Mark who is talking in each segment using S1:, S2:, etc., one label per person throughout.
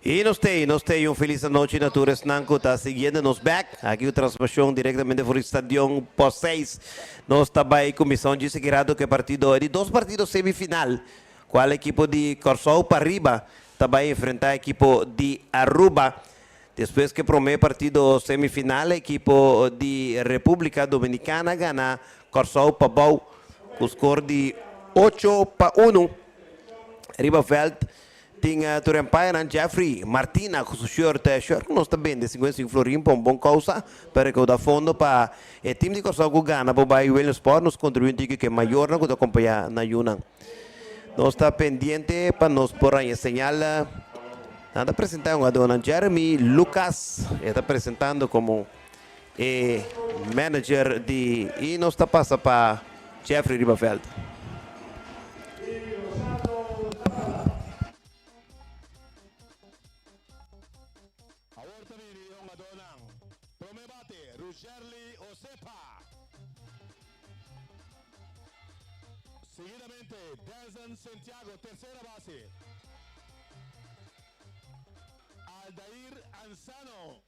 S1: E nós tem uma feliz noite na Tours Nanco, está seguindo nos back. Aqui a transmissão diretamente do Estádio pós 6. Nós também comissão de segurado que partido de dois partidos semifinal. Qual equipe de Corsol para arriba também enfrentar a equipe de Aruba. Depois que primeiro partido semifinal, a equipe de República Dominicana gana Corsol para Bau com score de 8-1. Ribafeld tinha Turempaia e Jeffrey Martina com o short que não está bem de 55 florim para uma boa causa para que o da fundo para o time de Corsol que gana para o Bahia Williams Sport nos contribuinte que é maior na que acompanha na Yunnan. Nós está pendente para nos pôr em señal. Nada apresentando a dona Jeremy Lucas, está apresentando como manager de e nós está passa para Jeffrey Ribafeld.
S2: Seguidamente, Delson Santiago, tercera base. Aldair Anzano.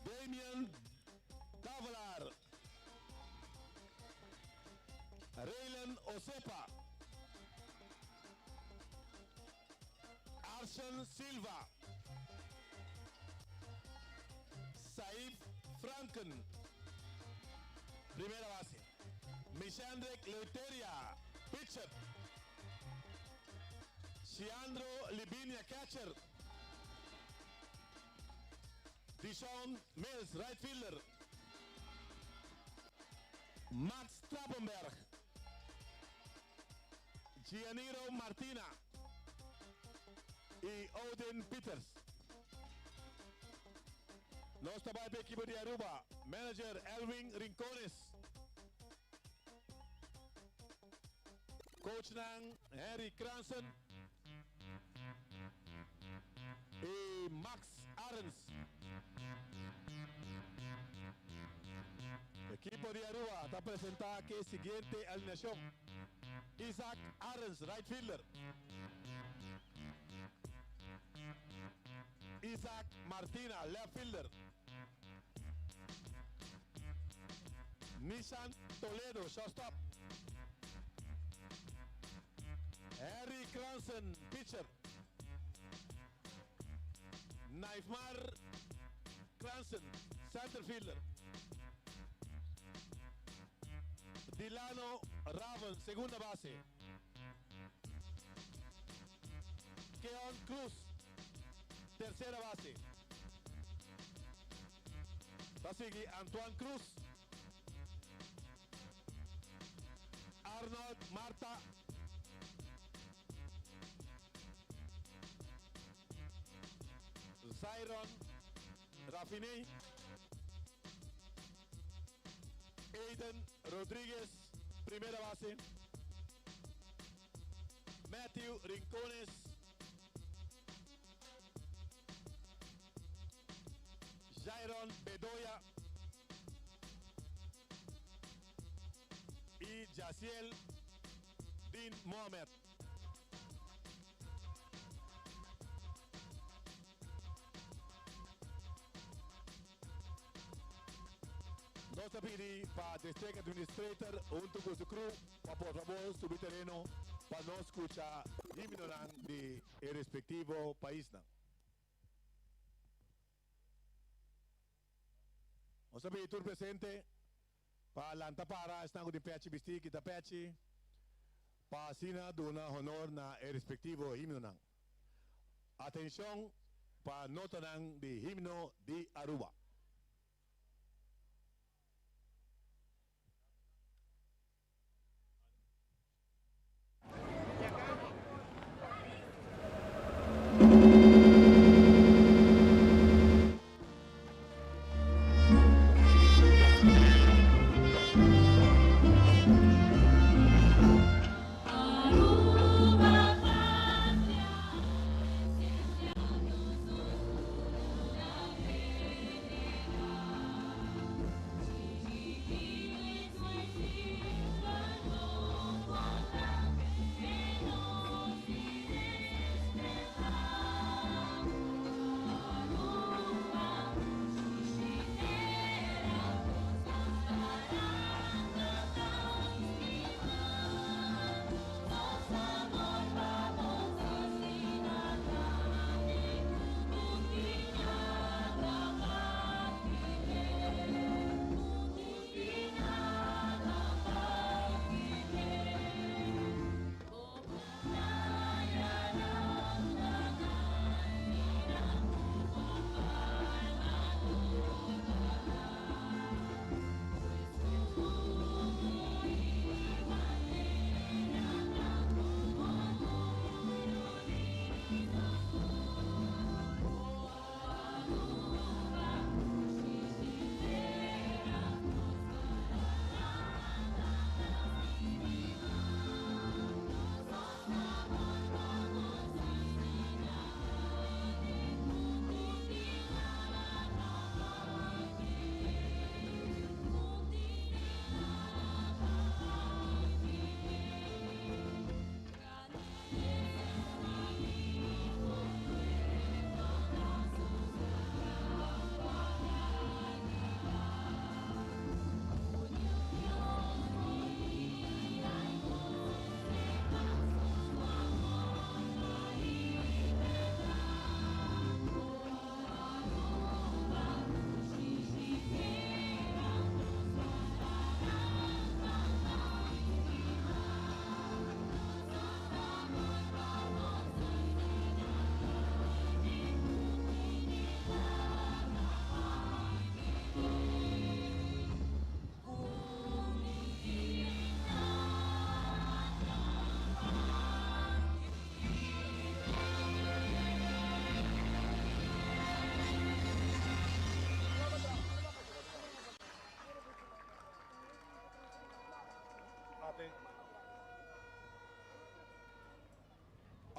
S2: Damian Davalar. Raylan Osepa. Arson Silva. Saif Franken. Primera base. Mishandrek Leuteria, pitcher. Ciandro Libinia, catcher. Dishon Mills, right fielder. Max Trappenberg. Gianiro Martina. Y Odin Peters. No está para el equipo de Aruba. Manager Elvin Rincones. Coach ng Harry Cranston y Max Arens. Equipo de Aruba está presentado aquí siguiente alineación. Isaac Arens, right fielder. Isaac Martina, left fielder. Nissan Toledo, shortstop. Harry Cranston, pitcher. Naifmar Cranston, center fielder. Dilano Raven, segunda base. Keon Cruz, tercera base. Va sigue Antoine Cruz. Arnold Marta. Zyron Raffiney. Aiden Rodríguez, primera base. Matthew Rincones. Jairon Bedoya. Y Yaciel Din Mohamed. Nossa pedi para District Administrator junto com o crew para por favor subir terreno para não escutar himno de respectivo país. Nossa pedi tur presente para Lantapara estão de peche bistik e peche para sina dona honor na respectivo himno. Atenção para nota de himno de Aruba.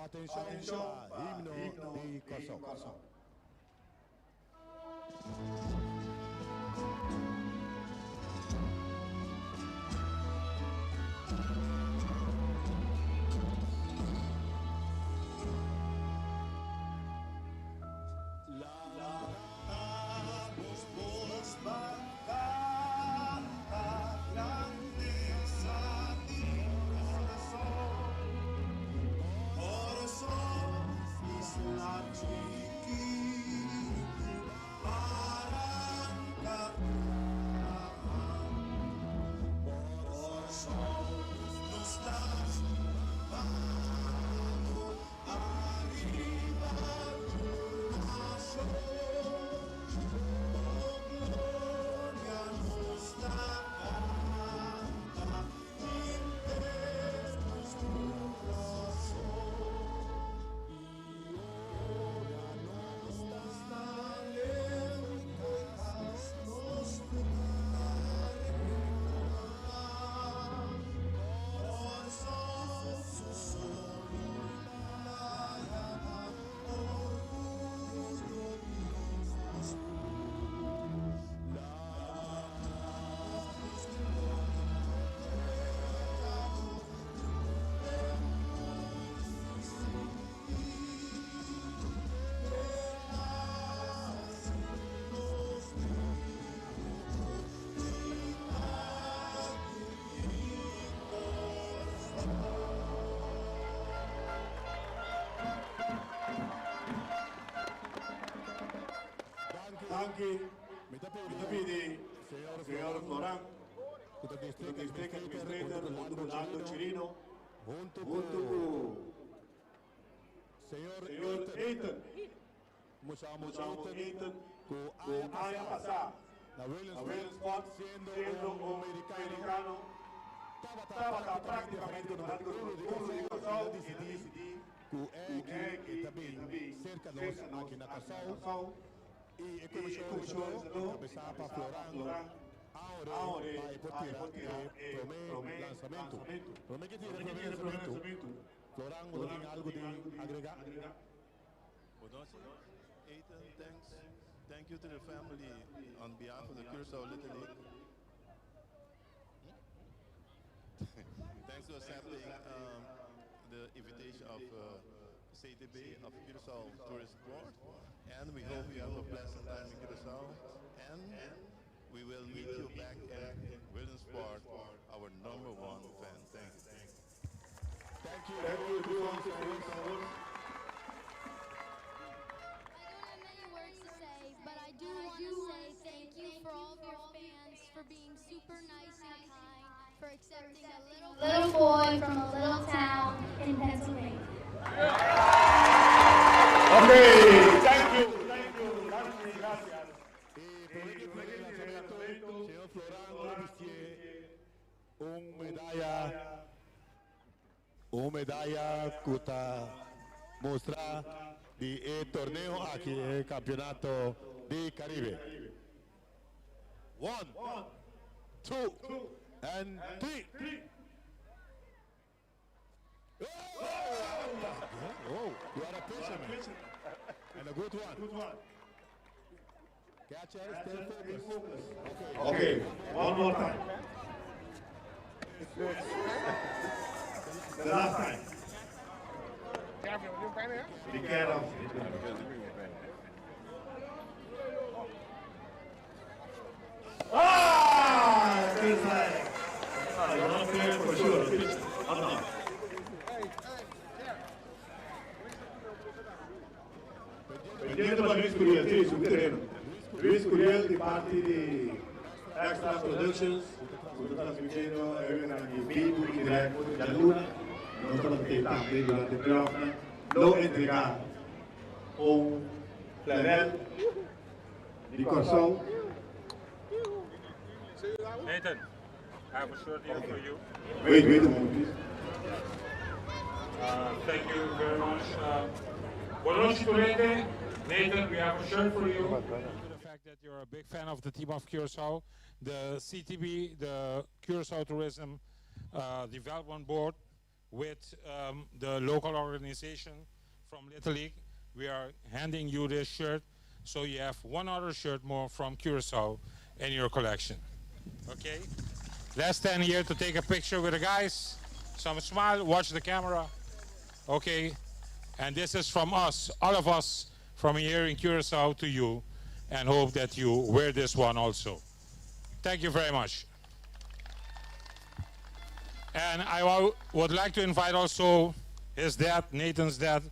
S2: Atención, himno de Curaçao. Danke, mit der PD, Senhor Floran, o District Administrator, Ronaldo Chirino, junto com Senhor Ethan, Moçamos Ethan, com Aya Passar, na Williams Sport, sendo americano, estava praticamente no lado de Curaçao e decidi com ele também cerca de nós aqui na Curaçao. E começou a começar para Floran. Agora vai promete lançamento. Promete que tiver lançamento. Floran, tem algo de agregar?
S3: Ethan, thank you to the family on behalf of the Curaçao Little League. Thanks for accepting the invitation of CTB of Curaçao Tourist Board, and we hope you have a pleasant time in Curaçao, and we will meet you back at Williamsport, our #1 fan. Thank you.
S2: Thank you.
S4: I don't have many words to say, but I do want to say thank you for all of your fans, for being super nice and kind, for accepting a little boy from a little town in Pennsylvania.
S2: Okay, thank you. Gracias.
S5: Señor Floran, un medalla que está mostrar de torneo aquí el campeonato de Caribe. 1, 2, and 3. Oh, you are a fisherman. And a good one. Catch it, stay focused.
S2: Okay, one more time. The last time. Be careful. Feels like you're not playing for sure. I'm not. Pendiente para Luis Curiel, sim, subterrâneo. Luis Curiel, de parte de Extra Productions, que está transmitindo em vivo e direto da Luna. Nós estamos tentando, durante a prova, não entregar flanel de Curaçao.
S6: Nathan, I have a short deal for you.
S2: Wait a moment, please.
S6: Thank you very much. Boa noite, Torrente. Nathan, we have a shirt for you. The fact that you're a big fan of the team of Curaçao, the CTB, the Curaçao Tourism Development Board, with the local organization from Little League. We are handing you this shirt, so you have one other shirt more from Curacao in your collection. Okay? Let's stand here to take a picture with the guys. Some smile, watch the camera. Okay? And this is from us, all of us from here in Curacao to you, and hope that you wear this one also. Thank you very much. And I would like to invite also his dad, Nathan's dad,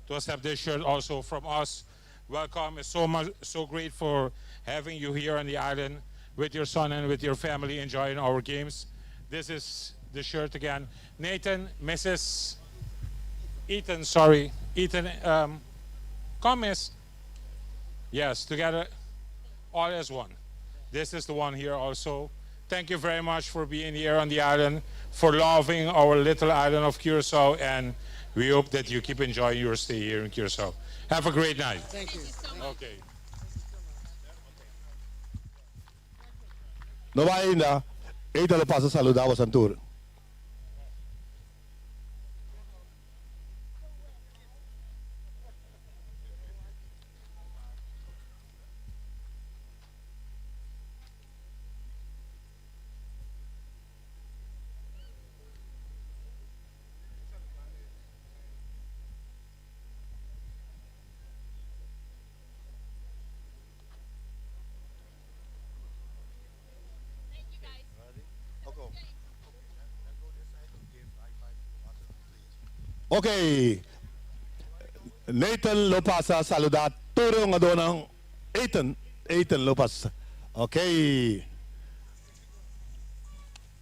S6: to accept this shirt also from us. Welcome. It's so great for having you here on the island with your son and with your family enjoying our games. This is the shirt again. Nathan, Mrs. Ethan, sorry. Ethan, come, miss. Yes, together, all as one. This is the one here also. Thank you very much for being here on the island, for loving our little island of Curacao, and we hope that you keep enjoying your stay here in Curacao. Have a great night.
S7: Thank you.
S6: Okay.
S5: No va ainda. Eita lo passa saludar o Santur. Ok. Nathan lo passa a saludar todo nga donang Ethan lo passa. Ok.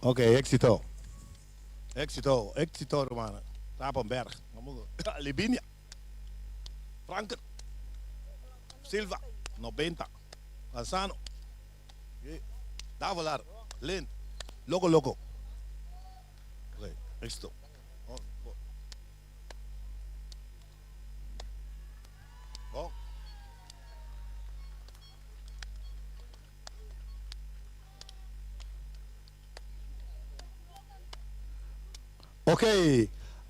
S5: Ok, éxito. Éxito, Romana. Tapenberg. Libinia. Franker. Silva. 90. Alzano. Davolar. Lin. Loco. Ok, éxito. Ok,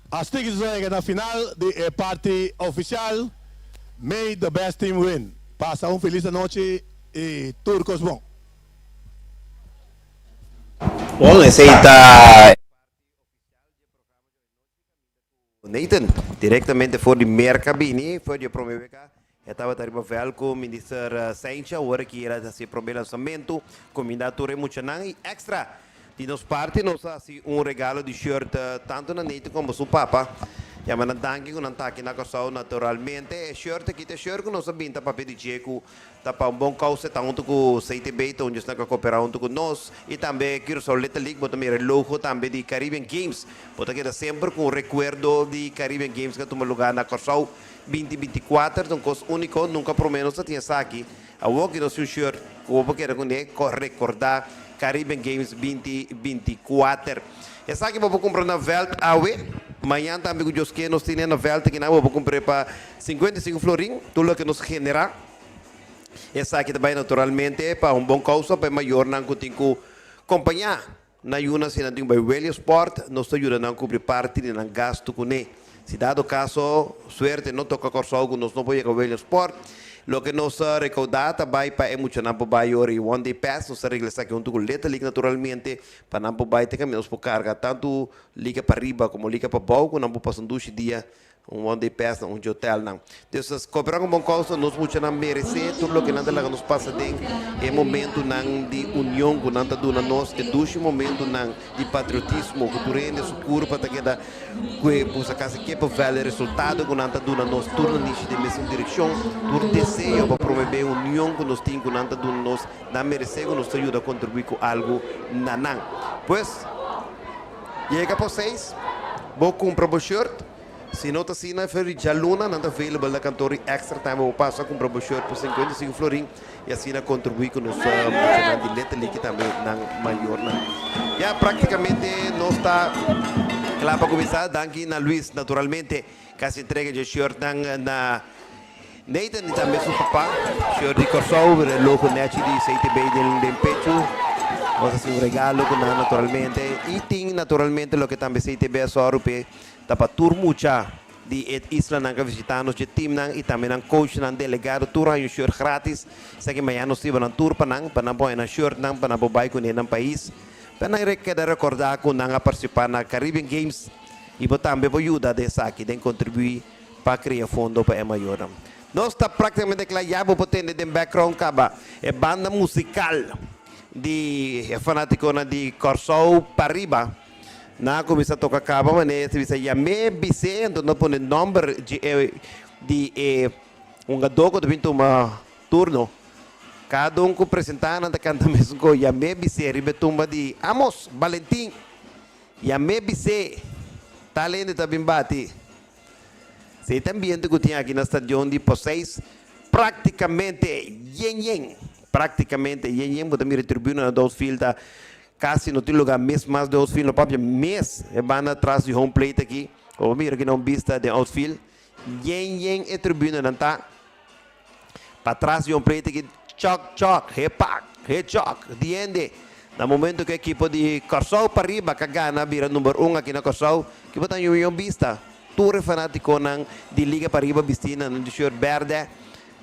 S5: assim que chega na final de parte oficial, may the best team win. Passa feliz noite e Turcos bom.
S1: Bom, esse aí tá Nathan, diretamente voor de mercabine, voor de promessa. Estava arriba velco, minister Saincha, agora que era esse primeiro lançamento, combinado muito e extra. De nos parte, nos assim regalo de shirt tanto na Nathan como seu papa. E a mana danke com ataque na Curacao naturalmente. Shirt aqui tem shirt com nossa binta papel de checo, tá para bom causa tanto com CTB, então já está cooperando com nós e também Curacao Little League, bota meu logo também de Caribbean Games, bota que sempre com recuerdo de Caribbean Games que toma lugar na Curacao 2024, então coisa único, nunca por menos tinha aqui. A walk no seu shirt, o que era com ele recordar Caribbean Games 2024. Essa aqui vou comprar na Welt Awe. Amanhã também os que nós temos na Welt que não vou comprar para 55 florim, tudo que nos genera. Essa aqui também naturalmente para bom causa, para maior não que tenho acompanhar. Na Yuna se não tem by Welly Sport, nos ajuda a cobrir parte de não gasto com ele. Se dado caso, suerte não toca Curacao, nós não podemos ir a Welly Sport. Lo que nos recaudar também para emocionar para baixo e one day pass nos reglas aqui junto com Little League naturalmente para não para baixo tem menos por carga tanto liga para riba como liga para baixo não para passar 2 dias one day pass na hotel não. Então cooperar com bom causa nos muito não merece tudo o que nada lá nos passa tem é momento não de união com nada do nós é dois momento não de patriotismo que turene seguro para que da que por acaso que para ver resultado com nada do nós turno nisso de mesma direção tur desejo para promover união que nós tem com nada do nós não merece que nos ajuda a contribuir com algo não. Pues chega para vocês vou comprar o shirt. Se não está assim, já Luna não está available na cantora extra time, eu passo a comprar o shirt por 55 florim e assim contribuir com os funcionários de Little League também na maior. Já praticamente não está claro para começar, danke na Luis naturalmente, que se entrega de shirt na Nathan e também seu papá, shirt de Curacao, o logo net de CTB del pecho. Vamos assim regalo com naturalmente e tem naturalmente lo que também CTB é só rupe tapa tur mucha di isla nang visitando de team nang e também nang coach nang delegado tur ang shirt grátis sa que amanhã nós tivemos nang tour panang panaboy na shirt nang panabobay ko nang país para queda recordar ko nang participar na Caribbean Games e também po ajuda dessa aqui de contribuir para criar fundo para maior. Nós está praticamente claro para ter de background caba é banda musical de fanático na de Corsou Pariba na começa a tocar caba mas se você já me bise então não põe número de dogo de vinto uma turno cada que apresentar na canta mesmo com já me bise ribetumba de Amos Valentim já me bise talento também bate se também que tinha aqui na estação de Poseis praticamente yen porque também retribuindo na dos filas quase não tem lugar mês mais de outfield no próprio mês é banda atrás de home plate aqui ou mira que não vista de outfield yen é tribuna não tá para trás de home plate aqui choc choc diende no momento que a equipe de Corsou para riba cagana vira número 1 aqui na Corsou que botam yung vista tour fanático ng de liga para riba bistina no shirt verde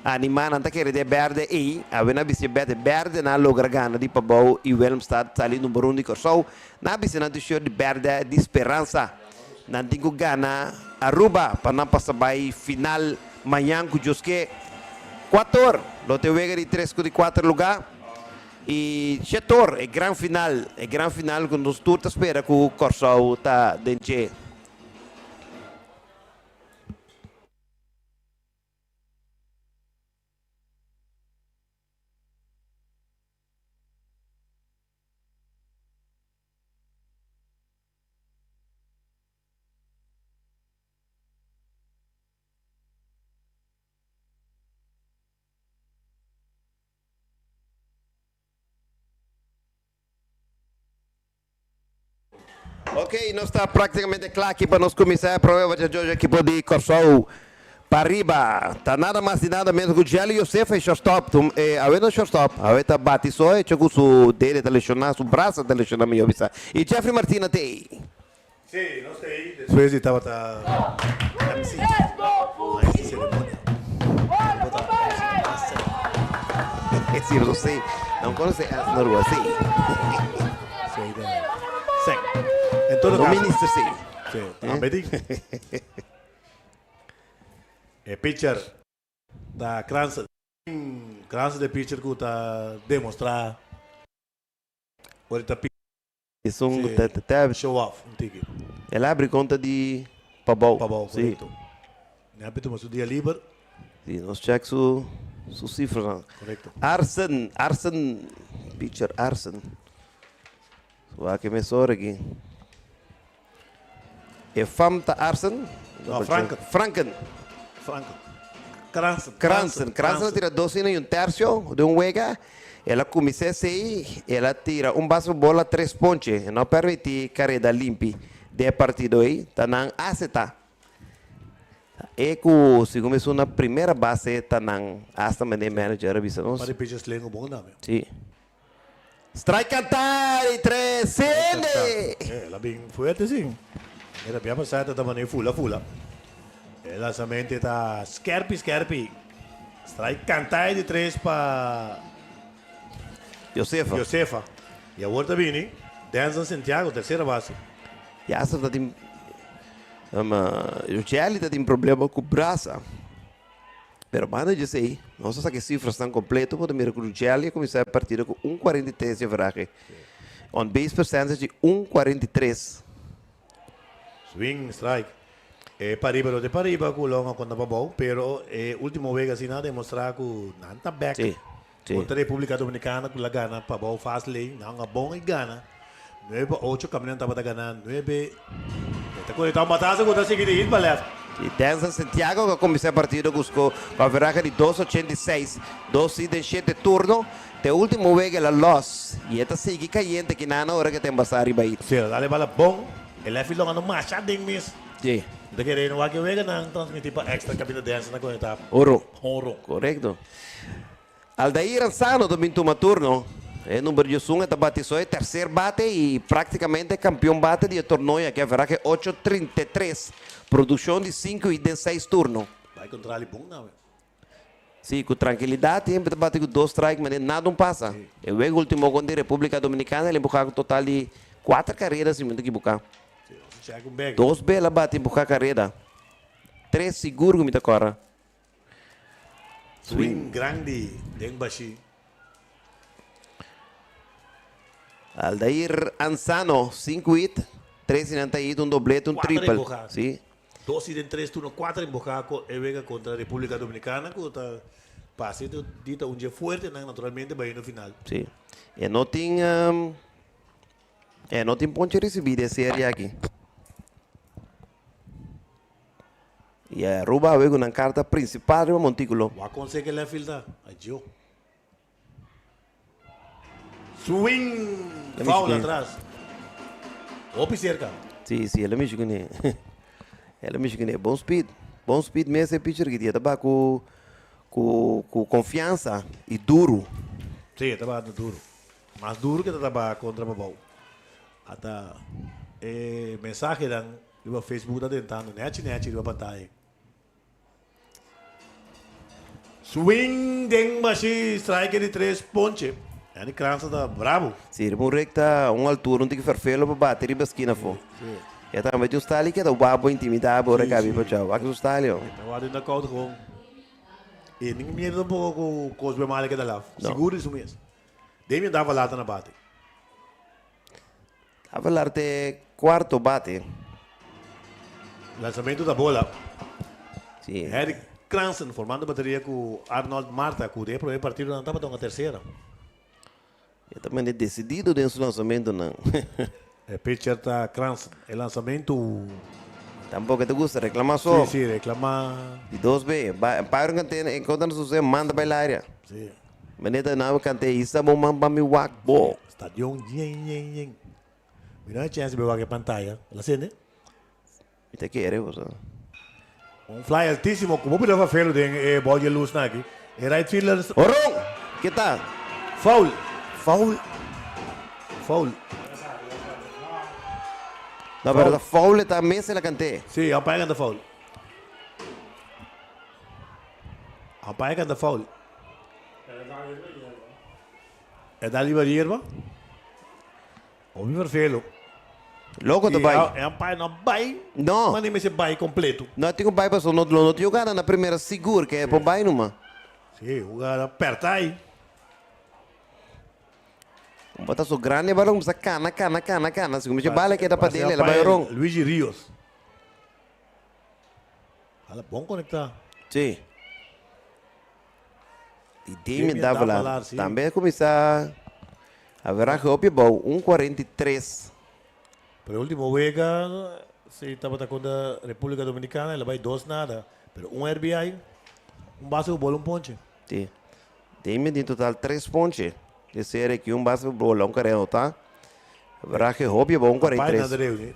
S1: animan anta que de verde e avena bisi verde na logra gana di Pabau e Willemstad sali número 1 de Corsou na bisina do shirt verde de esperança nantigo gana Aruba para não passar final manhã com Josque 4 lo te vega de 3 de 4 lugar e Chetor é gran final com os tour espera que o Corsou tá dentro. Ok, nós está praticamente claro aqui para nós começar a prova de hoje aqui para de Corsou para riba. Tá nada mais de nada menos que o Jelly Youssef é shortstop. A ver no shortstop, a ver tá bate só e chegou o dele tá lesionar, o braço tá lesionar melhor bisa. E Jeffrey Martina tem.
S5: Sim, não sei. Depois estava tá MC. Mas cerimônia.
S1: Sim, eu sei. Não conhece as na rua, sim.
S5: Sim. Em todo
S1: No
S5: caso.
S1: ministro, sim.
S5: Sim, Betty. É pitcher da Kranz de pitcher que está demonstrar ahorita
S1: Isso um
S5: show off um tique.
S1: ele abre conta de Pabau.
S5: Pabau,
S1: sim.
S5: correto. Ne apito mas o dia livre,
S1: Sim, nós check su cifra. Não.
S5: correto.
S1: Arsen, pitcher Arsen. So aqui me sora aqui. É Famta Arsen?
S5: Não, Franken.
S1: Franken.
S5: Franco.
S1: Kransen tira 12 e um terço de um wega. Ela começa a sair, ela tira base bola 3 pontos. Não permite carreira limpa de partido aí. Tá na aceta. E que se começou na primeira base, tá na hasta manager, avisa nós.
S5: Para pitchers lengo bom nome.
S1: Sim. Strike cantar e 3 cende.
S5: Ela bem fuerte sim. Era bem passada também fula. Ela somente está scarpi. Strike cantar de 3 para Josefa. E agora vini, Denson Santiago, terceira base.
S1: E essa tá tem o Jelly tá tem problema com o braço. Pero manda dizer aí, não sei se as cifras estão completas, quando mira que o Jelly começar a partida com 1,43 de verdade. On base percentage de 1,43.
S5: Swing, strike. Pariba de Pariba, kulong ako nababaw. Pero último vez assim na demonstrar que nanta back.
S1: Sim.
S5: Contra a República Dominicana, que gana, pabau fast lane, não bom e gana. 9-8 caminhão estava ganhando, 9. Esta coisa está matando, que está seguindo hit para left.
S1: E Denson Santiago que começou a partida com a verdade de 2,86, 2,7 turno. De último vez ela loss. E esta sigue caindo que na hora que tem passar arriba aí.
S5: Sim, dale bala bom. Ele é filho ano machadinho mesmo.
S1: Sim.
S5: De querer no aqui vega não transmitir para extra capítulo dance na coisa.
S1: Oro.
S5: Oro.
S1: Correcto. Aldair Ansano também toma turno. O número de Sun está bate só é terceiro bate e praticamente campeão bate de torneio que haverá que 8-33. Produção de 5 e de 6 turnos.
S5: Vai contra ele bom, não.
S1: Sim, com tranquilidade, sempre bate com 2 strikes, mas nada não passa. Eu vejo o último gol de República Dominicana, ele buscou um total de 4 carreiras, se muito que buscar.
S5: Chega um bag.
S1: 2 belas bate buscar carreira. 3 seguro que me corre.
S5: Swing grande, Deng Bashi.
S1: Aldair Ansano, 5 hit, 3 inantaído, um doblete, um
S5: 4
S1: triple.
S5: empujadas.
S1: Sim.
S5: 2 e 3 turnos, 4 embocados contra a República Dominicana, que está passando dita um dia forte, né? Naturalmente vai no final.
S1: Sim. E não tem, não tem ponte recebido esse área aqui. E a Ruba veio na carta principal do montículo.
S5: Vai conseguir a filda. Adiós. Swing! Foul atrás. Opi cerca.
S1: Sim, sim, ela mexe com ele. Ela mexe com ele. Bom speed mesmo esse pitcher que tinha. Estava com confiança e duro.
S5: Sim, estava duro. Mais duro que estava contra o Babau. Até mensagem no Facebook está tentando. Net, na pantalla. Swing, Deng Bashi, strike de 3 ponche. Ele cansa da bravo.
S1: Sim, ele recta uma altura, não tem que fazer para bater e esquina fora. E também tem um style que é o babo intimidado, o recabi para tchau. Aqui o style, ó.
S5: Eu acho que não causa com. E ninguém me dá um pouco com os bemales que dá lá. Seguro isso mesmo. Demi dava lata na bate.
S1: A falar de quarto bate.
S5: Lançamento da bola.
S1: Sim.
S5: Eric Cranston formando bateria com Arnold Marta, que o primeiro partido não estava tão a terceira.
S1: Eu também é decidido dentro do lançamento, não.
S5: É pitcher tá Cranston. É lançamento.
S1: Tampouco te gusta reclamar só.
S5: Sim, reclamar.
S1: E 2B. Para que encontra você, manda para a área.
S5: Sim.
S1: Maneta não, cante isso, bom, para me wak, bo.
S5: Stadion, yin. Mira a chance de ver a pantalla. La sente?
S1: E te quer, você.
S5: Um fly altíssimo, como podia fazer de bola de luz aqui. E right fielder.
S1: Orong! Que tal?
S5: Foul.
S1: Na verdade, foul está mesa na cante.
S5: Sim, apaga da foul. Apaga da foul. É da livre hierba? Ou me verfelo.
S1: Logo do vai.
S5: É apaga não vai.
S1: Não.
S5: Mas nem me se vai completo.
S1: Não tenho bai para só não te jogar na primeira seguro que é para bai numa.
S5: Sim, o cara aperta aí.
S1: Bota só grande balão, bisa cana. Se começa bala que dá para dele, ela vai orong.
S5: Luigi Rios. Ela bom conectar.
S1: Sim. E Damien dava
S5: dava
S1: lá.
S5: lá, sim.
S1: Também começar a ver a roupa bom, 1:43.
S5: Pero último vega, se estava contra a República Dominicana, ela vai 2 nada. Pero um RBI, base de bola, ponche.
S1: Sim. Damien em total 3 pontos. Esse era aqui base de bola, carreiro, tá? Verá que roupa bom,
S5: Pai
S1: 43.
S5: nada deu,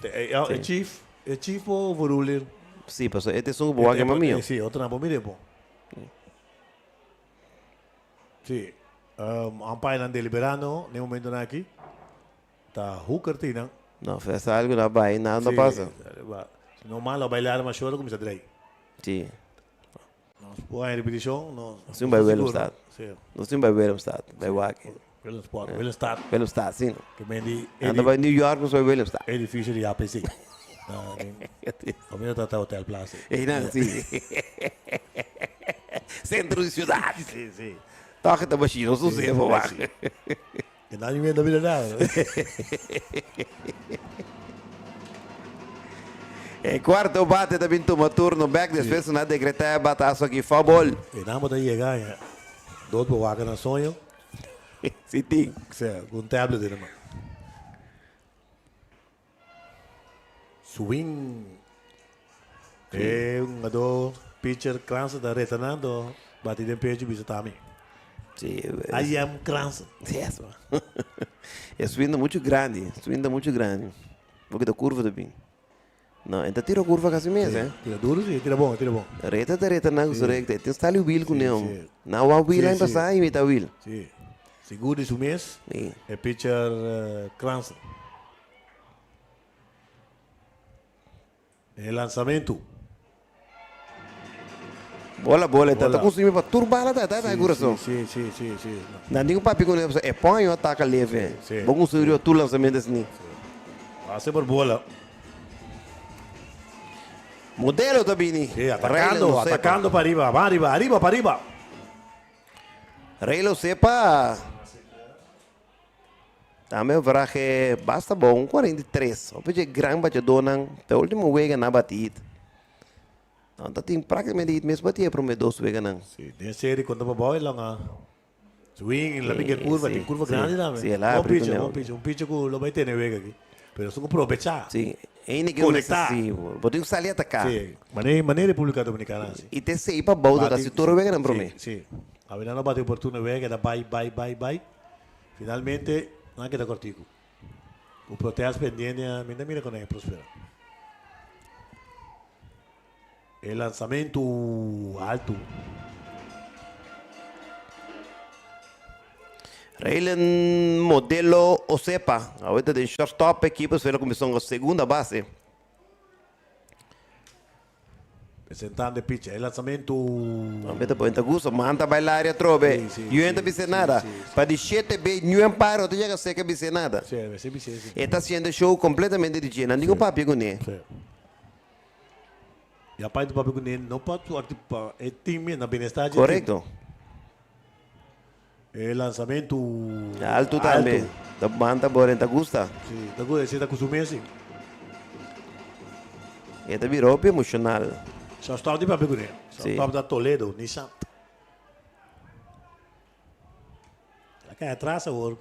S5: é chief ou voruler.
S1: Sim, pastor, este é um boa que é maminho.
S5: Sim, outro não, mire bom. Sim. Pai não deliberando, nem momento não aqui. Tá hooker tina.
S1: Não, fez algo na Bahia, nada passa.
S5: Se não mal, bailar uma chora, começa a direito.
S1: Sim.
S5: Boa repetição, não.
S1: Sim, vai ver o estado.
S5: Sim.
S1: Não sim vai ver o estado, vai wak.
S5: Pelo sport, pelo estado.
S1: Pelo estado, sim.
S5: Que mendi
S1: Anda para New York, não vai ver o estado.
S5: edifício de APC. O meu tá hotel Plaza.
S1: Não, sim. Centro de cidade.
S5: Sim.
S1: Toca da baixinha, não sei, vou lá.
S5: Que não me vida nada.
S1: E quarto bate também toma turno, back después na decretar bataço aqui, favor.
S5: E não pode chegar, né? Dois boaca na sonho.
S1: Sim, tem.
S5: Com tablet, irmão. Swing. É do pitcher Cranston está retornando. Batido em pecho, bisa também.
S1: Sim.
S5: I am Cranston.
S1: Yes, é subindo muito grande, porque da curva também. Não, ainda tira a curva quase mesmo, hein?
S5: Tira duro, sim, tira bom.
S1: Reta, não, correto. Tem que estar ali o Will com ele.
S5: sim.
S1: Não, o Will
S5: Sim,
S1: aí
S5: sim.
S1: passar, imita o Will.
S5: Sim. Seguro su mês.
S1: Sí.
S5: É pitcher Cranston. El lançamento.
S1: Bola,
S5: Bola.
S1: tá conseguindo para turbar tá coração.
S5: Sim.
S1: Não tem papi com ele, é põe ou ataca leve.
S5: Sim.
S1: Vou conseguir tu lançamento assim.
S5: Passa por bola.
S1: Modelo também.
S5: Sí, atacando para arriba, para arriba.
S1: Rei lo sepa. Também o varaje basta bom, 43. O pede grande batedor, o último wega na batida. Não, tá tem praticamente mesmo batia para o meio dos wega não.
S5: Sí, de série quando baboy lang swing, la big curva,
S1: sí,
S5: tem curva
S1: sí.
S5: grande também.
S1: Sí, lá,
S5: Bom
S1: pero
S5: pitcher, um pitcher que lo vai ter neve aqui. Pero só aproveitar.
S1: Sim, ainda que
S5: Conectar.
S1: sim, botem salir atacar.
S5: Sí, maneira República Dominicana assim.
S1: E te sei para bauda da cintura wega não para mim.
S5: Sim. A verdade não bateu oportuno vega, da vai. Finalmente, não queda cortico. O proteas pendiente, mira com ele prospera. El lançamento alto.
S1: Reilen modelo Osepa. Ahorita de shortstop equipos foi a comissão a segunda base.
S5: Presentando pitch, el lançamento.
S1: Ahorita põe gusto, manda bailar e trobe.
S5: Sim,
S1: E ainda vice nada.
S5: sim.
S1: Para de 7 b, não emparo, tu chega a ser que vice nada.
S5: Sim, sim.
S1: Está sendo show completamente de China. Ninguém papi com ele.
S5: Sim. E a parte do papel com ele não pode participar. É time na bem-estar.
S1: Correto.
S5: El lançamento
S1: Alto também. Da manda bora, tá gusta.
S5: Sim, tá good, você tá acostumado assim.
S1: Eta virou emocional.
S5: Só estava de papel com ele. Só
S1: Sim.
S5: estava da Toledo, Nissan. Aqui atrás agora.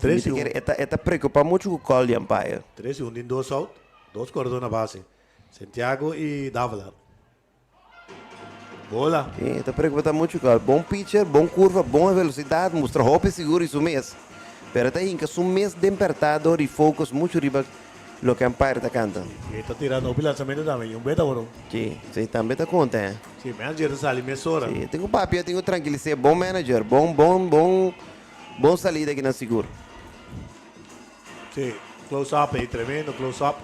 S5: 3-1.
S1: Eta preocupa muito com o call de umpire.
S5: 3-1 em 2 out. 2 corredores na base. Santiago e Davalar. Bola.
S1: Sim, eta preocupa muito com o call. Bom pitcher, bom curva, boa velocidade, mostra roupa seguro isso mês. Pero tá inca, um mês de apertado e focus muito riba lo que umpire tá cantando.
S5: E está tirando o lançamento também. Um beta agora.
S1: Sim, sim, também tá conta, hein?
S5: Sim, manager sali mesora.
S1: Sim, tenho papi, tenho tranquilizar, bom manager, bom salida aqui na seguro.
S5: Sim, close up aí, tremendo close up.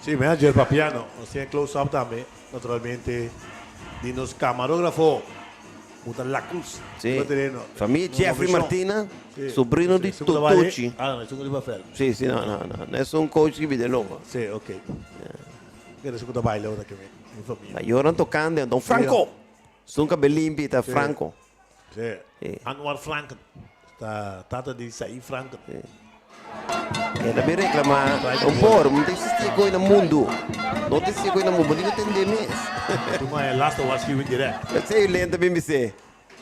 S5: Sim, manager Papiano, assim close up também, naturalmente, de nos camarógrafo, Mutan La Cruz.
S1: Sim,
S5: no terreno.
S1: família
S5: No
S1: Jeffrey
S5: comissão.
S1: Martina,
S5: Sim,
S1: sobrinho
S5: sim,
S1: de
S5: segundo vale.
S1: Tutucci.
S5: Ah, não, é segundo de papel.
S1: Sim, sim, não é um coach que vive louco.
S5: Sim, ok. Quero segundo baile outra que minha família.
S1: Mas eu não tocando, então Franco. Nunca belimpi, tá Franco.
S5: Sim.
S1: Sim.
S5: Anwar Franco. Está tata de sair Franco.
S1: Ele também reclama, não tem existir coisa no mundo. Não tem existir coisa no mundo, não entender mesmo.
S5: Tu mais last was que direct.
S1: Eu sei, lenta bem me sei.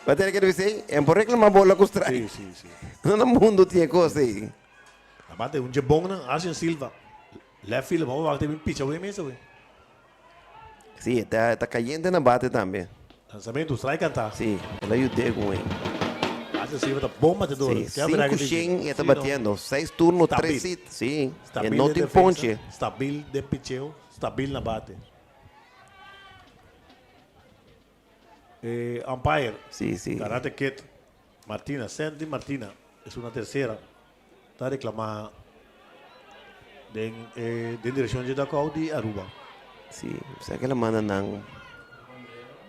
S1: Mas ele quer dizer, é por reclamar bola com strike.
S5: Sim, sim.
S1: No mundo tinha coisa aí.
S5: Abate um jebong na Arsen Silva. Left field, vamos bater um pitch away mesmo.
S1: Sim, tá caindo na bate também.
S5: Lançamento, strike cantar.
S1: Sim, ela ajudei com ele.
S5: Arsen Silva tá bom batedor.
S1: Sim, 5 shen e está batendo. 6 turnos, 3 hits. Sim, e não tem ponte.
S5: Stabil de pitcheo, stabil na bate. Umpire,
S1: Sim, sim.
S5: Karate Kid, Martina, Sandy Martina, es una tercera. Está reclamada de dirección de Dakau de Aruba.
S1: Sim, você que ela manda não.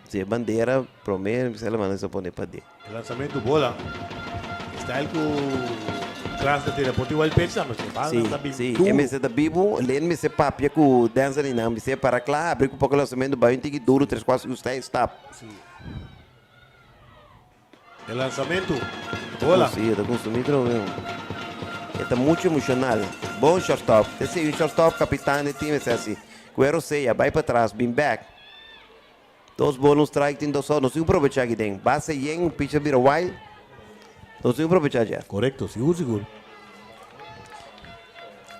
S1: Se bandeira, prometo, você ela manda se pôr para dentro.
S5: El lanzamiento bola. Está el clase de Deportivo El Pecha, no se va
S1: Sim, sim. E me da Bibo, além de ser papia com dança ali não, me ser para cá, abrir com pouco lançamento, vai tem que duro 3-4 gostar, stop.
S5: El lanzamiento bola.
S1: Sim, eu tô consumindo mesmo. Está muito emocional. Bom shortstop. Esse é um shortstop, capitão do time, é assim. Quero ser, vai para trás, bem back. 2 bolas, strike, tem 2 não sei aproveitar aqui tem. Base yen, pitcher vira wild. Não sei aproveitar já.
S5: Correcto, seguro.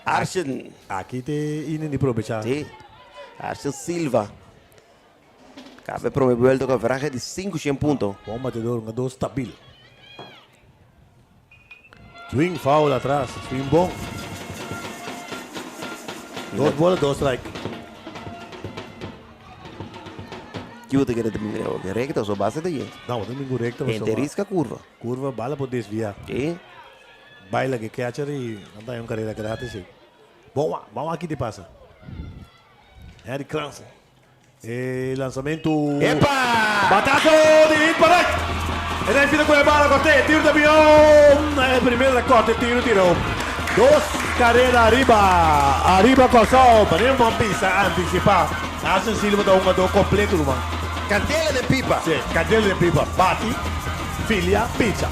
S1: Arsen.
S5: Aquí te inen de aprovechar.
S1: Sim. Arsen Silva. Cabe promover com a veraje de 500 pontos.
S5: Bom batedor, um 2 stabil. Swing foul atrás, swing bom. 2 bolas, 2 strike.
S1: Que você quer terminar? Recta, só base daí.
S5: Não, domingo recto. mas só
S1: Entre risca curva.
S5: curva, bala para desviar.
S1: Ok?
S5: Baila que catcher e não dá uma carreira grátis. Bom, vamos aqui de passa. Eric Cranston. Lançamento.
S1: Epa!
S5: Batazo de Impact. E daí fina com a bala, corte, tiro de avião. Primeiro da corte, tirou. 2 carreiras arriba com o sol. Para uma pista antecipar. Aston Silva dá um jogador completo, irmão.
S1: Candela de pipa.
S5: Sim, cadela de pipa. Bate, filha, pizza.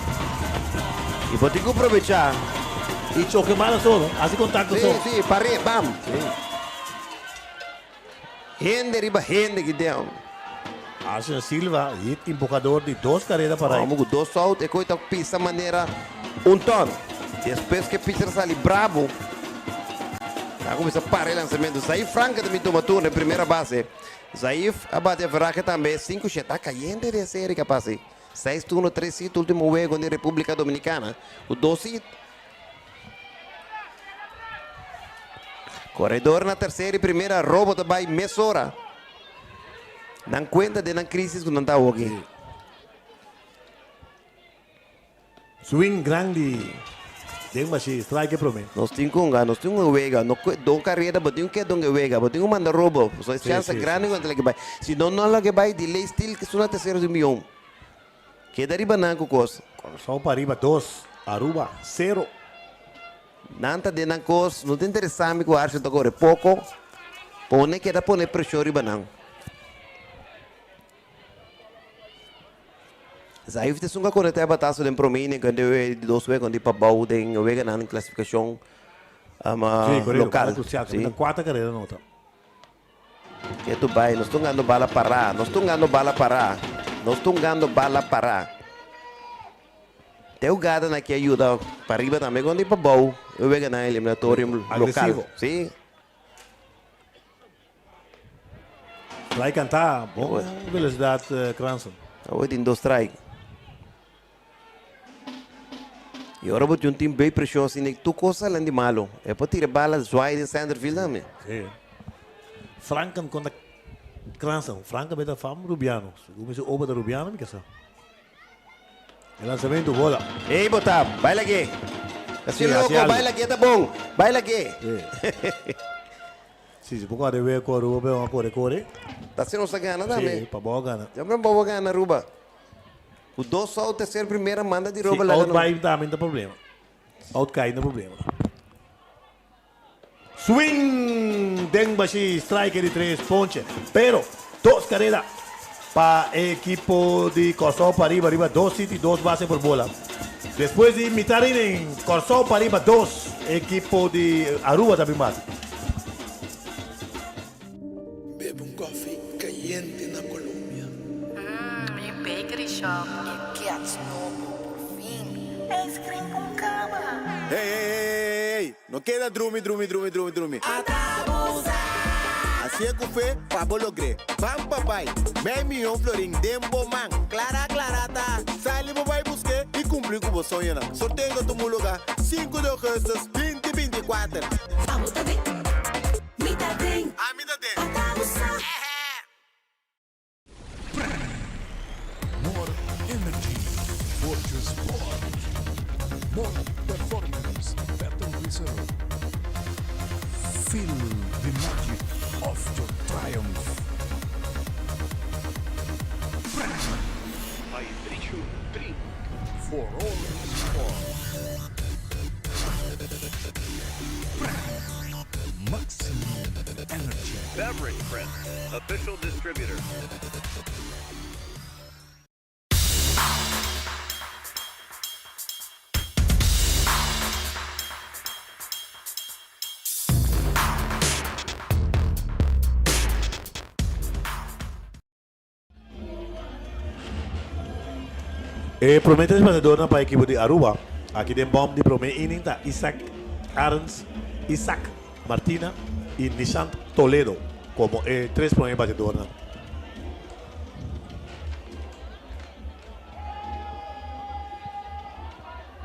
S1: E vou ter que aproveitar.
S5: E choque mais só, assim contacto só.
S1: Sim, sim, parei, bam. Rende, riba, rende que deu.
S5: Aston Silva, empurrador de 2 carreiras para aí.
S1: Vamos com 2 out e coita pista maneira 1 ton. Depois que pista sai bravo. Já começa a parar o lançamento. Zaif Franca também toma turno em primeira base. Zaif abate a Verraca também. 5 está caindo de série capaz. 6 turnos, 3 hits, último juego na República Dominicana. O 2 hits. Corredor na terceira e primeira, roubo também, mesora. Não conta de uma crise que não está aqui.
S5: Swing grande. Tem uma strike para mim.
S1: Nós temos um vega, nós temos carreira, batemos que um vega, batemos um manda roubo. Só chance grande quando ele vai. Se não ele vai, delay still que são na terceira de milhão. Que daí bananco coisa.
S5: Só para arriba 2, Aruba 0.
S1: Nanta de nan coisa, não tem interessante que o Arce agora pouco. Pone que dá pone pressão e banang. Zaif te sunga quando até bataço de promine quando eu de 2 vezes quando ir para bau tem o vega na classificação local.
S5: Sim, 4 carreiras não tá.
S1: Que tu vai, nós estamos ganhando bala para, nós estamos ganhando bala para, nós estamos ganhando bala para. Tem o gado na que ajuda para arriba também quando ir para bau, eu vega na eliminatório local. Sim.
S5: Vai cantar, bom velocidade Cranston.
S1: Hoje tem 2 strike. E agora vou ter um time bem pressão assim, tu coisa lá de malo. É para tirar balas, Zwai de Centerfield também.
S5: Sim. Franken contra Cranston. Franken beta fama Rubiano. Começou o da Rubiano, me quer El lançamento, bola.
S1: Ei, botar, baila aqui. Assim louco, baila aqui, tá bom. Baila aqui.
S5: Sim, se pouco de ver com a Ruba, uma corre.
S1: Tá sendo essa gana também.
S5: Sim, para boa gana.
S1: Já me boa gana, Ruba. O 2 só o terceiro, primeira manda de Ruba lá.
S5: Out vai também dá problema. Out cai dá problema. Swing, Denbashi, striker de 3 ponches. Pero, 2 carreras para equipo de Corsó para arriba, 2 hits y 2 bases por bola. Después de imitar en Corsó para arriba, 2 equipo de Aruba también más.
S7: Bebe un coffee caliente en Colombia.
S8: Mi bakery shop e Cats Novo, por fim. Ice cream com cama.
S7: Hey, no queda drumi. Así es que fue, Pablo logré. Van papai, me millón florín, dembo man. Clarata. Sale papai busqué y cumplí con vos soñana. Sorteo tu lugar, 5 de agosto, 2024.
S8: Vamos também. Me dá bem.
S7: Ah, me dá bem.
S2: More energy for your sport. More performance, better result. Feel the magic of your triumph. Hydration drink for all sport. Maximum energy.
S9: Beverage Press, official distributor.
S5: Promete el batedor para el equipo de Aruba. Aquí de bomb de primer inning está Isaac Arns, Isaac Martina y Nishant Toledo como 3 primeros batedores.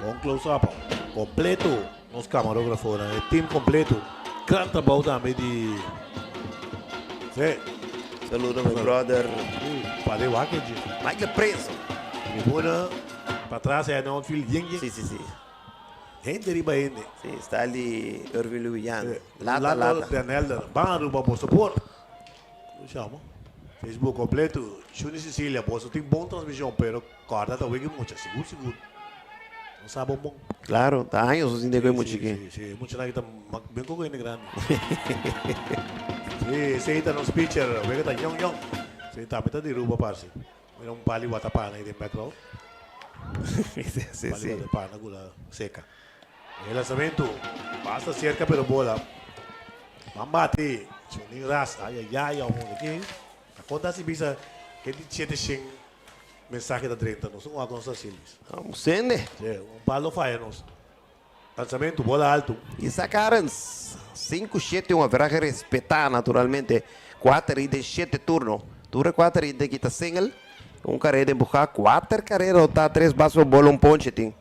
S5: Bom close-up completo, los camarógrafos, el team completo. gran trabalho também de... Sim,
S1: Saludo meu brother
S5: fazer o hacker de...
S1: Michael Preso.
S5: E bola para trás, é não fil ying.
S1: Sim, sim, sim.
S5: Gente riba ainda.
S1: Sim, está ali Irving Luian. Lata,
S5: Lata,
S1: lata.
S5: Daniel, bang ruba por support. Chama. Facebook completo. Chuni Sicília, você tem bom transmissão, pero corta tá wiki muito, seguro. Não sabe bom.
S1: Claro, está años sin de muito
S5: Sim,
S1: chiquinho.
S5: sim, muito lá que tá bem com ele grande. Sim, sei tá nos pitcher, vega tá yong. Sei tá metade de ruba parse. Mira um pali watapana aí de background.
S1: Sim,
S5: Pali
S1: sim.
S5: watapana gula seca. El lançamento, passa cerca pela bola. Mambate, Chunin Ras, ai, aqui. Acontece bisa que ele tinha de mensagem da 30, não são alguns Silves.
S1: Vamos sende.
S5: Palo faz-nos. Lançamento, bola alto.
S1: Isaac Arens, 5-7, uma veraje respetar naturalmente. 4 e de 7 turno. Dura 4 e de quita single. Carreira de empujar, 4 carreiras, ou 3 bases, bola, ponche, tem.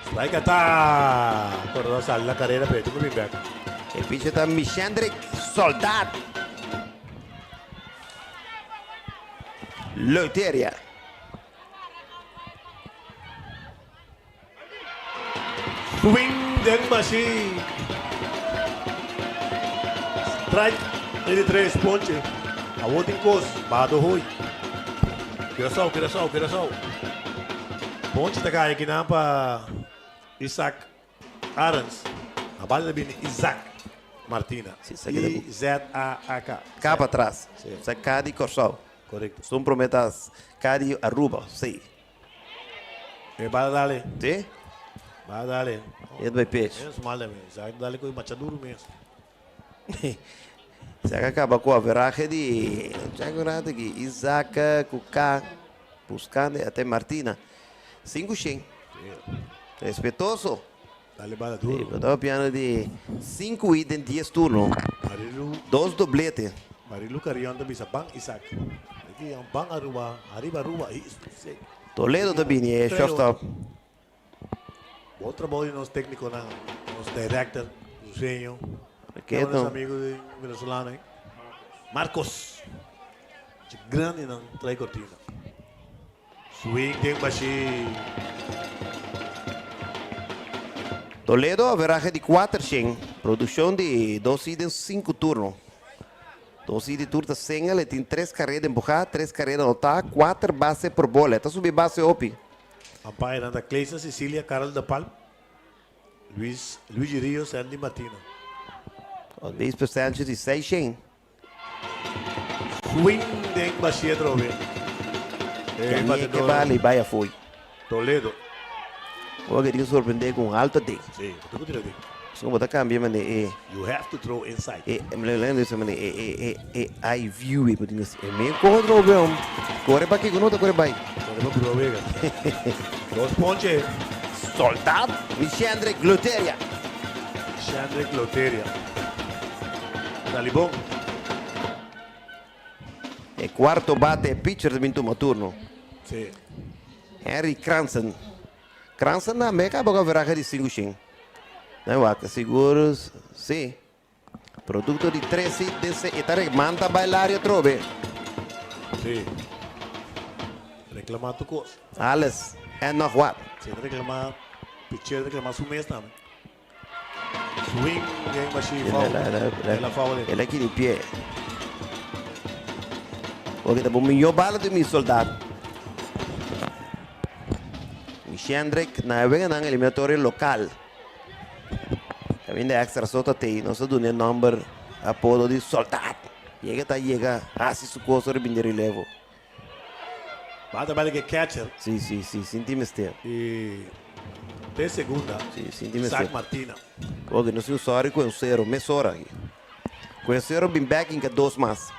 S5: Strike tá. Corredor sale na carreira, pero tu back.
S1: El pitcher está Michandrick Soldado. Loteria.
S5: Swing del machine. Strike, ele 3, ponche. A outra em cos, bado rui. Curaçao. Ponche tá caindo aqui na para Isaac Arens. A bala vem Isaac Martina. I-Z-A-A-K.
S1: Cá para trás. Isso é Cadi Corsal.
S5: Correcto.
S1: São prometas Cadi Aruba. Sim.
S5: Bala dale.
S1: Sim?
S5: Bala dale.
S1: E do pitch.
S5: Menos mal mesmo. Isaac dale com o machaduro mesmo.
S1: Se acaba com a veraje de Isaac, Cucá, buscando até Martina. 5-100. Respeitoso.
S5: Dale bala
S1: Eu
S5: duro.
S1: estava piano de 5 e 10 turnos.
S5: Marilu.
S1: 2 dobletes.
S5: Marilu Carrion também sa bang Isaac. Aqui é bang Aruba. Arriba Aruba.
S1: Toledo também é shortstop.
S5: Bom trabalho nos técnicos, nos director, o senhor.
S1: Que
S5: é
S1: então?
S5: nosso amigo de venezuelano, hein? Marcos. De grande não trai cortina. Swing tem baixi.
S1: Toledo, averaje de 4-100. Produção de 2 e 5 turnos. 2 e de turno single, ele tem 3 carreiras de empujar, 3 carreiras de anotar, 4 bases por bola. Está subindo base opi.
S5: Amparo anda Cleisa, Cecília, Carol da Palma, Luiz Rios, Andy Martino.
S1: 10% de 6-100.
S5: Swing tem baixi a trove.
S1: Que vale, vai a foi.
S5: Toledo.
S1: Eu queria surpreender com alto D.
S5: Sim, tu que tira de.
S1: Só botar cambio, mas
S5: You have to throw inside.
S1: me lembro disso, mas I view it, mas meio corre o problema. Corre para aqui, não tá corre bem.
S5: Corre para o Vega. Dos ponches.
S1: Soldado, Michandre Gluteria.
S5: Chandrick Loteria. Talibón.
S1: E quarto bate pitcher do último turno.
S5: Sí.
S1: Henry Cranston. Cranston na meca boga veraja de 5-100. Não é seguros, sim. Produto de 13 desse e tá manda bailar e trove.
S5: Sí. Reclamar tu coisa.
S1: Alles é nog wat.
S5: Se reclamar, pitcher reclamar su mês também. Swing, game machine, foul. Ela foul.
S1: Ele aqui de pé. Porque tá bom, melhor bala do meu soldado. Michandrek na vega ng eliminatório local. Também de extra sota tem, não sei do número apodo de soldado. Chega, assim su coisa de binder relevo.
S5: Bata bala que catcher.
S1: Sim, sentimos ter.
S5: E de segunda,
S1: Sim, sentimos
S5: Isaac
S1: ter.
S5: Martina.
S1: Porque não sei o sorry com o zero, mais hora aqui. Com o zero, bem back em que 2 mais.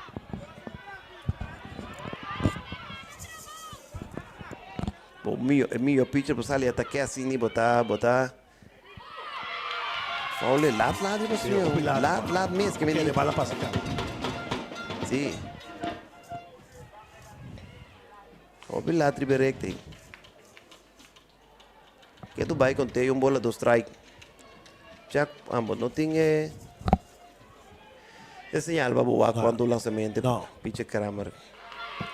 S1: O meu pitcher para sair ataque assim, botar. Faule lat, não sei. Lat mesmo que me
S5: Que bala para sacar.
S1: Sim. O lat riberecte. Que tu vai conter bola do strike. Jack, ambos no tiene... Es señal, babuá, cuando un lanzamiento.
S5: No.
S1: Pinche Kramer.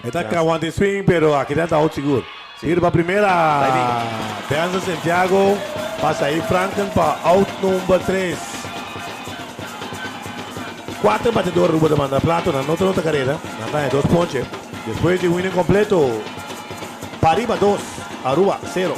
S5: Está cagando swing, pero aquí está out seguro. Ir para primera. Peanza Santiago. Pasa ahí Franklin para out número 3. 4 batedores rumbo de manda plato. Na nota carrera. Nada de 2 ponches. Después de winning completo. Pariba 2. Aruba 0.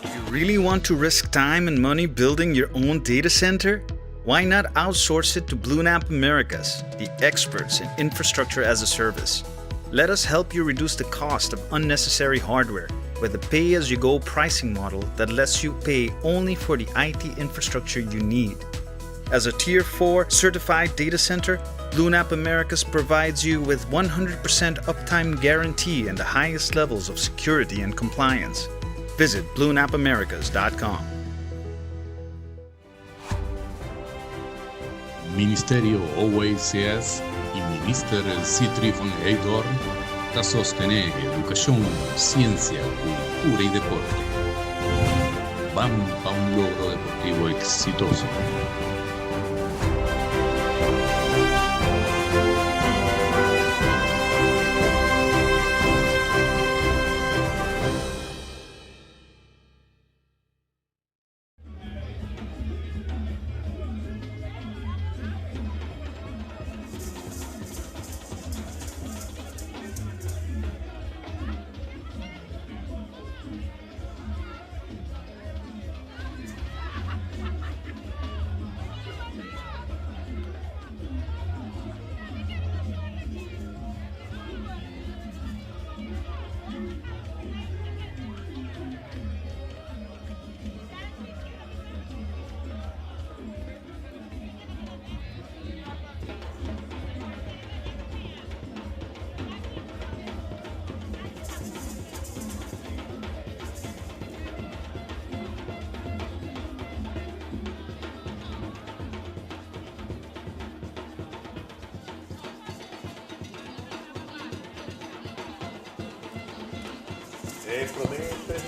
S10: You really want to risk time and money building your own data center? Why not outsource it to BlueNap Americas, the experts in infrastructure as a service? Let us help you reduce the cost of unnecessary hardware with a pay-as-you-go pricing model that lets you pay only for the IT infrastructure you need. As a Tier 4 certified data center, BlueNap Americas provides you with 100% uptime guarantee and the highest levels of security and compliance. Visit BlueNapAmericas.com.
S11: Ministerio OACS e Minister Citri von Heydorn da sostenere educazione, ciencia, cultura y deporte. Van a un logro deportivo exitoso.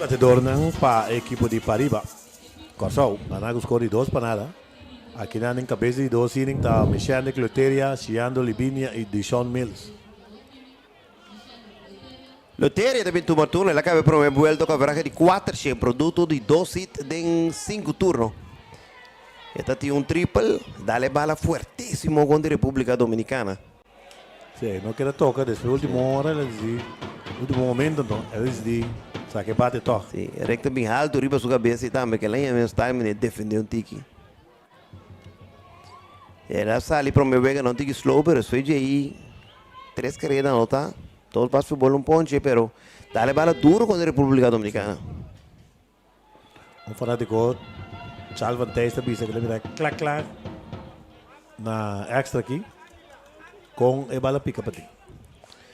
S5: Batedor para o equipo de Pariba. Corsou, Anago score 2 para nada. Aqui na cabeça de 2 innings está Michel Cloteria, Ciando Libinia e Deshaun Mills.
S1: Loteria também tomou turno, ela acaba promovendo com a veraje de 400, produto de 2 hits em 5 turnos. Esta tem triple, dale bala fuertísimo contra a República Dominicana.
S5: Sim, não quer tocar, desde a última hora, último momento, então, eles dizem, sabe que bate toca.
S1: Sim, recta bem alto, riba sua cabeça e também, que lá em menos time, ele defendeu um tiki. Ela sale promovendo que não tiki slow, pero foi de aí, 3 carreiras, não tá? Todos passam por bola ponche, pero dale bala duro contra a República Dominicana.
S5: Vamos falar de gol. Charles Van Testa, bisa que ele vai clac, clac, na extra aqui, com a bala pica para ti.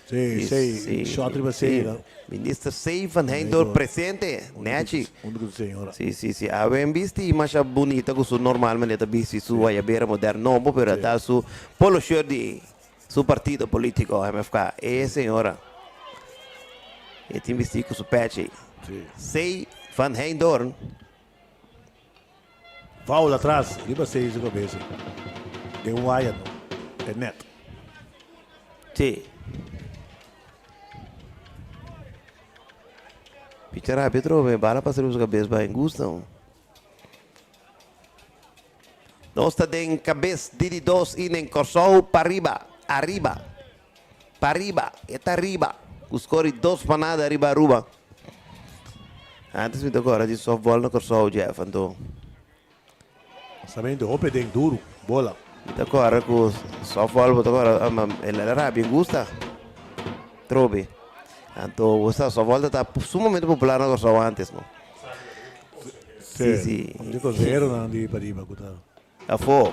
S5: Sim, shot riba sei.
S1: Ministro Sei Van Heindorf presente, né, Chi?
S5: Senhora.
S1: Sim. Habem visto e mais bonita que o normalmente está visto su ayabera moderno, pero está su polo shirt de su partido político, MFK. Senhora. E tem visto com su patch. Sei Van Heindorf.
S5: Foul atrás, riba sei sua cabeça. Deu wire, é net.
S1: Sim. Pitcher árbitro, me bala para ser cabeça bem gustam. Nós está em cabeça de 2 e nem Corsou para arriba. Está arriba. O score 2 para nada, arriba. Antes me tocou, de softball no Corsou, Jeff, então.
S5: Sabendo, open den duro, bola.
S1: Me tocou, com softball, me tocou, ele era bem gusta. Trobe. Então, essa volta está sumamente popular na Corsou antes, não? Sim.
S5: Eu considero não de Pariba,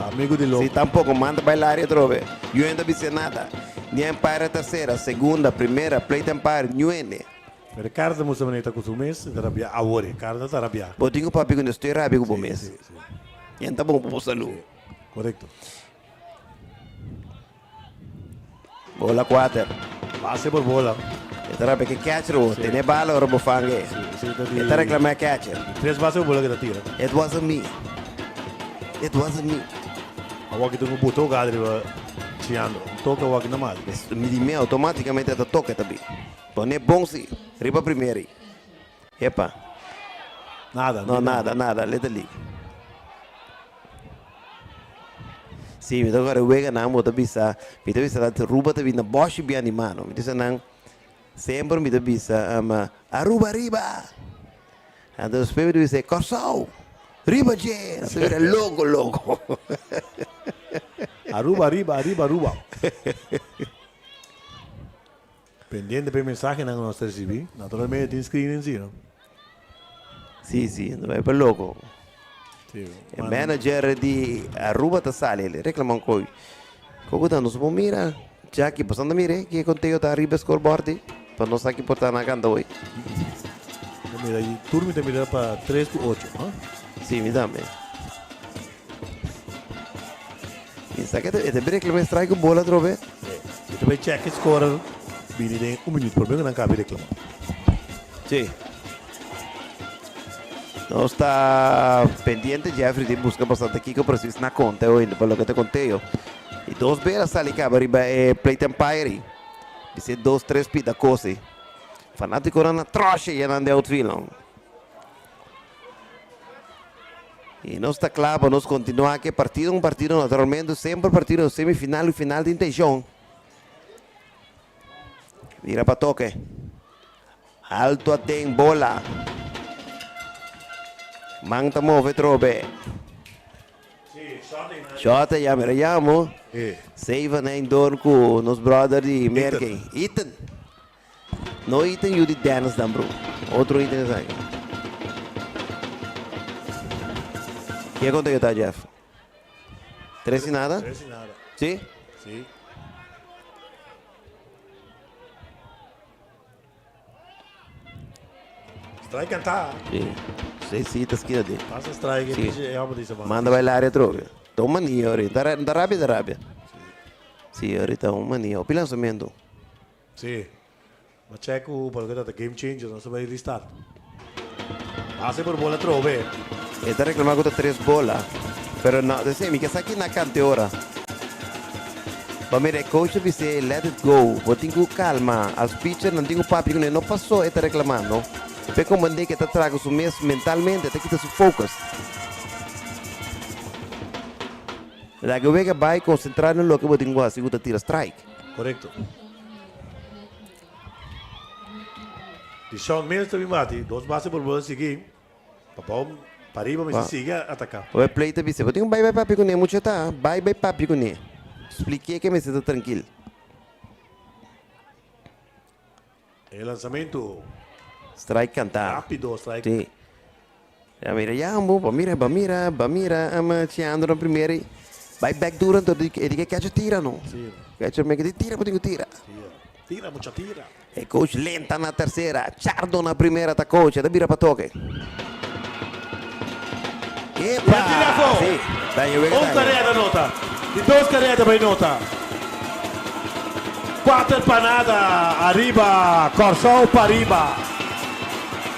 S1: amigo de louco. Se tampouco manda bailar e trobe. Eu ainda não nada. Nem empire terceira, segunda, primeira, plate empire, nuene.
S5: Pero carta musa manita com o mês, tarabia, agora, carta tarabia.
S1: Botinho papi quando estou rápido com o mês. E então bom para saúde.
S5: Correto.
S1: Bola 4.
S5: Pase por bola.
S1: Esta que catcher, tiene bala o robofangue. Esta reclama catcher.
S5: 3 bases por bola que te tira.
S1: It wasn't me. It wasn't me.
S5: Agora que tu não botou o gadre, chiando. Toca o aqui na mal.
S1: Me dime automaticamente esta toca também. Pone bom sim. Riba primeiro. Epa.
S5: Nada.
S1: Não, nada. Let it leak. Sim, me toca agora na moto bisa. Me toca bisa da ruba também na bosch bem animado. Me toca nang sempre me toca bisa aruba riba. Então os pebes dizem corsau. Riba je. Se vira logo.
S5: Aruba. Pendiente per mensagem na nossa recebi. Naturalmente tem screen em si, não?
S1: Sim, não vai para louco. O manager de Aruba tá sale, ele reclama coi. Como tá, não se mira, já que passando mire, que conteúdo tá arriba scoreboard, para nós aqui portar na canta hoje.
S5: Mira, e turno te mira para 3 por 8, ¿no?
S1: Sim, me dá, e sabe que este reclama strike bola trove?
S5: E também check score, vini tem 1 minuto, por bem que não cabe reclamar.
S1: Sim. No está pendiente Jeffrey de busca bastante aquí que preciso na conta hoy por lo que te conté yo. Y 2 veces sale acá arriba plate empire. Dice 2-3 pita cose. Fanático na troche y andan de outfield. Y no está claro, nos continúa que partido naturalmente siempre partido semifinal y final de intención. Mira para toque. Alto aten bola. Manta move trobe. Shot ya me llamo. Save na indoor com nos brother de Merkel. Ethan. No Ethan you did dance dan bro. Outro Ethan sai. Que conta que tá Jeff? 3 e nada?
S5: 3 e nada.
S1: Sim?
S5: Sim. Strike cantar.
S1: Sim. 6 citas aqui dentro.
S5: Passa strike,
S1: manda bailar a troca. Toma mania, ahorita. Da rápida. Sim, ahorita uma mania. O lançamento.
S5: Sim. Mas checo, porque tá game changer, não se vai restart. Passa por bola trove.
S1: Está reclamando com 3 bolas. Pero não, mi que está aqui na cante hora. Mas mira, coach dice, let it go. Vou ter calma. As pitchers não tenho papi, não passou, está reclamando. Pero como que está trago su mes mentalmente, te quita su focus. La que vega va a concentrar en lo que vos tengo así, que tira strike.
S5: Correcto. Y Sean Mills também bate, 2 bases por bola seguir. Papá, para arriba, mas se sigue a atacar.
S1: O play te dice, vou ter bye papi com ele, muito tá, bye papi com ele. Expliquei que me sinto tranquilo.
S5: El lanzamiento.
S1: Strike cantar.
S5: Rápido, strike.
S1: Sim. Ja, mira, ama chiando na primeira. Vai back durante e diga catch tira não.
S5: Sim.
S1: Catch me que tira, pode tira.
S5: Tira, mucha tira.
S1: E coach lenta na terceira, Chardo na primeira, tá coach, da vira para toque. Epa! Sim.
S5: Carrera nota. E 2 carreras para nota. 4 empanada, arriba, Corsol para arriba.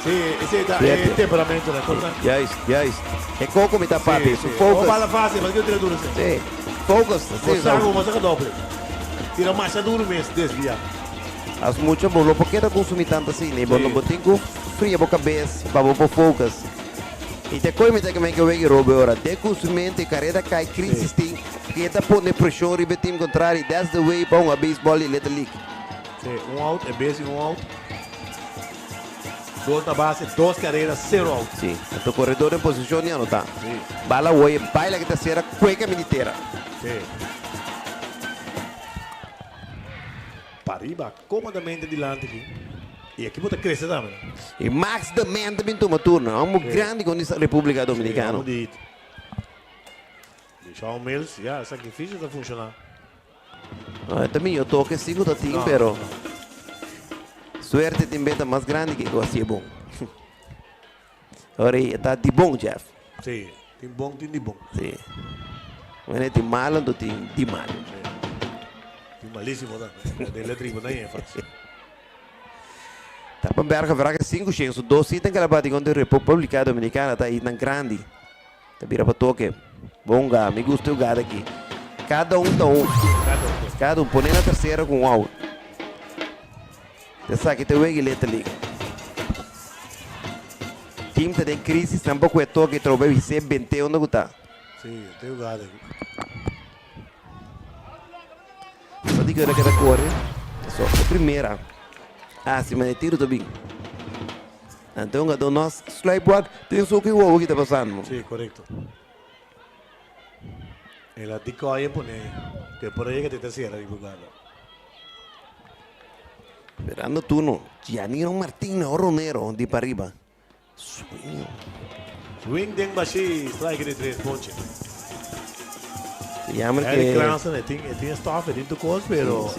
S5: Sim, esse é o temperamento da coisa.
S1: Já isso. É coco me tá papi,
S5: sim.
S1: Focus.
S5: Ou bala fácil, mas que eu tiro duro.
S1: Sim. Focus.
S5: Uma saca doble. Tira mais duro mesmo, desvia.
S1: As muchas bolo, por que não consumir tanto assim, né? Bolo, botinho fria boca cabeça, para o focus. E te coi me tá que me que eu vejo robo agora. De consuminte, carreira cai, crise tem, que tá pondo pressão ribe time contrário. That's the way para a baseball e little league.
S5: Sim, out, é base, out. 2 na base, 2 carreiras, 0 out.
S1: Sim, o corredor em posição não tá.
S5: Sim.
S1: Bala oi, baila que terceira, cueca militeira.
S5: Sim. Para arriba, comodamente adiante aqui. E aqui pode crescer também.
S1: E Max Demand também toma turno. É um grande com a República Dominicana.
S5: De Sean Mills, já, sacrifício está funcionando.
S1: Também eu toco 5 da time, pero suerte tem beta mais grande que eu assim é bom. Agora está de bom, Jeff.
S5: Sim, tem bom, tem de bom.
S1: Sim. Mas é de malo, não tem de malo.
S5: Tem malíssimo, né? De letrimo, não é fácil.
S1: Tapa berga vraga 5 ching, so 2 item que ela bate contra a República Dominicana, tá aí na grande. Tá vira para toque. Bom gá, me gusta o gado aqui. Cada um tá um. Cada um, põe na terceira com um out. Você sabe que tem o Eguileta ali. Time tá em crise, tampouco é toque, trova e se 21 não tá.
S5: Sim, tem o gado aqui.
S1: Só digo que ela corre. Só a primeira. Ah, se me tiro também. Então, a nós, slide block, tem só que o que está passando.
S5: Sim, correcto. El atico ahí pone que por ahí que te tercera divulgada.
S1: Esperando turno. Gianiro Martínez, Ronero, de para arriba. Swing.
S5: Swing den baixi, strike de 3 ponches.
S1: Se llama
S5: Eric
S1: que...
S5: Cranston, tiene staff dentro cos, pero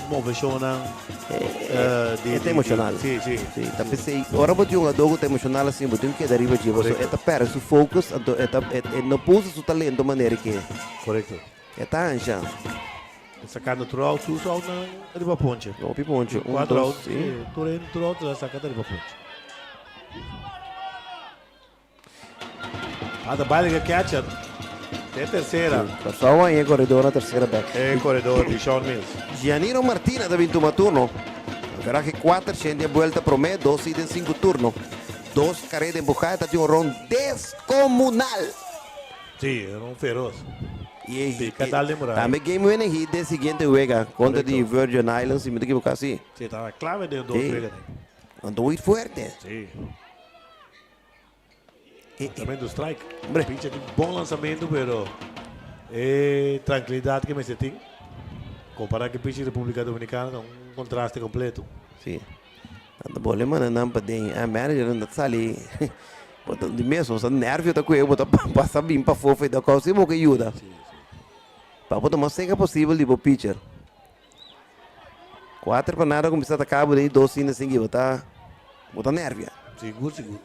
S5: moveciona.
S1: É emocional.
S5: Sim, sim.
S1: Sim, tá pensei. Ora botou um adogo tá emocional assim, botou que deriva de você. É tá pera, su focus, é não pôs seu talento de maneira que.
S5: Correcto.
S1: É tá ancha.
S5: Sacando tudo out, tudo out na riba ponche.
S1: Não ponche.
S5: 4 out, tudo out, sacando riba ponche. A da baile que catcher. É terceira.
S1: Passou aí corredor na terceira back.
S5: É corredor de Sean Mills.
S1: Gianiro Martínez da 21 turno. Verá que 4 scende a vuelta pro me, 2 iden 5 turno. 2 carreras empujadas, tem um round descomunal.
S5: Sim, era um feroz.
S1: E
S5: Cadal demorado.
S1: também game winning hit de seguinte juega contra de Virgin Islands, se me equivocar assim.
S5: Sim, estava clave de 2 juegas.
S1: Andou muito forte.
S5: Sim. Também do strike. Pinche tem bom lançamento, pero tranquilidade que me senti. Comparar que pinche República Dominicana, um contraste completo.
S1: Sim. Anda boleh mana nampak ding. Manager anda sali. Botar de mesmo, só nervio tá com eu, botar passar bem para fofa e da coisa, se que ajuda. Para botar mais seca possível de pitcher. 4 para nada começar a cabo daí 2 ainda sem botar nervia.
S5: Seguro, seguro.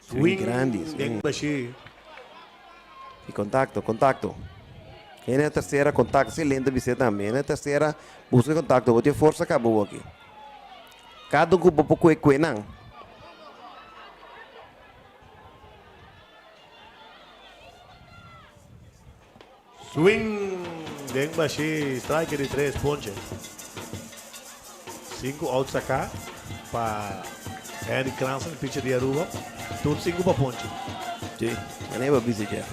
S1: Swing grande.
S5: Swing.
S1: E contacto. Quem é a terceira, contacto, se lenta você também. Na terceira, busca contacto, vou ter força, acabou aqui. Cada um com um pouco de não.
S5: Swing. Den baixi, strike de 3 ponches. 5 outs acá. Para Eric Cranston, pitcher de Aruba. Tudo 5 para ponche.
S1: Sim, eu nem vou visitar.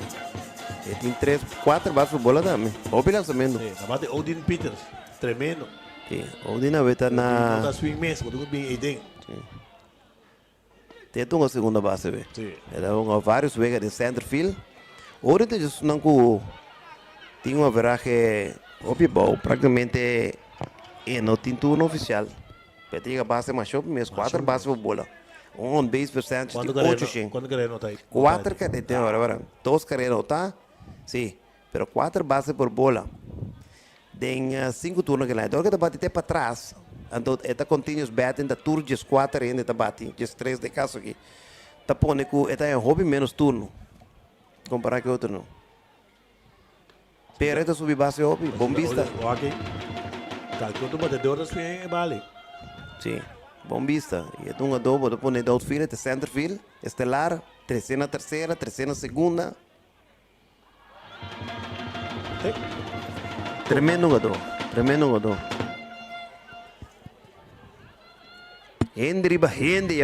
S1: Ele tem 3, 4 bases por bola também. Bom lançamento.
S5: Sim, na base Odin Peters. Tremendo.
S1: Sim, Odin na veta na...
S5: Não tá swing mesmo, tudo bem aí dentro.
S1: Tem uma segunda base, velho.
S5: Sim.
S1: Era vários vegas de center field. Hoje tem não que tem uma veragem obibol, praticamente não tem turno oficial. Petriga base mais show mesmo, 4 bases por bola. On base percentage de 8%.
S5: Quando carreira não tá aí?
S1: 4 carreras, agora, 2 carreras não tá? Sim, pero 4 bases por bola. Tem 5 turnos que lá. Então, que tá batendo para trás. Então, está continuous batting, da turno de 4 ainda está batendo, de 3 de caso aqui. Tá pondo que está em hobby menos turno. Comparar com outro não. Pero está subir base hobby, bom vista.
S5: Ok. Calculo tu batedor das swing vale.
S1: Sim, bom vista. E então, a dobro, tu põe outfield, center field, estelar, 3 na terceira, 3 na segunda. Tremendo jogador. Hendriba,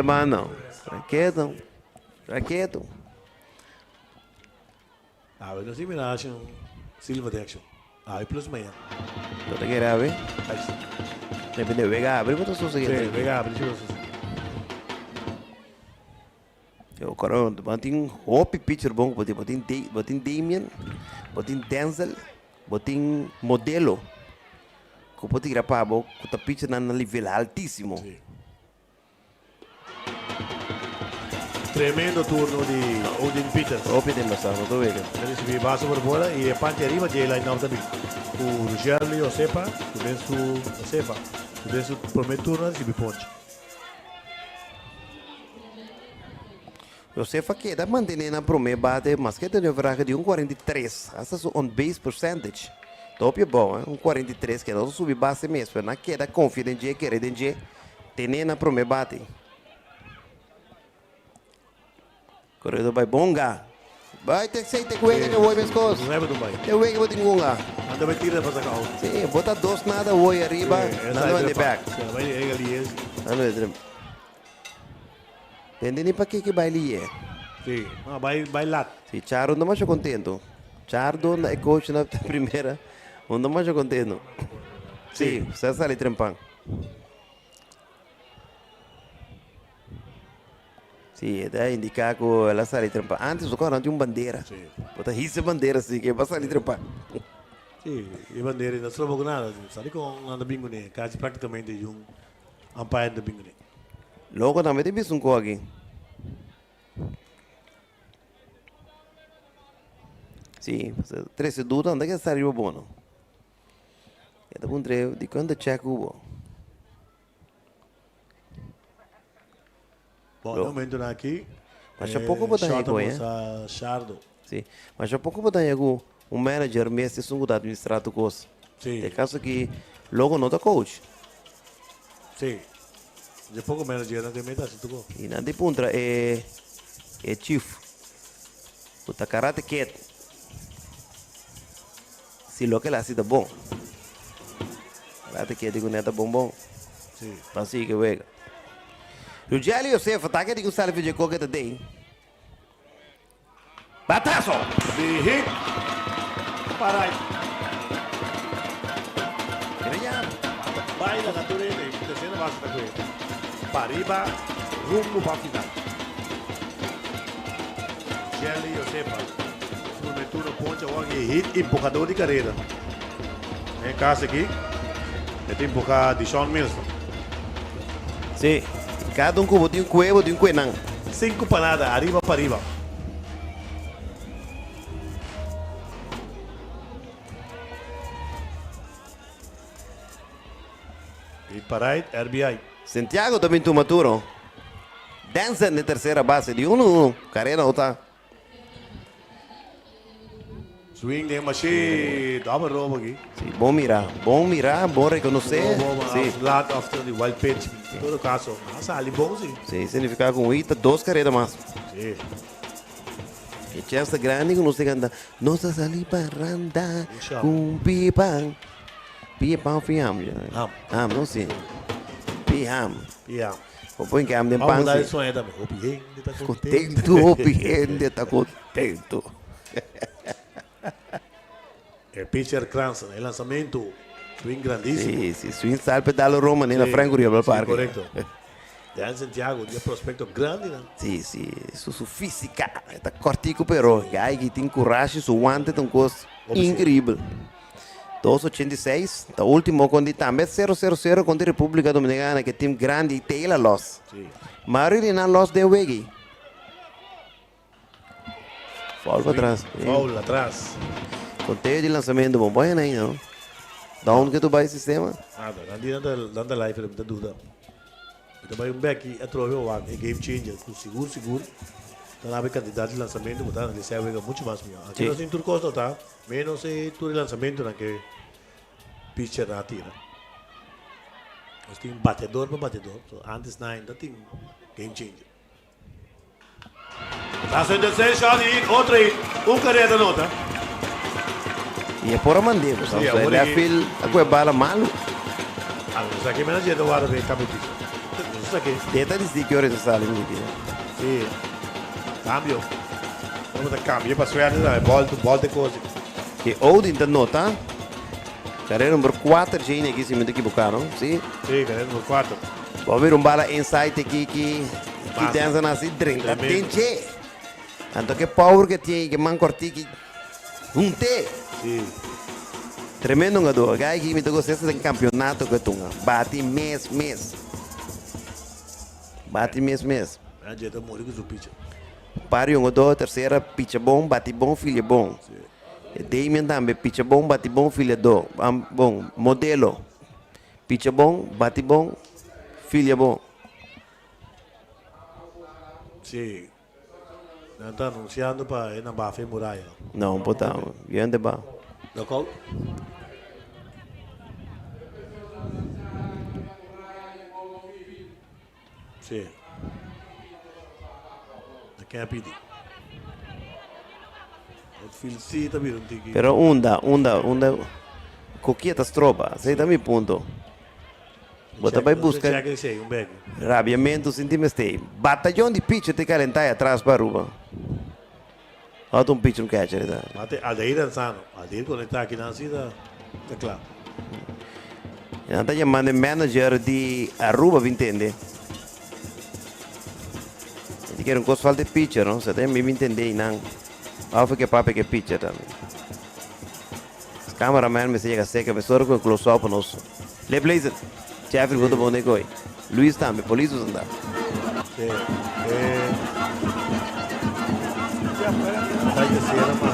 S1: mano. Raqueto.
S5: Ah, bueno, sí, mira, action. Silva de action. Ah, plus meia.
S1: Não te quer ver? Depende, Vega abre, mas tu
S5: Sí, Vega abre, sí,
S1: Eu quero botar Hope pitcher bom, botar Damien, botar Denzel, botar Modelo. Que pode tirar para bom, que tá pitcher na nível altíssimo.
S5: Sí. Tremendo turno de Odin Peters.
S1: Hope tem bastante, não tô vendo.
S5: Ele recebeu base por bola e a parte arriba de line out também. O Charlie Osepa, que vem su Osepa, que vem su primeiro turno recebe ponte.
S1: Josefa queda mantendo na primeira base, mas que tem uma veraga de 1,43. Essa é on base percentage. Top é bom, hein? 43 que nós subir base mesmo, na queda confia em dia, querer em dia, tem na prome bate. Corredor vai bonga. Vai ter que ser que wega que vou pescoço.
S5: Não é do Dubai.
S1: Tem wega vou ter gunga.
S5: Anda vai tirar para sacar.
S1: Sim, bota dois nada oi arriba, não é de back.
S5: Vai ali esse.
S1: Não é de. Entende nem para que baile é.
S5: Sim, vai lá.
S1: Sim, Charo não mais contento. Charo é coach na primeira, não mais contento. Sim, você sai trempang. Sim, dá indicar que ela sai trempang. Antes o cara não tinha bandeira.
S5: Sim.
S1: Bota hisse bandeira assim que vai sair trempang.
S5: Sim, e bandeira não se com nada. Sabe com anda bingo né? Quase praticamente umpire da bingo né.
S1: Logo também tem visto aqui. Sim, 13 dúvidas, onde é que está o bono? É da bundre de quando check o
S5: Bom, no momento aqui.
S1: Mas há pouco botar aí,
S5: Chardo.
S1: Sim, mas há pouco botar aí um manager mesmo de sungo da administrado coisa.
S5: Sim.
S1: É caso que logo não tá coach.
S5: Sim. De pouco manager não tem medo assim tudo.
S1: E na de puntra é chief. Puta karate kid. Se lo que lá se dá bom. Karate kid digo neta bom.
S5: Sim.
S1: Assim que vega. O Jelly Yosef, tá que digo salve de coca também. Batazo!
S5: The hit. Parai. Vai la natureza, terceira base da coisa. Pariba, rumo para a final. Jelly Josefa. No momento no ponte, o hit empurrador de carreira. Em casa aqui, ele empurrar de Sean Mills.
S1: Sim. Cada um cubo de um cuevo de um cuenão.
S5: 5 panadas, arriba para arriba. E parai, RBI.
S1: Santiago também tu maturo. Dança na terceira base de 1-1. Carreira outra.
S5: Swing de machine, dá roubo aqui.
S1: Sim, bom mirar, bom reconhecer. Sim.
S5: Lot after the wild pitch. Em todo caso, nossa, ali bom sim.
S1: Sim, significa com ita 2 carreiras mais.
S5: Sim.
S1: E chance grande que não se canta. Nossa sali paranda com pipang. Pipang fiam. Não sei. Piham.
S5: Yeah.
S1: O põe que am de
S5: Vamos dar
S1: pang.
S5: isso aí também. O cliente está
S1: Contento, o cliente está contento.
S5: É pitcher Cranston, é lançamento, swing grandíssimo.
S1: Sim, swing sal pedalo Roma nella Franco Rio del Parque.
S5: Correcto. Já em Santiago, de prospecto grande, né?
S1: Sì, su fisica, está cortico però, gai que tem coragem, su guante, tem coisa incrível. 286, o último quando também 0-0 contra a República Dominicana, que tem grande tela loss. Mario na loss de Wegi. Foul para trás.
S5: Foul atrás.
S1: Conteio de lançamento bom, põe aí não. Da onde que tu vai o sistema?
S5: Nada, não dá life, não tem dúvida. Então vai back e atrove o é game changer, com seguro. Então lá vai candidato de lançamento, botar ele sai muito mais melhor. Aqui nós em tudo costa tá, menos tudo de lançamento na que pitcher na tira. Nós tem batedor para batedor, antes ainda tem game changer. Tá sendo terceiro shot e outro hit, carreira da nota.
S1: E é por a mandíbula, sabe? Ele é filho, a coisa bala malo.
S5: Ah, isso aqui é menos jeito, agora vem cabeça. Isso aqui.
S1: Tenta dizer que hora você sale, meu filho.
S5: Sim. Cambio. Vamos dar cambio para suar, né? Volta coisa.
S1: Que Odin tá nota. Carreira número 4, gente, aqui se me equivocaram, sim?
S5: Sim, carreira número 4.
S1: Vou ver bala inside aqui que dança nasce 30. Tem che. Tanto que power que tem, que man corti que T.
S5: Sim.
S1: Tremendo jogador. Gai que me tocou esse campeonato que tunga. Bate mês. Bate mês.
S5: A gente morre com o pitcher.
S1: Pari um jogador, terceira, pitcher bom, bate bom, filho bom. E Damien também, pitcher bom, bate bom, filho bom. Bom, modelo. Pitcher bom, bate bom, filho bom.
S5: Sim. Não está anunciando para ir na Bafé Muralha.
S1: Não, botamos. E onde vai?
S5: No call? Sì. Che capiti? Filsita bir un tiki.
S1: Pero onda. Coquieta stropa, sei também ponto. Bota vai buscar
S5: Check sei, un bag.
S1: rabiamento, sentimento. Batalhão de pitch te calentar atrás para ruba. Olha pitch no catcher, tá?
S5: Mate, aldeir danzano. Aldeir conecta aqui na sida. Tá claro.
S1: Não tá chamando manager de Aruba, me entende? Ele quer coisa falta de pitcher, não? Você tem me entender, não? Alfa que papo que pitcher também. Os cameraman me chega seca, me sorro com close-up nosso. Le Blazer, Jeffrey, vou tomar um negócio. Luiz também, polícia andar.
S5: Sì. Dai che si era ma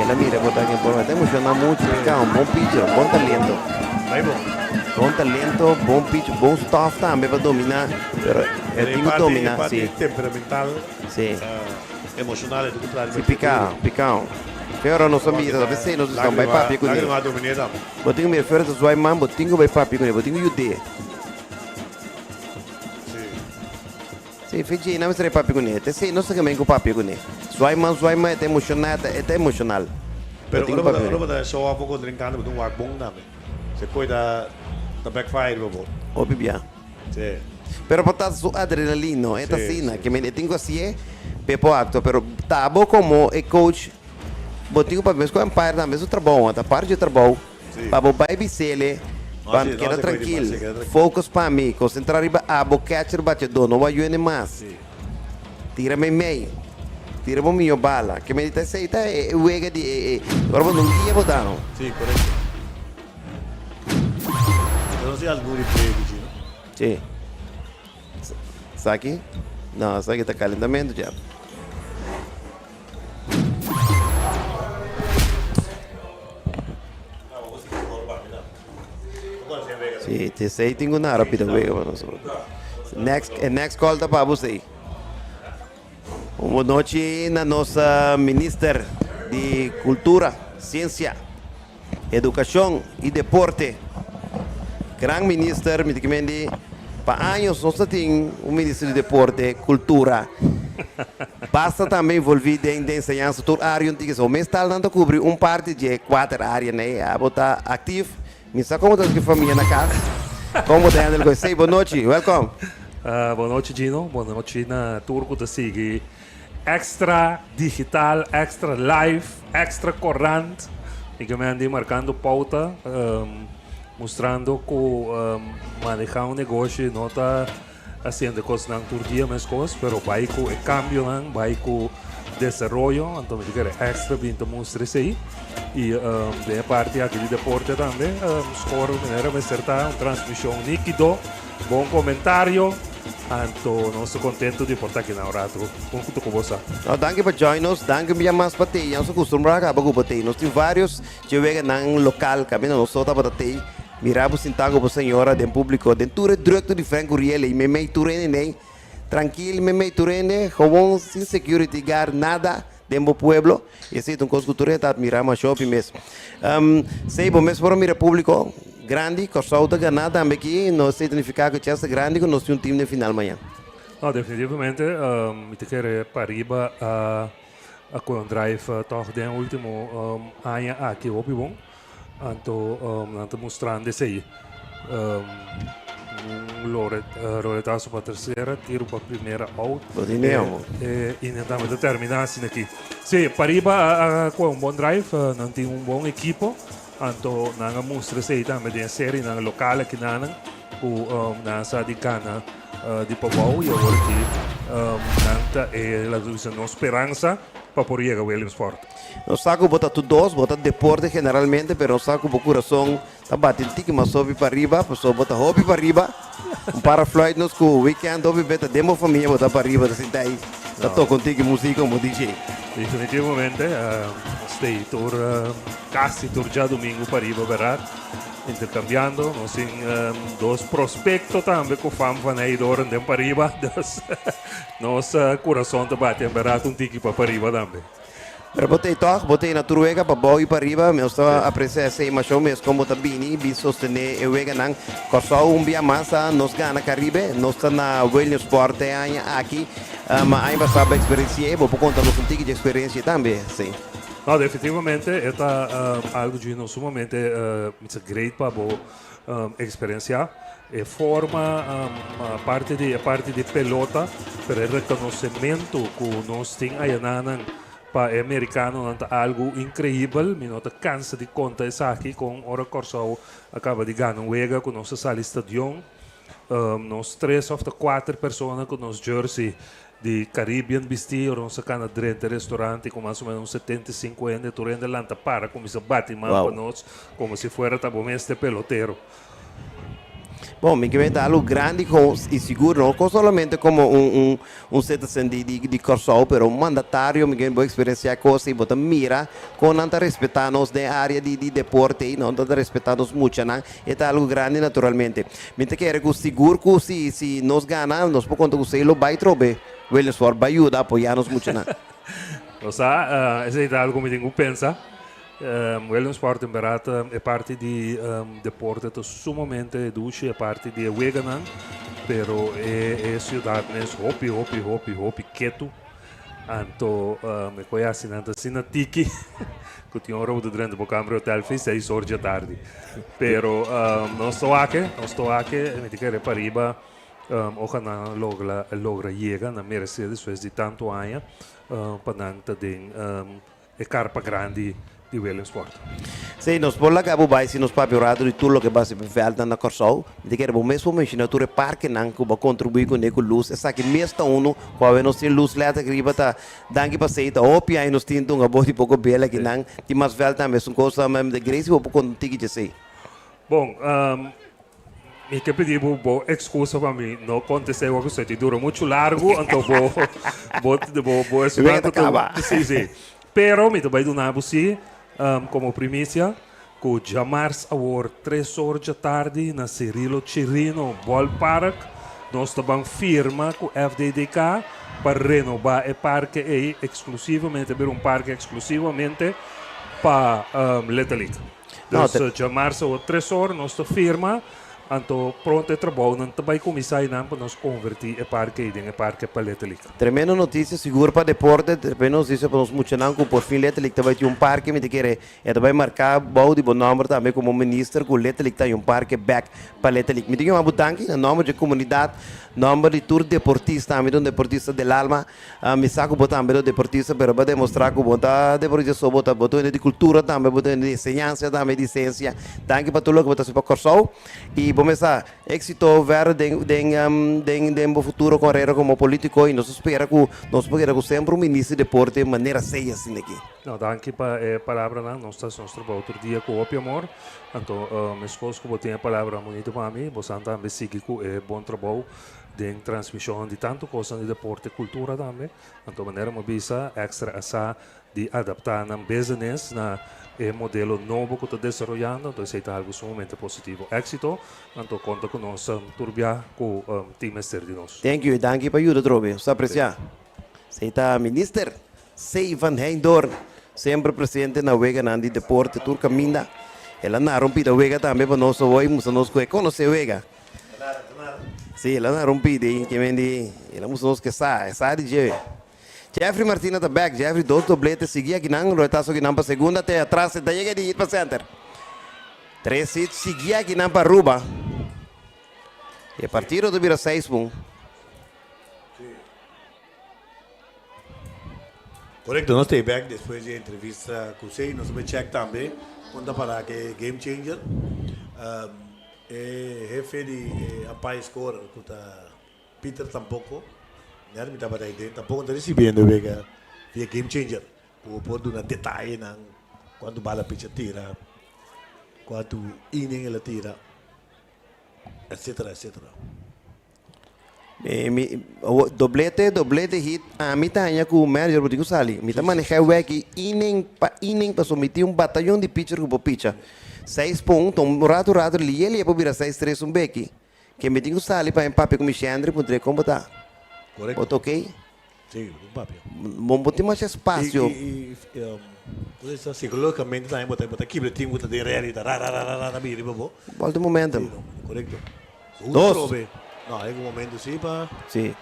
S1: Ela mira, botar aqui por até emociona muito, fica um bom pitcher, um bom talento.
S5: Vai bom.
S1: Bom talento, bom pitch, bom stuff também para dominar. Pero eu tenho que dominar, sim.
S5: Temperamental,
S1: Sim.
S5: emocionale, tutto claro.
S1: Sim, picão. Pero não sabia, talvez sei, nós estamos vai papi com ele.
S5: Lágrima dominada.
S1: Botinho me fora da sua mãe, botinho vai papi com ele, botinho yude. Sim, fiji, não me serei papi com ele. Até sei, não sei como é que o papi com ele. Sua mãe é emocionada, é emocional.
S5: Pero ora da show up con drinkando con un wak bong name. Se poi da backfire robo.
S1: Óbvio, bien.
S5: Sì.
S1: Pero botar su adrenalina, esta
S5: Sí,
S1: cena,
S5: sí.
S1: que me tengo así, pepo acto, pero tabo como e coach, botinho para mesmo com empire também, o trabalho, a parte de trabalho,
S5: Sí.
S1: para o baby sele, para
S5: sí,
S1: queda
S5: se puede
S1: tranquilo,
S5: queda tranquilo.
S1: focus para mim, concentrar riba, abo catcher batedor, não vai jogar mais,
S5: Sì.
S1: tira-me meio, tira-me minha bala, que me diz assim, tá, é uega de, agora não ia botar, não.
S5: Sì, corretto. Se non si ha alcuni play vicino.
S1: Sim. Saque? Não, saque está calentamento já. Sim, te sei, tenho na rápida vega para nós. Next call tá para você. Boa noite na nossa ministra de Cultura, Ciência, Educação e Deporte. Grande ministro, me diz para anos nós temos um ministro de Deporte, Cultura. Basta também envolvido em ensinança toda área antiga. O mês está dando cobrir parte de 4 áreas, né? A botar ativo. Me sabe como está a família na casa? Como está andando com você? Boa noite, welcome.
S12: Boa noite, Gino. Boa noite na Turco da Sigi. Extra digital, extra live, extra corrente. E que me andi marcando pauta, mostrando que manejar um negócio não está fazendo coisas na Turquia, mas coisas, pero vai com o cambio, vai com desenvolvimento, então me diga extra bem te mostra isso aí. E de parte aqui de deporte também, score de maneira mais certa, uma transmissão nítido, bom comentário. Então, nós estamos contentes de portar aqui na Orato, junto com você.
S1: Danke por join us, danke por mais para ti. Nós acostumamos a bater. Nós temos vários que vêm no local, que nós só para ti. Miramos sentado com a senhora, do público, dentro do direto de Franco Riel, e me meio turene, tranquilo, me meio turene, como sem security guard, nada, dentro do pueblo. E assim, então, com os culturas, miramos a shopping mesmo. Sei, bom, mesmo para o meu público, grande, que só está ganhando também aqui, não significa que é grande, que nós temos um time de final amanhã.
S12: Não, definitivamente, me quero para riba a com o drive toch den último ano aqui o bom, então mostrando isso aí. Roletaço para a terceira, tiro para a primeira out. E tentamos terminar assim aqui. Sim, para riba com um bom drive, não tem um bom equipo. Então, nós mostramos aí também de série na local aqui na Sadicana de Pavão e agora aqui é a esperança para por chegar a Williamsport.
S1: Nós saco botar tudo dois, botar deporte generalmente, pero nós saco o coração tá batendo tique, mas sobe para riba, pessoa bota hobby para riba, para Floyd nos com weekend hobby beta demo família botar para riba, assim daí, tá tocando tique música como DJ.
S12: Definitivamente, stay tour quase tour já domingo para riba, verdade? Intercambiando, nós temos dois prospectos também que fam van aí door en para riba, dus nosso coração tá batendo verdade tique para riba também.
S1: Pero botei na Turuega para boi para arriba, me está apreciar essa imagem, mas como tá bini, bi sostener e wega nang Corsol dia massa nos gana Caribe, nós está na Williamsport aqui, mas ainda sabe experiência, vou contar um pouquinho de experiência também, sim.
S12: No, definitivamente é algo de não sumamente it's a great para experiência. Forma a parte de pelota, pero el reconocimiento que nós temos aí para americano é algo incrível. Me nota cansa de contar isso aqui com Ora Corsol acaba de ganhar um wega com nossa sala estadião. Nós 3 ou 4 pessoas com nosso jersey de Caribbean vestir, nós cana dentro do restaurante com mais ou menos 75 anos, turendo lanta para como se bate mais para nós, como se fosse este pelotero.
S1: Bom, me quer algo grande e seguro, não somente como citizen de Corsol, pero mandatário, me quer boa experiência coisa e botar mira, com não respeitar-nos da área de deporte e não respeitar-nos muito, não? É algo grande naturalmente. Me quer que seguro que se nós ganhamos, nós podemos contar que você lo vai trobe, Williamsport vai ajudar, apoiar-nos muito, não?
S12: O sea, esse é algo que me tenho que pensar. Williamsport in Berata è parte di deporte sumamente duce, è parte di Weganan, però è ciudad nes hopi quieto. Anto me conhece nanta sinatiki, que tinha hora de dentro do câmara hotel fez 6 horas da tarde. Pero não estou aqui, me diga repariba, ojalá logra llegar na Mercedes depois de tanto anos, para nanta den é carpa grande de Williamsport.
S1: Sim, nós por lá cabo vai se nos papelado de tudo que vai se falta na Corsol, de que é o mesmo mexinatura parque não que vai contribuir com a luz, essa que mesmo uno, quando nós tem luz lá que riba tá daqui para sair, opia aí nós tem um boa de pouco bela que não, tem mais falta mesmo coisa mesmo de graça ou pouco tique de sei.
S12: Bom, me que pedir boa excusa para mim, não aconteceu algo que dura muito largo, então vou esperar tudo. Sim. Pero me também do nabo sim. Como primícia, com o Jamars Award 3 horas da tarde na Cirilo Chirino Ballpark, nós também firma com o FDDK para renovar o parque exclusivamente, abrir parque exclusivamente para Little League. Então, Jamars Award 3 horas, nós firma, então pronto é trabalho, não também começar para nós convertir o parque em parque para Little League.
S1: Tremenda notícia, seguro para deporte, tremenda notícia para nós muitos que por fim Little League também tem parque, me quer também marcar bom de bom nome também como ministro que Little League tem parque back para Little League. Me diga uma butanque, no nome de comunidade, nome de tour deportista, também deportista del alma, me saco botar também deportista, para demonstrar que botar deportista só botar de cultura também, botar de ensinança também de ciência, tanque para tudo que botar para Corsol e começar êxito ver no futuro carreira como político e nós espera que sempre o ministro de deporte de maneira séria assim aqui.
S12: Não, danke para a palavra nós estamos trabalhando outro dia com o amor, então minha esposa que tem a palavra muito para mim, você também segue com bom trabalho de transmissão de tanto coisa de deporte e cultura também, então maneira uma visa extra essa de adaptar na business na modelo novo que está desenvolvendo, então isso é algo sumamente positivo. Éxito, então conta com nós, turbia com o time externo de nós.
S1: Thank you, danke para ajuda, Trobe, você aprecia. Você está ministro, Sei van Heindorn, sempre presente na Wega de deporte, tur caminha. Ela não rompida a Wega também para nós hoje, mas nós conhecemos a Wega. Sim, ela não rompida, que vende, ela nos que sai de jeito. Jeffrey Martina está back. Jeffrey, 2 dobletes seguia aqui não, rotação aqui não para segunda, até atrás, daí chega de ir para center. 3 hits, seguia aqui não para Ruba. E a partida do vira 6 pontos.
S5: Correcto, nós estamos back depois da entrevista com você, nós vamos check também, conta para que Game Changer, jefe de Apai Score, que está Peter tampouco, né, me estava daí, tampouco está recebendo via Game Changer, o pode dar detalhe na quando bala pitcher tira, quanto inning ela tira, etc, etc.
S1: Doblete hit, a mim tá com o manager Rodrigo Sali, me tá manejando aqui inning para submeter batalhão de pitcher com o pitcher. 6 pontos, rato, ele ia para virar 6-3 beque. Que me digo Sali para empate com o Michandre, poderia combater.
S5: Correto.
S1: Botou ok?
S5: Sí, papi.
S1: Vamos ter mais espaço.
S5: Psicologicamente também botar quebra time botar de realidade, biri bobo.
S1: Volta o momentum.
S5: Correcto.
S1: Dos.
S5: Não, é um momento sim para
S1: Sim.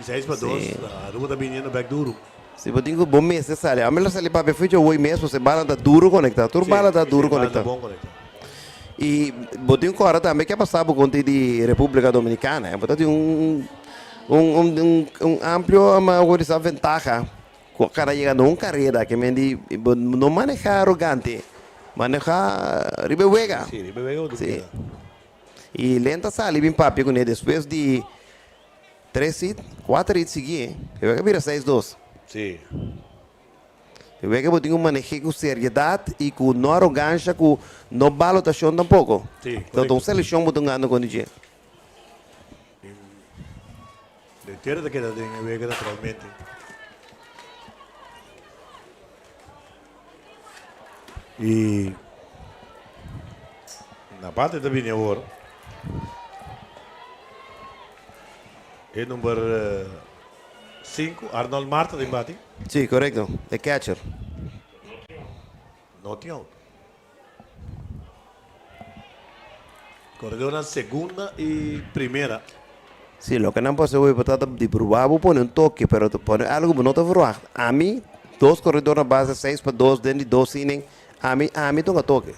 S5: 6 para 2. A Aruba tá vindo back duro.
S1: Se você tem um bom mês, você sabe. A melhor sair para feito hoje mesmo, você bala tá duro conectado. Tudo bala tá duro conectado.
S5: Bom conectado.
S1: E você tem um também que é passar por conta de República Dominicana. Você tem um amplo uma ventaja. Cara llegando a una carrera que me di, no maneja arrogante, maneja ribehuega.
S5: Sí, ribehuega.
S1: Sí. Y lenta sale bien papi con él después de 3 hits, 4 hits seguidos, que vea que mira 6-2.
S5: Sí.
S1: Que vea que vos tengo un manejo con seriedad y con no arrogancia, con no balotación tampoco.
S5: Sí.
S1: Entonces, una selección vos ganando con DJ.
S5: De tierra te queda de ribehuega naturalmente. E na parte da minha agora, é número 5, Arnold Marta de bate.
S1: Sí, correcto, de catcher.
S5: Not out. Corredor na segunda e primeira.
S1: Sí, lo que no pasa hoy es de probar, pone un toque, pero pone algo que no te probar. A mí, 2 corredores na base, 6 para 2, dentro de 2 innings. A mí toca toque.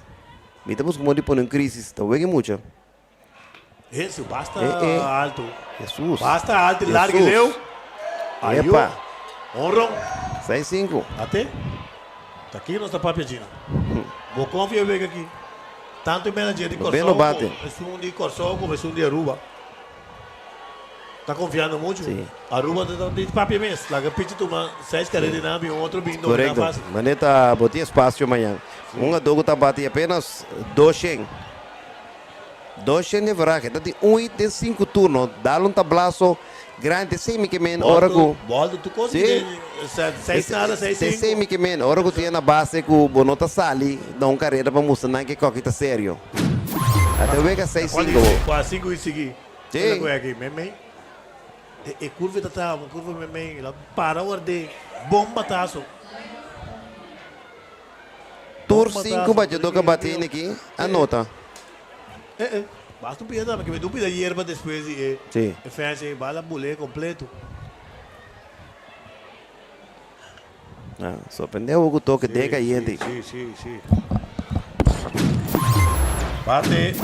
S1: Me estamos como de poner en crisis, te veo mucho.
S5: Isso, basta alto.
S1: Jesus.
S5: Basta alto, largo e deu. Aí,
S1: Epa.
S5: honrão.
S1: 6-5.
S5: Até. Tá aqui nossa papiadinha. Vou confiar ver aqui. Tanto em manager de
S1: Bem no bate.
S5: Corsol, é um de Corsol, como é um de Aruba. Tá confiando muito?
S1: Sim.
S5: Aruba tá de papi mesmo. Lá que pitch toma 6 carreiras de nave, outro vindo na
S1: Correcto.
S5: fase.
S1: Maneta, botei espaço amanhã. Um adogo está batendo apenas 200. 200 de verdade. Está de 1 hit de 5 turnos. Dá-lhe um tablaço grande, sem que men, hora que...
S5: Volta, tu consegue. 6 nada, 6 5.
S1: Sem que men, hora que tinha na base que o Bonota sali, dá uma carreira para mostrar que coque está sério. Até o Vega 6-5.
S5: Quase 5 e seguir.
S1: Sim.
S5: Olha aqui, memem. E curva tá, uma curva memem. Lá para o arde. Bomba taço.
S1: Tour 5 batedor que batendo aqui, anota.
S5: Basta um piada, porque me dúvida hierba depois e
S1: Sim.
S5: fancy, bala bulé completo.
S1: Surpreendeu o toque de caliente.
S5: Sim. Bate.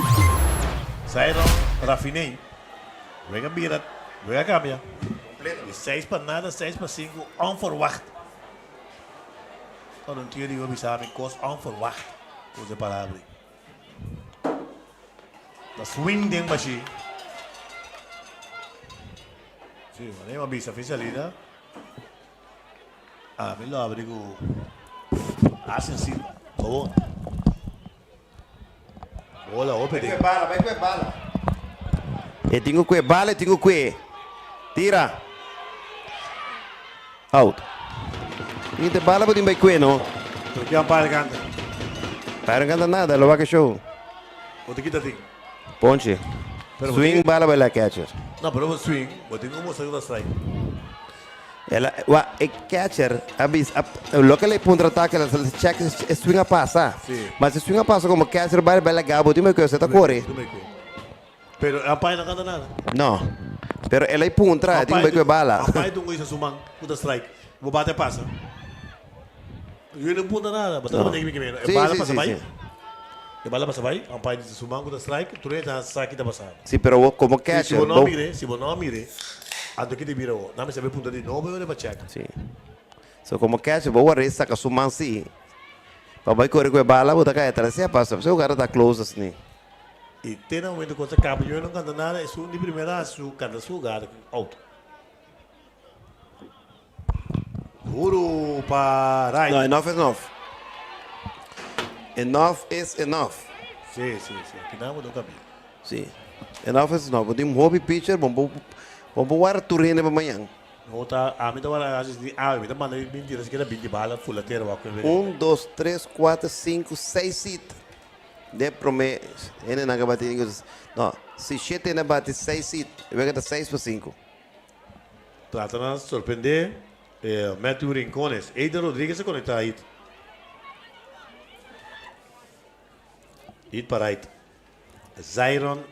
S5: Saíram, rafinei. Venga, mira. Venga, cambia. De 6 para nada, 6 para 5, onverwacht. Dan een theorie waar we samen kost onverwacht. Onze parabele. Dat swing ding machine. Sim, mas nem uma bisa fez ali, né? Ah, me lo abrigo. Assim, por bola, open.
S1: Vai com bala. E tenho que bala, tenho que. Tira. Out. E te bala pode ir com não.
S5: Tu quer para canta?
S1: Para canta nada, lo va que show.
S5: O te quita ti.
S1: Ponche. Swing bala vai lá catcher.
S5: Não, pero o swing, eu tenho como sair da strike.
S1: Ela, o catcher, lo que le punta ataque, ela check swing a passa.
S5: Sim.
S1: Mas se swing a passa como catcher vai legal, pode ir com você tá corre.
S5: Pero a pai não canta nada.
S1: Não. Pero ela é punta, tem que bala.
S5: A pai do isso sumang, puta strike. Vou bater passa. Eu não punta nada, mas não tem que me bala passa vai. E bala passa vai, a pai diz sumang puta strike, tu não sabe que tá passando.
S1: Sim, pero como catcher.
S5: Se você não mire, ando que te vira o, não me sabe punta de novo, eu levo check.
S1: Sim. So como catcher, vou arresta com sumang sim. Papai corre com a bala, botar cá atrás, se passa, se o cara tá close assim.
S5: E tem um momento que você acaba, eu não canto nada, é de primeira, su canta su lugar, alto. Duro para right.
S1: No, enough is enough. Enough is enough.
S5: Sim. Aqui não mudou o caminho.
S1: Sim. Enough is enough. Tem um hobby pitcher, vamos voar turrene para amanhã.
S5: Outra, a mim estava assistindo, me tá mandando mentira, se quer 20 balas, fulateira,
S1: 1, 2, 3, 4, 5, 6 sit. De promedio, ele não acaba de não, se 7 na bate 6 sit, eu vou 6 para 5.
S5: Trata de surpreender, Matthew Rincones. Eider Rodriguez se conecta a It. It para It. Zairon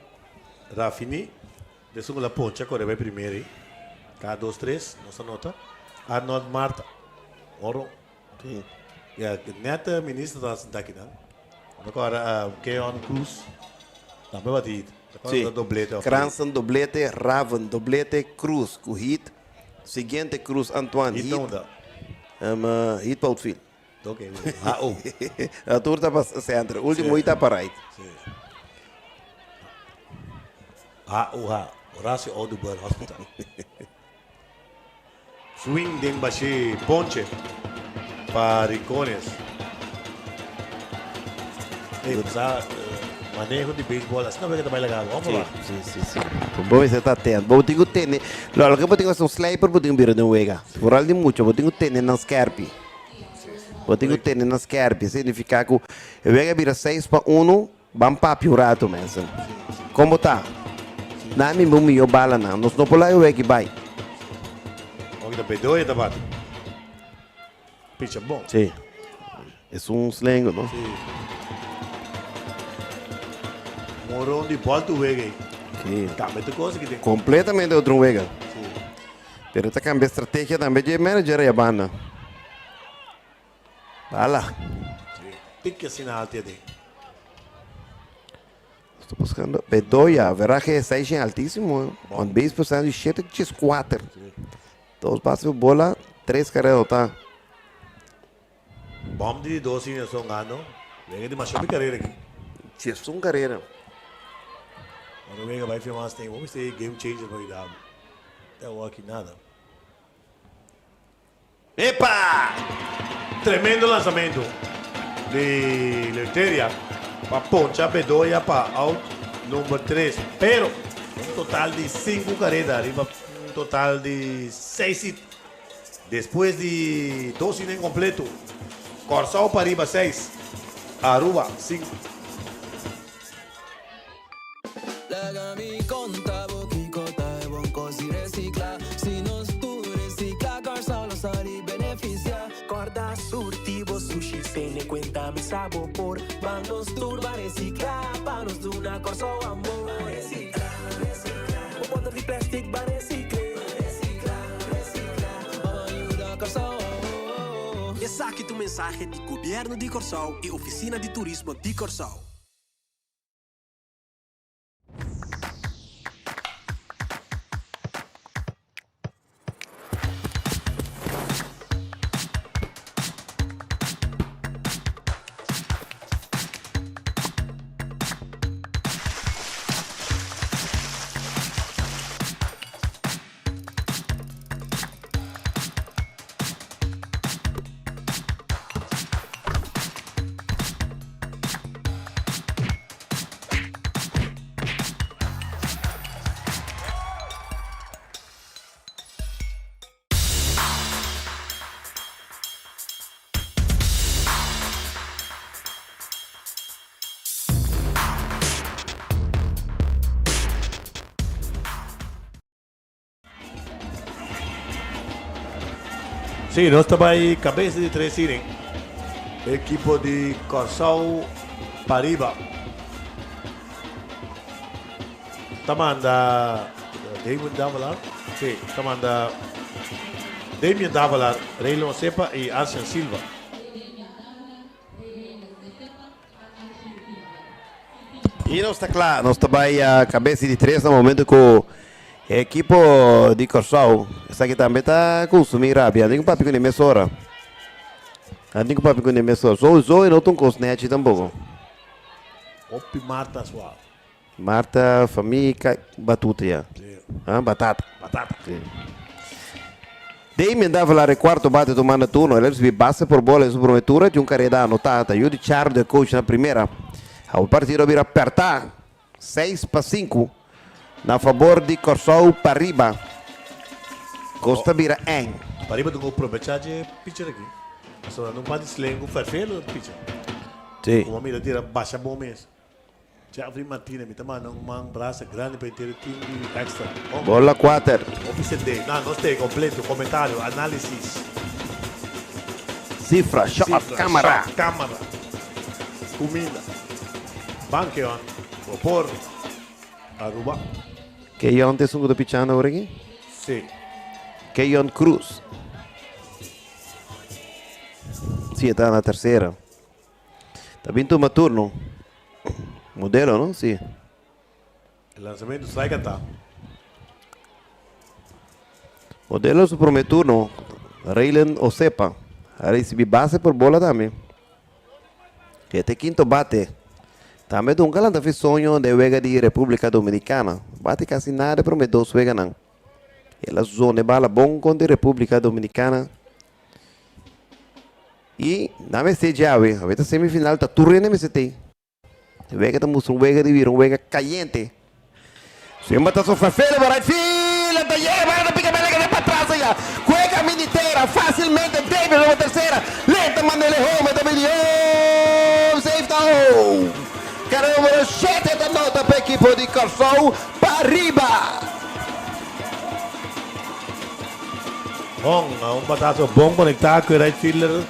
S5: Rafini. De segunda poncha, corre vai primeiro. K2-3, nossa nota. Arnold Marta. Oro.
S1: Sim.
S5: Net ministro da aqui, né? Agora, Keon Cruz. Também batido.
S1: Sim.
S5: Doblete.
S1: Cranston, doblete. Raven, doblete. Cruz, com hit. Seguinte, Cruz, Antoine.
S5: Hit não dá.
S1: Hit para o outfield.
S5: Ok. Ah,
S1: A turma está para o centro. O último hit está para right.
S5: Horácio Audubon Hospital. Swing din baixi ponche para Rincones. Manejo de beisebol, assim não vai que tá mais legal. Vamos lá.
S1: Sim. Bom, você está atento. Bom, tenho tênis. Lo que eu tenho é um sliper, eu tenho de uega. Por algo de muito, eu tenho tênis na Scarpi. Eu tenho tênis na Scarpi. Significa que eu vega vira 6-1, vamos para piurato mesmo. Como tá? Nami bom meu bala não. Nós não podemos ver que vai.
S5: Vamos dar B2 e da bate. Pitch bom.
S1: Sim. É slang, não?
S5: Sim. Morão de bola do Wega aí.
S1: Sim.
S5: Cambia de coisa que tem.
S1: Completamente outro Wega.
S5: Sim.
S1: Pero esta cambia estratégia também de manager e a banda. Bala.
S5: Sim. Pique assim na alta dele.
S1: Estou buscando Bedoya, verá que é altíssimo. On base percentage 7-4. Dos bases de bola, 3 carreras, tá?
S5: Bom de 12 anos são ganhando. Vega de machuca carreira aqui.
S1: Chesson carreira.
S5: Quando o Vega vai filmar assim, vamos ter game changer para dar. Até aqui nada. Epa! Tremendo lançamento de Leuteria. Para poncha Bedoya para out número 3. Pero um total de 5 carreras. Arriba um total de 6 hits. Depois de 2 hits incompleto. Corsal para arriba 6. Aruba 5.
S13: Legami conta boquicota é bom cosi reciclar. Se nós tu reciclar, Corsal não sabe beneficiar. Corda surtivo sushi sem nem conta me sabor por. Bandos turba reciclar, panos do na Corsal amor. Reciclar. O ponto de plástico vai reciclar. Ajuda Corsal. Essa aqui é a mensagem do governo de Corsal e oficina de turismo de Corsal.
S5: Sim, nós estamos aí, cabeça de 3 irem. Equipo de Corsal Pariba. Tamanda Damien Davalar. Sim, Tamanda Damien Davalar, Reylon Cepa e Arsen Silva.
S1: E não está claro, nós estamos aí a cabeça de 3 no momento que equipo de Corsal, essa aqui também está consumindo rápido. Tem um papi com emissora. Tem um papi com emissora. Só e não tem com snatch tampouco.
S5: Opi Marta suave.
S1: Marta, família, batuta já. Batata. Sim. Damien dava lá o quarto bate tomando turno. Ele recebeu base por bola em sua promessura de carreira anotada. E o de Charles de coach na primeira. O partido vira apertar 6-5. Na favor de Corsal Pariba. Costa vira Eng.
S5: Pariba tem que aproveitar de pitcher aqui. Só não pode slang o perfeito do pitcher.
S1: Sim.
S5: Uma mira tira baixa bom mesmo. Jeffrey Martinez, mi tama ng mga braça grande para ter team de extra.
S1: Bola 4.
S5: Officer de, não sei completo, comentário, análisis.
S1: Cifra, shot, cámara.
S5: Shot, cámara. Comida. Banqueon, vapor. Aruba.
S1: Keyon te sungo do pichando ahora aqui?
S5: Sim.
S1: Keyon Cruz. Sim, está na terceira. Tá vindo uma turno. Modelo, não? Sim.
S5: O lançamento sai cantar.
S1: Modelo su primeiro turno. Raylan Osepa. A receber base por bola também. Este quinto bate. Também nunca lá fez sonho de vega de República Dominicana. Bate quase nada para me dos vega não. Ela zona bala bom com de República Dominicana. E na mesa já a ver semifinal tá turno na mesa tem. Vega estamos vega de vir vega caliente. Sempre tá só feira para fila, tá lleva, pica bela que para trás já. Juega miniteira facilmente David na terceira. Lenta manda ele home da milhão. Safe down. Cara número 7 da nota para a equipe de Corsol para arriba.
S5: Bom, batato bom conectado com o right fielder.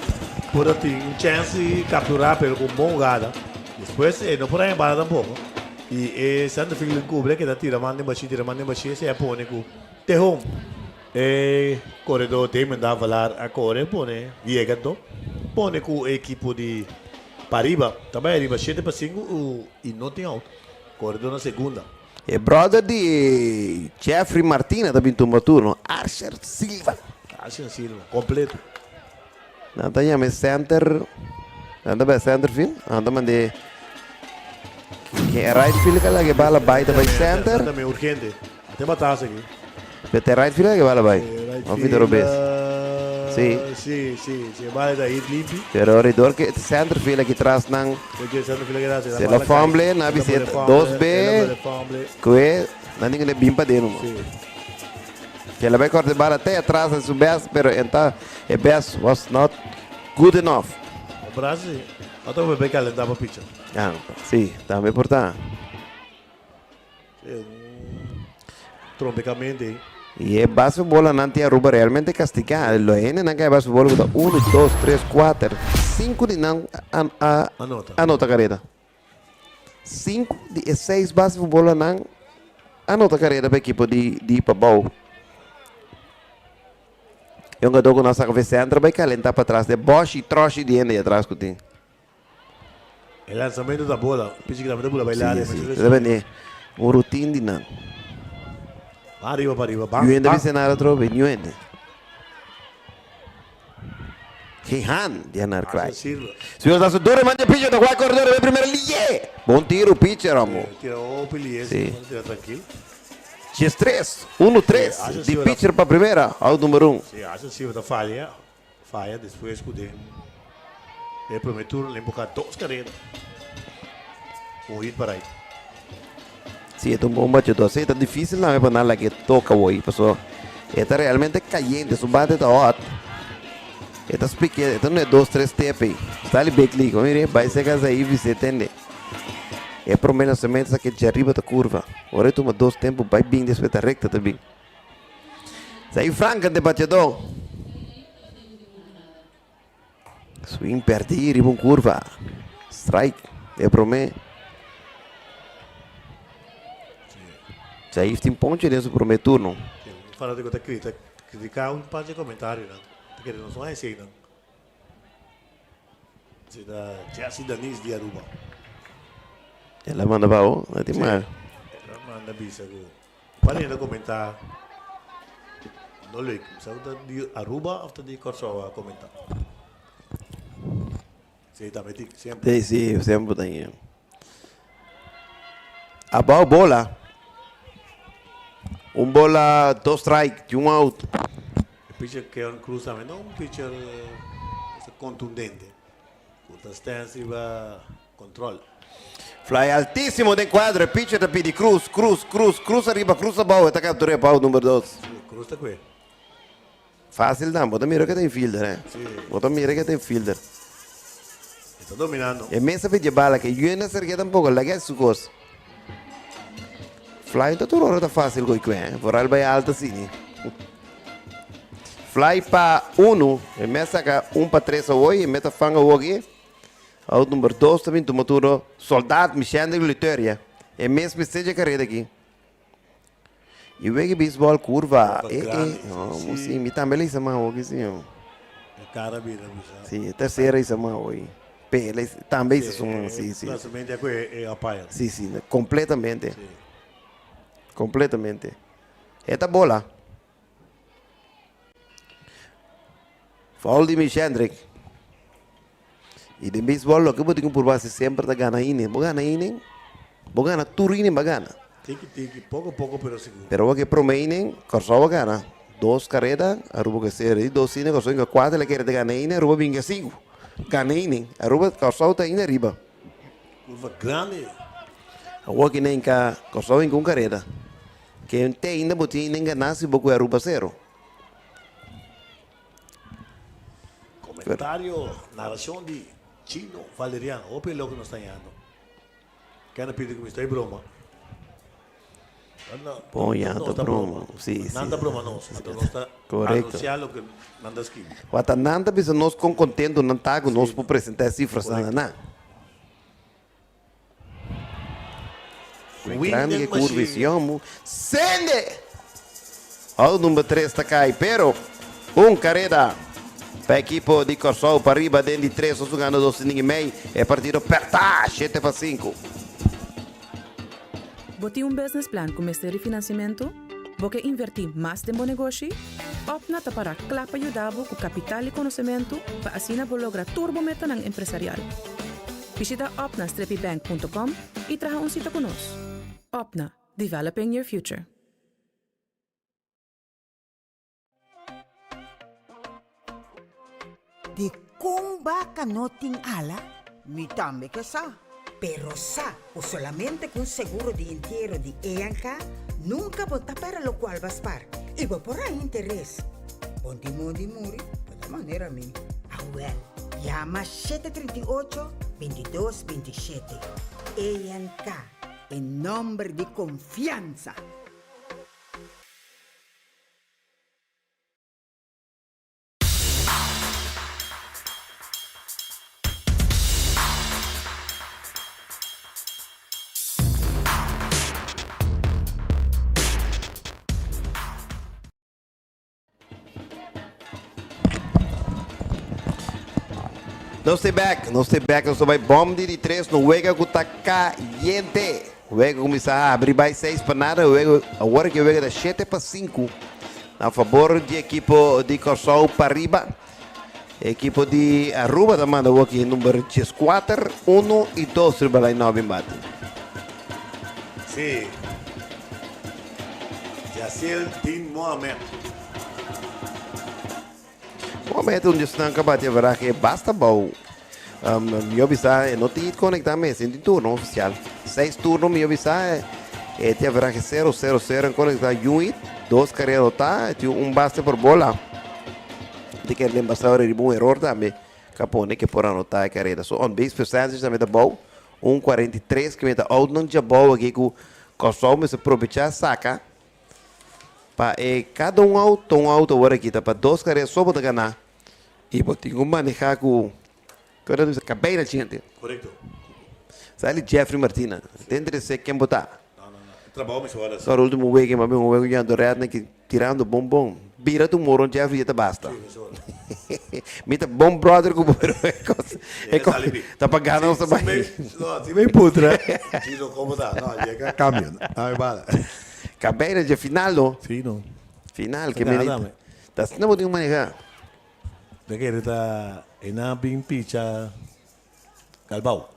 S5: Por ter chance de capturar pelo com bom jogada. Depois, não por aí embora tampoco. E Santa Figlio cubre que está tirando baixinho, se põe com terror. Corredor tem mandado falar a corre, põe, viegando, põe com a equipe de Pariba, também arriba 7 para 5 e não tem alto. Corredor na segunda.
S1: E brother de Jeffrey Martinez também tomou turno, Archer Silva.
S5: Archer Silva, completo.
S1: Anda llame center, anda be center field, anda mande que right field que lagi bala baita by center.
S5: Também urgente. Até batas aqui.
S1: Bete right field que bala bay. Ao fim do bes.
S5: Sim, bala daí limpo.
S1: Pero redor que center field aqui atrás nang. Se la fumble na biseta 2B. Que na ninguém bimpa dentro. Que ela vai cortar bala até atrás de seu best, pero então a best was not good enough.
S5: O Brasil, até o bebê que ela dava pitcher.
S1: Ah, sim, também portanto.
S5: Trompicamente.
S1: E é base bola não tinha Aruba realmente castigado. Lo N não quer base bola 1, 2, 3, 4, 5 de não anota carreira. 5 de 6 base bola não anota carreira para a equipe de Pabau. Eu não dou nossa cabeça entra vai calentar para trás de Bosch e Troche de ainda atrás que tem.
S5: O lançamento da bola, pitch que da bola bailar.
S1: Sim. Um routine de não.
S5: Arriba.
S1: E ainda vai ser nada trobe, e ainda. Hihan de anar cry. Se você está duro manda pitcher da qual corredor vai primeiro ligue. Bom tiro pitcher amor.
S5: Tirou o pilier, tranquilo.
S1: X3, 1-3, de pitcher para a primeira, ao número 1.
S5: Sim, acho que se falha, depois escudei. É primeiro turno, lembro que 2 carreiras. Vou ir para aí.
S1: Sim, é um bom batedor. Assim, é difícil não é para nada que toca hoje, pessoal. Está realmente caliente, su bate está hot. Está pequeno, então não é 2, 3 TP. Está ali bem clico, mire, vai ser casa aí, você entende? É para o menos semente aqui de arriba da curva. Agora toma 2 tempos, vai bem depois da recta também. Sai franca de batedor. Swing perder e bom curva. Strike, é para mim. Sai tem ponte nesse primeiro turno.
S5: Fala de coisa criticar um par de comentários, não? Porque não são assim, não. Se da Jesse Danis de Aruba.
S1: Ela manda para o, não tem mais.
S5: Ela manda bisa que. Para ainda comentar. Não leio. Sabe de Aruba ou de Corsol a comentar? Sim, também tem sempre.
S1: Sim, sempre tem. A bola. Bola, 2 strike, de 1 out.
S5: O pitcher que é um cruzamento, não um pitcher contundente. Com distância e controle.
S1: Fly altíssimo de enquadro, pitcher da pidi, cruz arriba, cruz abaixo, está capturando para o número 2.
S5: Cruz está aqui.
S1: Fácil não, bota mira que tem fielder, né? Bota mira que tem fielder.
S5: Está dominando.
S1: É mesmo de bala que eu não sei que tampouco, lá que é su coisa. Fly tá tudo tá fácil com isso, por algo é alta assim. Fly para 1, e mesa cá 1 para 3 hoje, e meta fanga hoje. O número 2 também toma tudo soldado, mexendo em vitória. É mesmo seja carreira aqui. E o beisebol curva, sim, me também isso mais hoje sim.
S5: Cara vida,
S1: sim, terceira isso mais hoje. Pele também isso sim.
S5: Basicamente é apoio.
S1: Sim, completamente. Completamente. Esta bola. Foul de Michendrick. E de beisebol lo que eu tenho por base sempre da gana ine. Bo gana turine bagana.
S5: Tiki, pouco a pouco, pero seguro.
S1: Pero o que promeinen, corso gana. 2 carreras, aruba que ser 2 ine, corso inga 4 le quer de gana ine, aruba vinga 5. Gana ine, aruba corso ta ine riba.
S5: Curva grande.
S1: O que nem ka corso vinga 1 carrera. Que te ainda botin enganar se boco aruba 0.
S5: Comentário, narração de Chino Valeriano, o pelo que nós está indo. Quer pedir que me está em broma?
S1: Bom, já está broma. Sim.
S5: Nada broma não, nós está anunciando que nada esquiva.
S1: O atananda bisa nós com contento não tá com nós por apresentar cifras na. Grande curvição, sende. O número 3 está cai, pero carreira. Para a equipe de Corsol para arriba, dentro de 3, nós ganhamos 2 e meio. É partido apertar, 7 para 5.
S14: Você business plan com Mestre Financiamento? Você invertir mais em bom negócio? Opna para clapa ajudar com capital e conhecimento para assim lograr turbometa ng empresarial. Visita opna-bank.com e traga cita conosco. Opna, developing your future.
S15: De kung baka noting ala, mi tambe que sa. Pero sa, o solamente con seguro de entierro de EANCA, nunca vota para lo cual vas par. Y va por ahí interés. Ponti muri, de manera mi. Well, llama 738-2227. EANCA, en nombre de confianza.
S1: Não stay back, nós vai bomba de 3, no Wega que está caliente. O Wega começa a abrir mais 6 para nada, agora que o Wega dá 7 para 5. A favor de equipe de Corsol para arriba. Equipe de Aruba da manda aqui número 4, 1 e 2 para 9 embate.
S5: Sim. Yaciel Tin Mohamed.
S1: Mohamed onde estão acabando de ver que basta bom. Eu bisa não te conectar mais em turno oficial. 6 turnos eu bisa te haverá que 0-0-0 conectar unit, 2 carreiras tá, basta por bola. De que ele basta de um erro também. Capone que por anotar a carreira. So on base percentage também tá bom. 1.43 que me tá out não já bom aqui com consome se aproveitar saca. Para cada auto agora aqui tá para 2 carreiras só para ganhar. E botar manejar com cabelo gente.
S5: Correto.
S1: Sabe Jeffrey Martina, tem de ser quem botar.
S5: Não. Trabalho mais horas.
S1: Só o último week, mas o week já dorado que tirando bombom. Vira tu moro Jeffrey já basta. Mita bom brother com tá pagando nossa barriga.
S5: Se bem putra. Tiro como tá. Não, chega cambio. Não bala.
S1: Cabelo de final, não?
S5: Sim, não.
S1: Final que me tá não pode manejar.
S5: De que ele tá na bem picha Galbao.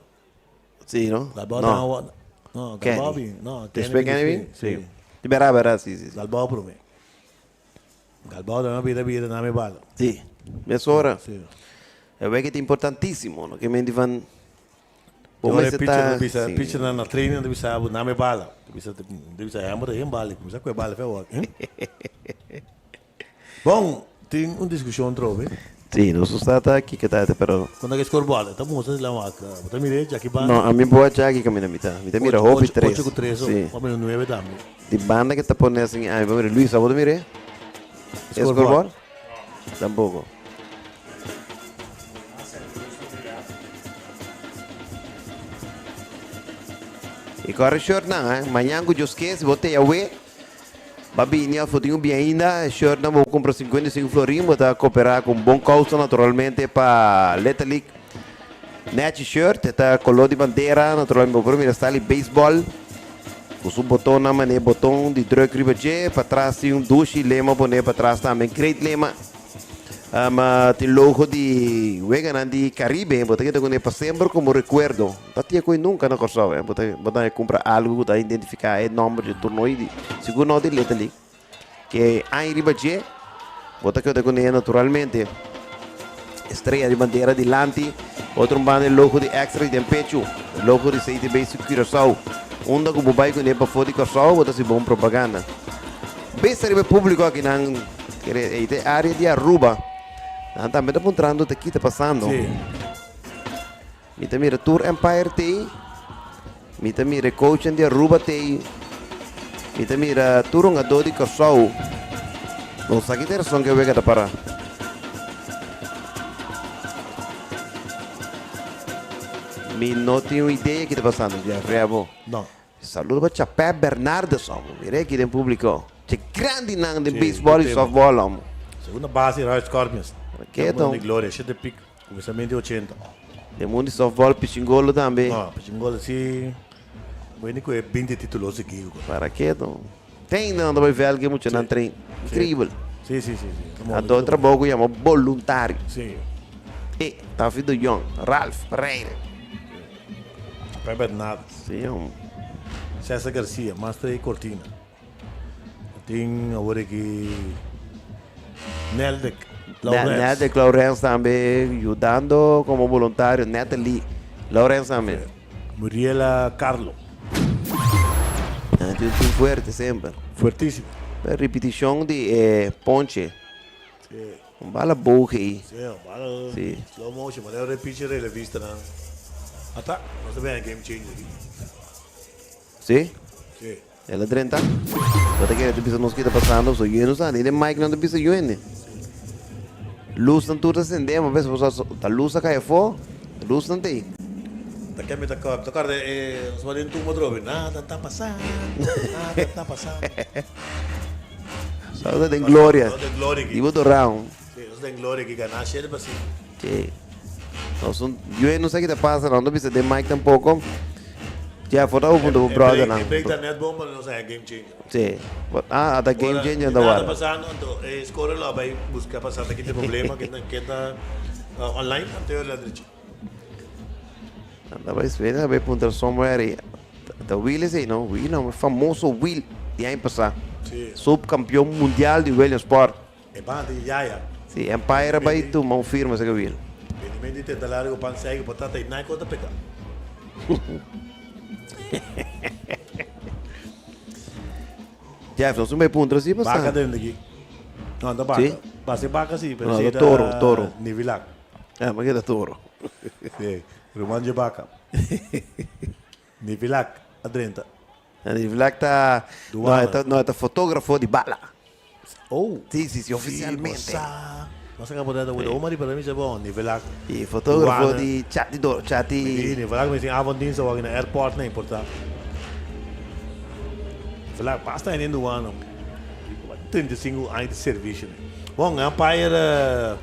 S1: Sim, não?
S5: Galbao não. Não, Galbao bem. Não,
S1: te explica bem? Sim. Liberar, sim.
S5: Galbao para mim. Galbao não vida na me bala.
S1: Sim. Nessa hora. Sim. Eu vejo que é importantíssimo, não? Que me divan
S5: Pitcher na treino deve ser na me bala. Deve ser hammer em bala, começa com bala foi. Bom, tem uma discussão trove.
S1: Sí, no está aquí que está, pero
S5: Quando é scoreboard, tá moça lá vaca. Tá mire, já que ba.
S1: no, a mim boa aqui que a minha mitad. Mitad mira Hopi 3.
S5: 8 com 3,
S1: Sí.
S5: ou menos 9 também.
S1: De banda que está poniendo assim, ai, mira Luis, ¿sabes mire? ¿Es scoreboard? Tampoco. E corre short não, amanhã que eu esqueço, botei a we. Babinha, fotinho bem ainda, short não vou comprar 55 florinhos, vou cooperar com bom causa naturalmente para Letalic. Net shirt, está color de bandeira, naturalmente vou mira está ali beisebol. Com o botão na maneira, botão de druk ribaje, para trás tem duche lema, boné para trás também, great lema. Tem logo de Wegan de Caribe, botar que tem para sempre como recuerdo. Tatia coi nunca na corso, botar comprar algo, botar identificar o nome de torneio de segundo de Letali, que há em ribaje, botar que tem naturalmente estrela de bandeira de Lanti, outro bando logo de extra de pecho, logo de CTB Curaçao. Onda com o bairro que nem para fora de Curaçao, botar se bom propaganda. Besta de público aqui na área de Aruba. Também está apontando o que está passando. Mita mira Tour Empire tem. Mita mira Coaching de Aruba tem. Mita mira Turungador de Curaçao. Não sabe que som que eu vejo para. Me não tenho ideia que está passando, Jeffrey.
S5: Não.
S1: Saludo para Chapé Bernardo, mire aqui tem público. Que grande nang de beisebol e softball, homem.
S5: Segunda base, Royal Scorpions.
S1: Que é tão?
S5: De Glória, 7 pick, começamento de 80.
S1: Tem mundo de softball, pichingolo também.
S5: Não, pichingolo sim. O único é 20 títulos aqui.
S1: Para que então? Tem não, vai ver alguém muito na trem. Incrível.
S5: Sim.
S1: A outra boca chama voluntário.
S5: Sim.
S1: E tá filho do Young, Ralph Pereira.
S5: Chapé Bernardo.
S1: Sim, homem.
S5: César Garcia, Master e Cortina. Tem agora aqui Neldek Lawrence.
S1: Neldek Lawrence também, ajudando como voluntário. Natalie Lawrence também.
S5: Muriela Carlo.
S1: Tem um time forte sempre.
S5: Fortíssimo.
S1: Repetição de Ponche.
S5: Sim.
S1: Bala boa aí.
S5: Sim, bala.
S1: Sim.
S5: Slow motion, mas eu repito a vista na. Até, nós também é game changer aqui.
S1: Sim?
S5: Sim.
S1: Ela 30. Bota que tu bisa nos kita passando, so yun sa ni mic não tu bisa yun. Luz não tu acender, mas você tá luz a cair fo, luz não tem.
S5: Tá que me tá de nós podemos tu modrobe, nada tá passando. Nada tá passando.
S1: Saúde de glória.
S5: Saúde de glória aqui.
S1: E boto round.
S5: Sim, nós tem glória aqui, ganhar cheio de assim.
S1: Sim. Nós eu não sei o que tá passando, não bisa de mic tampouco. Já foi o ponto do brother não.
S5: Break da net bomba não é game changer.
S1: Sim. Ada game changer da
S5: hora.
S1: hora.
S5: Nada passando, então escolhe lá vai buscar passar aqui tem problema que tá online até a direita.
S1: Anda vai ver, vai pontar somewhere. Da Will é não, Will é famoso Will de aí passar.
S5: Sim.
S1: Subcampeão mundial de Williamsport.
S5: É banda Yaya.
S1: Sim, Empire vai tu mão firme esse que Will.
S5: Evidentemente te largo pan segue potata e nai conta peca.
S1: Jeff, nós vamos ponto assim passar.
S5: Vaca dentro aqui. Não, da vaca. Passa vaca sim,
S1: pero sí toro.
S5: Nivilac.
S1: Mas que é toro.
S5: Sim, Roman de vaca. Nivilac, adrenta.
S1: Nivilac tá não fotógrafo de bala.
S5: Oh,
S1: sim, oficialmente.
S5: Nossa acabou de dar uma para mim é bom, Nivilac.
S1: E fotógrafo de chat.
S5: Nivilac me tem avondin so na airport na importa. Nivilac basta indo do ano. 35 anos de serviço. Bom, a Empire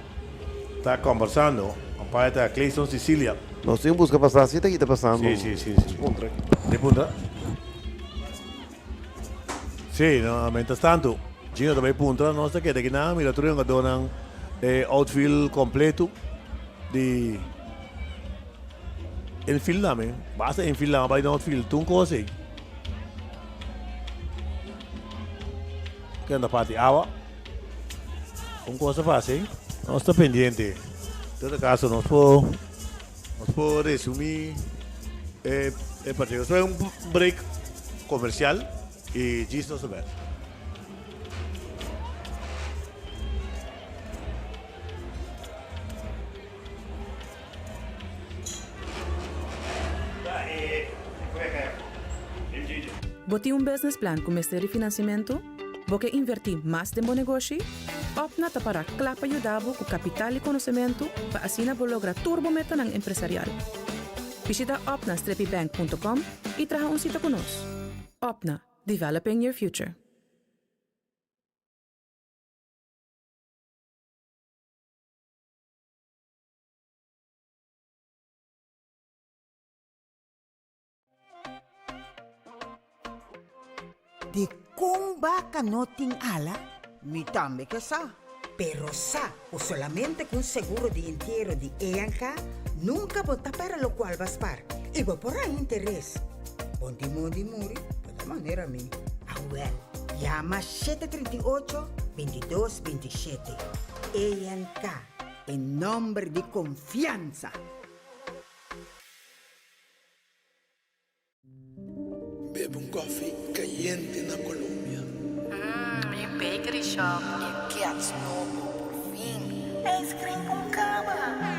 S5: está conversando. A Empire está Clayton Sicília.
S1: Nós temos busca passar, você está aqui passando.
S5: Sim. De punta. Sim, no, mientras tanto, Gino também punta, nós está aqui daqui na mira tudo que donam outfield completo de infield também. Basta infield lá, vai no outfield, tu coisa. Que anda parte água. Coisa fácil, nós está pendente. Em todo caso, nós podemos resumir partido. Isso é break comercial e diz nos ver.
S14: Boti business plan com Ministério de Financiamento? Você invertir mais em bom negócio? Opna para clapa ajudar com capital e conhecimento para assim lograr turbometa ng empresarial. Visita opna-bank.com e traga cita conosco. Opna, developing your future.
S15: De kung baka noting ala, mi tambe que sa. Pero sa, o solamente con seguro de entierro de EANCA, nunca vota para lo cual vas par. Y va por ahí interés. Ponti modi muri, de la manera a mí. Ah, well, llama 738-2227. EANCA, en nombre de confianza.
S16: Bebe un coffee caliente en Colombia.
S8: Mi bakery shop em Kiats Novo, por fin. Ice cream com cama.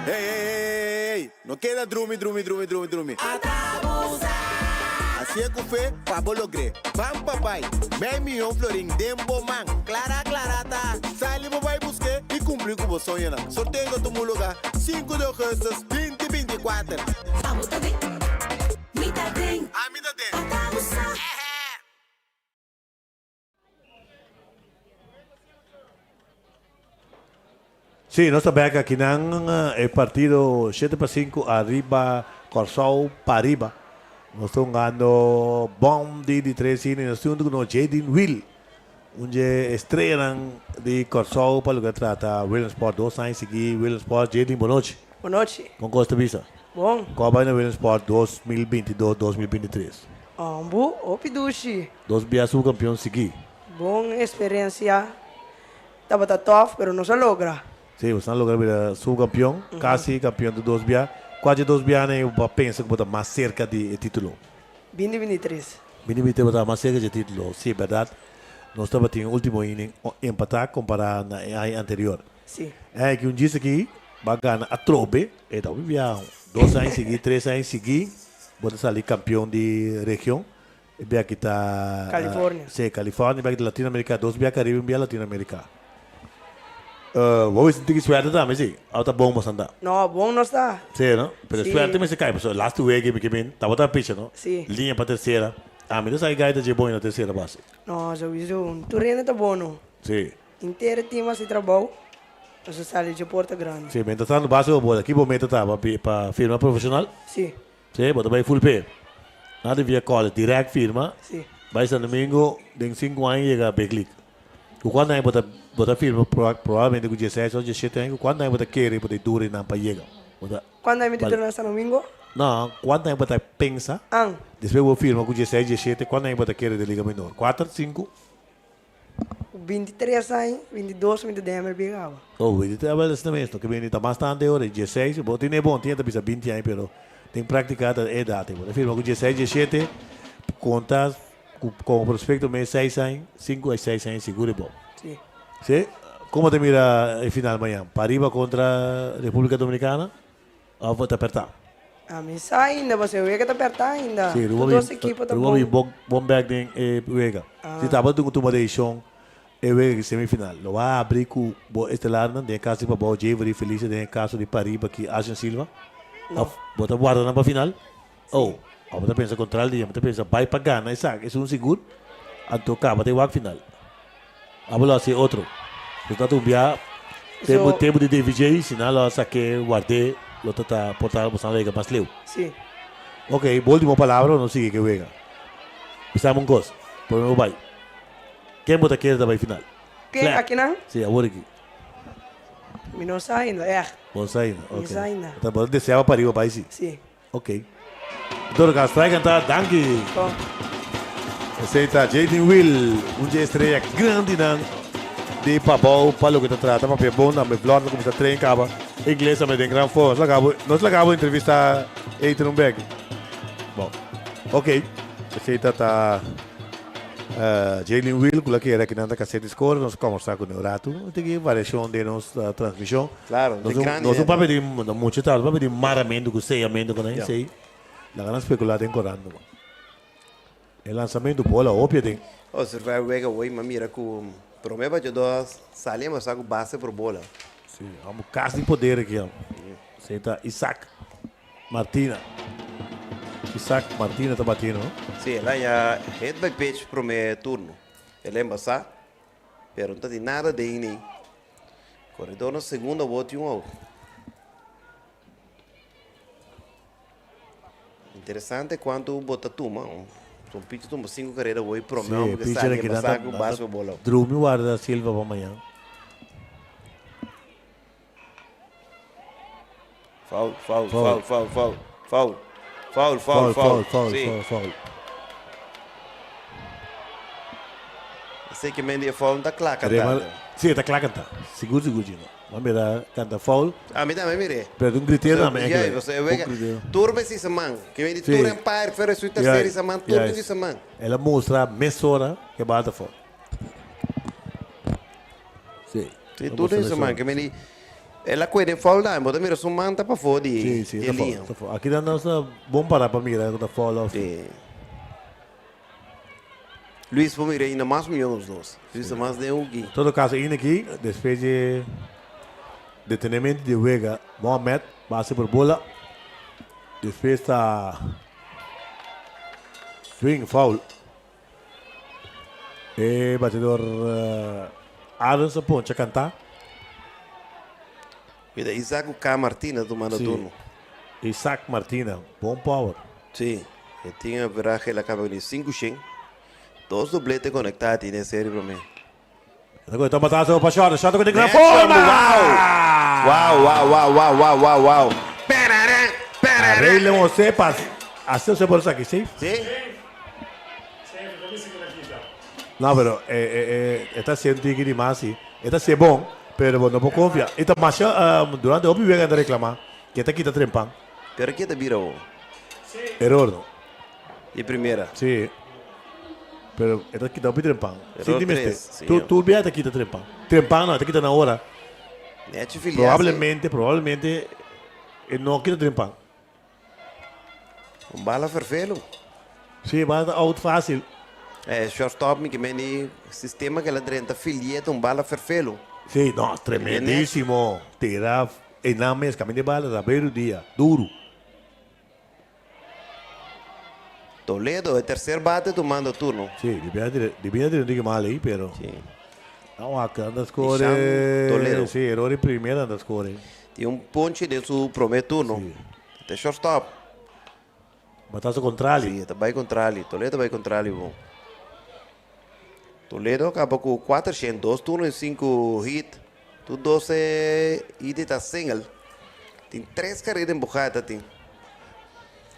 S7: Ei, não queda drume. Assim é que foi para bologre. Vamos papai, bem milhão florim dembo man. Clara tá. Sai vai buscar e cumprir com o sonho. Sorteio do teu lugar, 5 de agosto, 2024.
S5: Sí, nós estamos aqui no partido 7-5 arriba, Corsol Pariba. Nós estamos ganhando bom de 3 e nós estamos com Jaden Will, onde estreia de Corsol para o que trata Williams Sport 2 anos seguir Williams Sport. Jaden, boa noite.
S17: Boa noite.
S5: Com Costa Vista.
S17: Bom.
S5: Qual vai no Williams Sport 2022-2023?
S17: Ambu, Opidushi.
S5: Dois bias campeão seguir.
S17: Bom experiência. Estava tough, pero não se logra.
S5: Sim, você não logra subcampeão, quase campeão de 2 bias. Quase 2 bias, né? Pensa que está mais cerca de título.
S17: 2023.
S5: 2023 está mais cerca de título, sim, verdade. Nós estamos tendo o último inning empatar comparado na ano anterior.
S17: Sim.
S5: É que disse aqui, vai ganhar a trobe, então viajar 2 anos seguir, 3 anos seguir, bota sair campeão de região. E bem aqui está
S17: Califórnia.
S5: Sim, Califórnia, bem aqui Latinoamérica, 2 bias Caribe, bem Latinoamérica. Vamos ter que suerte também, sim. Está bom, mas anda.
S17: Não, bom não está.
S5: Sim, não? Pero suerte também se cai, pessoal. Last week, que vem, estava a pitch, não?
S17: Sim.
S5: Linha para terceira. A mim, sai gaita de bom na terceira base.
S17: Não, já vi um. Turena está bom, não?
S5: Sim.
S17: Inteiro time se trabalha. Nós saímos de Porta Grande.
S5: Sim, mas está no base ou bola. Que momento está para firma profissional?
S17: Sim.
S5: Sim, bota vai full pay. Nada via college, direct firma.
S17: Sim.
S5: Vai ser domingo, em 5 anos, chega a Big quando aí bota firma, provavelmente com 16 ou 17 anos, quando aí bota querer, bota dura não para chegar.
S17: Quando aí me torna essa domingo?
S5: Não, quando aí bota pensa, depois eu firma com 16, 17, quando aí bota querer de liga menor? 4, 5?
S17: 23 anos, 22, 23 anos, pegava.
S5: Oh, 23 anos também, que vem está bastante hora, 16, bom, tem bom, tinha também 20 anos, pero tem praticado a idade. Bota firma com 16, 17, contas com o prospecto meio 6 anos, 5 a 6 anos, seguro e bom.
S17: Sim.
S5: Sim? Como te mira a final amanhã? Pariba contra a República Dominicana? Ou vou te apertar?
S17: A mim sai ainda, você vê que está apertar ainda.
S5: Sim,
S17: todas as equipes estão bom.
S5: Bom back em Uega. Se estava com uma decisão, Uega semifinal. Lo vai abrir com o Estelar, tem caso de Pablo Javery, Feliz, tem caso de Pariba, que Asian Silva. Bota guarda na final? Oh. Você pensa contrário, você pensa vai para ganhar, é um seguro. Então, acaba de jogar final. Agora, assim, outro. Portanto, um dia, tempo de DVJ, sinal, eu saquei, guardei, eu estou portando para o mais leu.
S17: Sim.
S5: Ok, última palavra, não siga que vega. Precisamos coisa, por não vai. Quem você quer da final?
S17: Quem? Aqui não?
S5: Sim, agora aqui.
S17: Me não sai ainda, é.
S5: Não sai ainda, ok.
S17: Não sai ainda.
S5: Então, você deseava para ir ao país?
S17: Sim.
S5: Ok. Doutor Castro, cantar, danke. Aceita Jaden Will, estreia grande de papel, para o que trata, mas é bom, não é bom, como está trem, acaba. Inglês também tem grande força. Nós acabamos de entrevistar Eitron Beck. Bom, ok. Aceita Jaden Will, que era que não está cassete score, nós conversamos com o Rato, tem variação de nossa transmissão.
S1: Claro,
S5: nós não vamos pedir muito tarde, vamos pedir maramento, com seiamento, com nem sei. La gran especulada en Corando. El lançamento bola óbvio tem.
S1: O se vai wega hoje, mas mira com promeva de dois salimos com base por bola.
S5: Sim, vamos caso de poder aqui, ó. Senta Isaac Martina. Isaac Martina tá batendo, não?
S1: Sim, lá já headback pitch pro meu turno. Ele é embaçado, pero não tem nada de nem. Corredor na segunda, bote um out. Interessante quanto bota tuma. São pitch tuma 5 carreiras hoje, promove que sai embaçado com base por bola.
S5: Drumi guarda Silva para amanhã.
S1: Foul. Sei que Mendy é foul, não tá claro cantando.
S5: Sim, tá claro cantando. Seguro, Gino. Vamos mirar, canta foul.
S1: Ah, me dá, mire.
S5: Pero um critério também.
S1: E aí, você vê, turma esse semana. Que vem de turma Empire, fera sua terceira semana, turma esse semana.
S5: Ela mostra a mesura que bata foul. Sim.
S1: Sim, tudo isso, mano. Que vem de... Ela cuida de foul, não. Mas mira, sua mãe tá para fora de...
S5: Sim, tá foul. Aqui dá nossa... Bom parar para mirar, tá foul.
S1: Sim. Luiz, vamos ir ainda mais milhões os dois. Luiz, mais de um aqui.
S5: Em todo caso, indo aqui, depois de... Detenimento de Vega, Mohamed, base por bola. Depois está... Swing, foul. E batedor... Adams a ponte a cantar.
S1: Mira, Isaac K. Martina tomando turno.
S5: Isaac Martina, bom power.
S1: Sim, ele tinha a viragem, ele acaba de 5 100. 2 dubletes conectados nessa série para mim.
S5: Agora está matando o Pachora, shot com o
S1: Next
S5: forma!
S1: Uau!
S5: Arregle você para... Assim você pode sair, sim?
S1: Sim.
S5: Não, pero está sendo aqui demais, sim. Está sendo bom, pero não vou confiar. Está mais durante o vídeo a reclamar que está aqui está trempando.
S1: Pero aqui está virou.
S5: Error, não?
S1: E primeira?
S5: Sim. Pero está aqui está trempando.
S1: Error 3.
S5: Tu viaja aqui está trempando. Trempando, não, está aqui está na hora. Provavelmente, não aqui está trempando.
S1: Bala ferfelo.
S5: Sim, bala out fácil.
S1: Shortstop, que vem sistema que ela drenta filheta, bala ferfelo.
S5: Sim, não, tremendíssimo. Tira enormes caminho de bala, da beira do dia, duro.
S1: Toledo, o terceiro bate tomando turno.
S5: Sim, devia ter mal aí, pero...
S1: Sim.
S5: Não, acá anda score...
S1: Toledo.
S5: Sim, erro em primeira anda score.
S1: Tem ponche de seu primeiro turno. Tem shortstop.
S5: Matasse contrário.
S1: Sim, vai contrário. Toledo vai contrário, bom. Toledo acaba com 400, 2 turnos e 5 hits. Tudo 12 hits está single. Tem 3 carreiras empujadas, tem.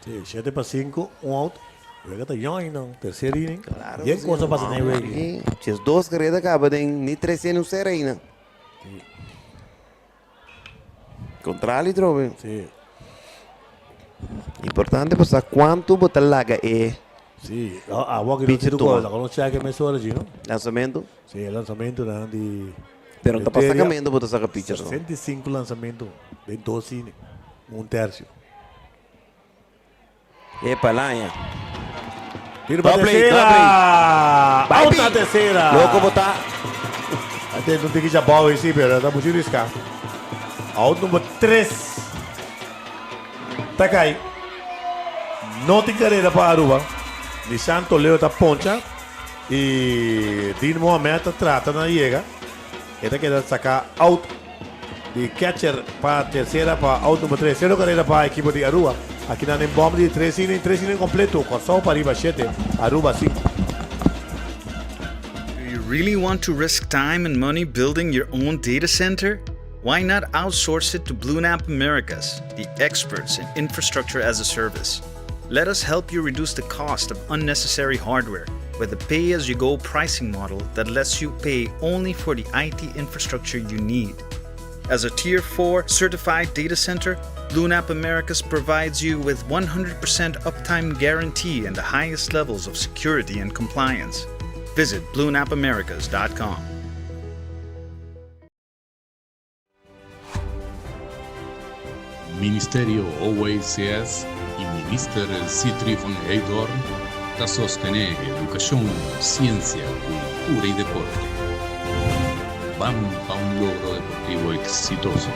S5: Sim, 7 para 5, out. Vega tá young, não. Terceiro inning.
S1: Claro.
S5: E coisa passa nem Vega.
S1: Se as 2 carreiras acabam, nem 300 ainda. Contrário, trove.
S5: Sim.
S1: Importante passar quanto botar larga é.
S5: Sim, a boa que não tira o gol, não chega a mesura de não.
S1: Lançamento?
S5: Sim, lançamento de.
S1: Pero não está passando botar saca pitcher.
S5: 65 lançamento, bem 12, um terço.
S1: Epa, lá, já.
S5: Tiro para a terceira! Out na terceira!
S1: Louco botar.
S5: Até não tem que já bola em si, pero está muito riscar. Out número 3. Tá cai. Não tem carreira para Aruba. De Santo Leo está poncha. E Dean Mohamed está trata na llega. Esta queda sacar out. De catcher para terceira, para out número 3. 0 carreira para a equipe de Aruba. Aqui na bomba de 3 inning completo. Com só para arriba 7. Aruba 5.
S10: Do you really want to risk time and money building your own data center? Why not outsource it to BlueNap Americas, the experts in infrastructure as a service? Let us help you reduce the cost of unnecessary hardware with a pay-as-you-go pricing model that lets you pay only for the IT infrastructure you need. As a Tier 4 certified data center, BlueNap Americas provides you with 100% uptime guarantee and the highest levels of security and compliance. Visit BlueNapAmericas.com.
S11: Ministerio OACS y Minister Citri van Heydorn para sostener educación, ciencia, cultura y deporte. Vamos a un logro deportivo exitoso.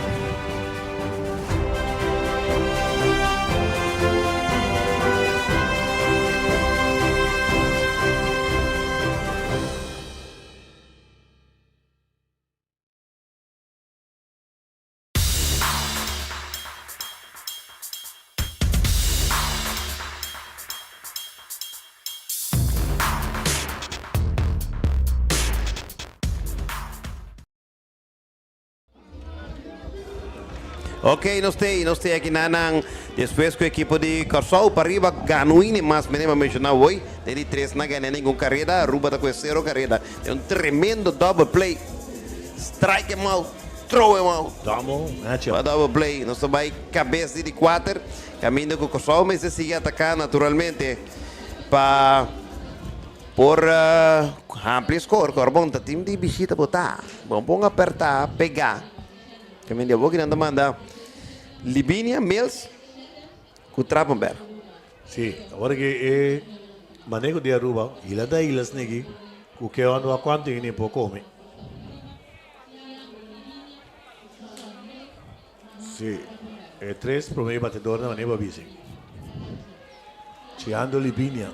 S1: Ok, nós tem aqui nanang depois que o equipe de Corsol para arriba ganuine mas menema mencionar hoje tem 3 na ganha nenhum carreira, Aruba tá com 0 carreira. É um tremendo double play. Strike him out, throw him out. Double play, nós vai cabeça de 4, caminho com o Corsol, mas se sigue atacar naturalmente para por amplo score, Corbon tá time de visita botar. Bom apertar, pegar. Caminho de boa que não manda Libinia, Mills, com Trappenberg.
S5: Sim, agora que é manejo de Aruba, ilha da ilhas negi, o que ando a quanto nem por come. Sim, é 3 primeiro batedor na maneira bisi. Chegando Libinia.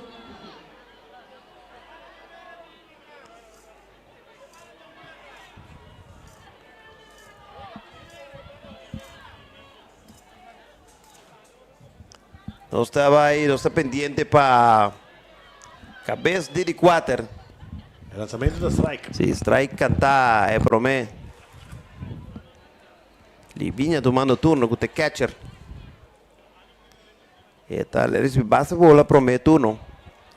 S1: Nós estava aí, nós está pendiente para cabeça de 4.
S5: Lançamento da strike.
S1: Sim, strike cantar, é promê. Livinha tomando turno com o catcher. E tal, eles basta bola promê turno.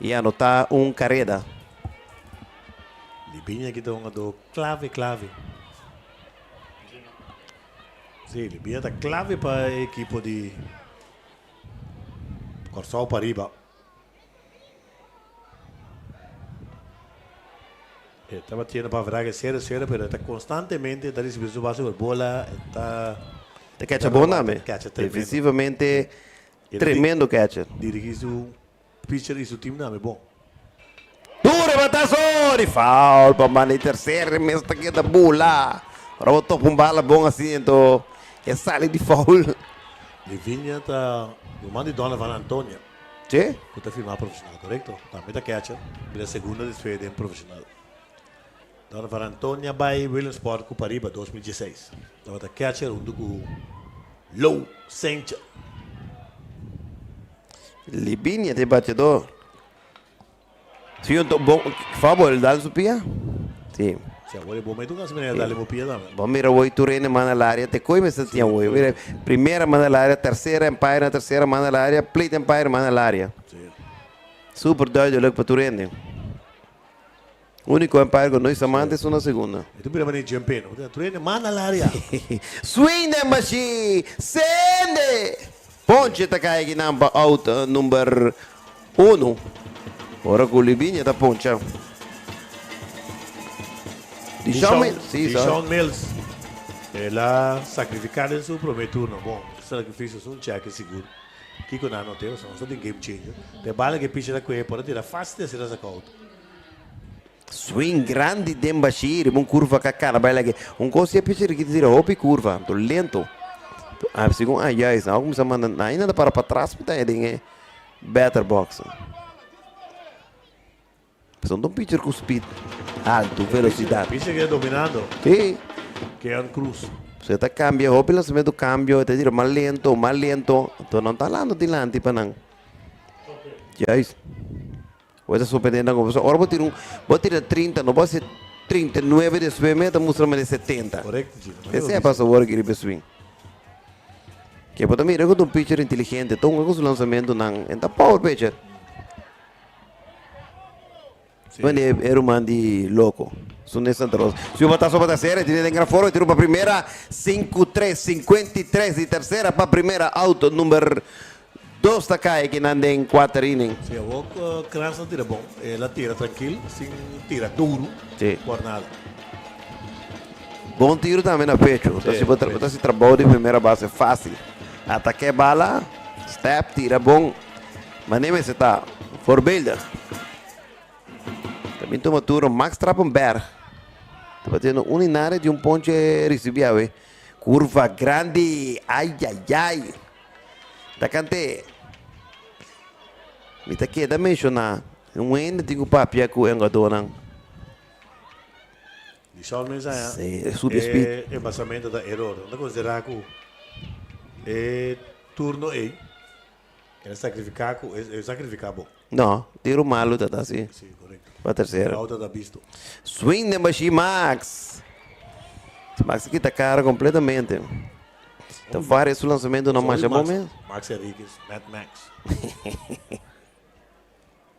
S1: E anotar carreira.
S5: Libinia que dá do clave. Sim, Libinia dá clave para a equipe de Corsol para arriba. Estava tendo para virar 0-0, mas está constantemente está recebendo base por bola, está
S1: catcher bom nome. Defensivamente tremendo catcher.
S5: Dirigir o pitcher e o time nome bom.
S1: Dura batação, foul para mani terceira, mesmo que da bola. Agora botou um bala bom assim, então é sale de foul.
S5: Livinha está o mando de Donovan Antônia.
S1: Sim?
S5: Que está firmado profissional, correto? Também está catcher, pela segunda despedida profissional. Donovan Antônia vai Williamsport com Pariba 2016. Estava está catcher junto com Low Sanchez.
S1: Libinia de batedor. Sim, bom, favor, dá o pia? Sim.
S5: Se agora é bom, mas tu não sabe dar o pia também.
S1: Bom, mira, hoje tu reina manda na área, te coi se tinha hoje. Mira, primeira manda na área, terceira empire na terceira manda na área, plate empire manda na área. Super duidelijk para tu reina. O único empire que nós amantes é na segunda.
S5: E tu mira maneiro champion, tu reina manda na área.
S1: Swing the machine, sende. Ponche tá cai aqui number out, número 1. Ora com o Libinia tá poncha.
S5: Deshaun Mills. Ela sacrificada em seu primeiro turno. Bom, sacrifício é cheque seguro. Kiko não anoteu, só tem game changer. De bala que picha da coelha, pode tirar fácil de ser essa cauta.
S1: Swing grande de Bashir, uma curva cacana, vai lá que coisa é picha que tira hopi curva, do lento. Segundo já isso, alguns mandam ainda para trás, mas é better box. São um pitcher com speed alto, velocidade.
S5: Pitcher que é dominando.
S1: Sim.
S5: Que é um cruz.
S1: Você está cambiando, o lançamento cambio, te tira mais lento. Então não está lá no dilante para não. Já isso. Você está perdendo a conversa. Agora vou tirar 30, não vou ser 39 de swing, mas mostra-me de 70.
S5: Correto.
S1: Esse é a passo agora que ele swing. Que pode mirar com um pitcher inteligente, então com o lançamento não. Então power pitcher. Quando era um mandi louco. Se o batazo para a terceira, tira de fora, tira para a primeira, 5-3, 53 de terceira para a primeira, auto número 2 da caia que anda em 4 innings.
S5: Se a criança tira bom, ela tira tranquilo, sem tira duro, por nada.
S1: Bom tiro também na pecho, então se trabalha de primeira base, fácil. Ataque bala, step, tira bom, mas nem se está, for builder. Minto maturo, Max Trappenberg. Está batendo um in área de um ponche recebia, ve. Curva grande, ai, ai, ai. Takante. Mita queda mencionar. Um ainda tenho papia com o engadonang.
S5: Die zal men zijn, ja.
S1: Sim, subspeed.
S5: Embasamento da error. Não considerar que turno 1. Ele sacrificar, ele sacrificar bom.
S1: Não, tiro malo, tá assim.
S5: Sim, correto.
S1: Para terceira.
S5: Falta da visto.
S1: Swing de Machi Max. Max aqui tá cara completamente. Então vários lançamentos não mais bom mesmo.
S5: Max Henriquez, Mad Max.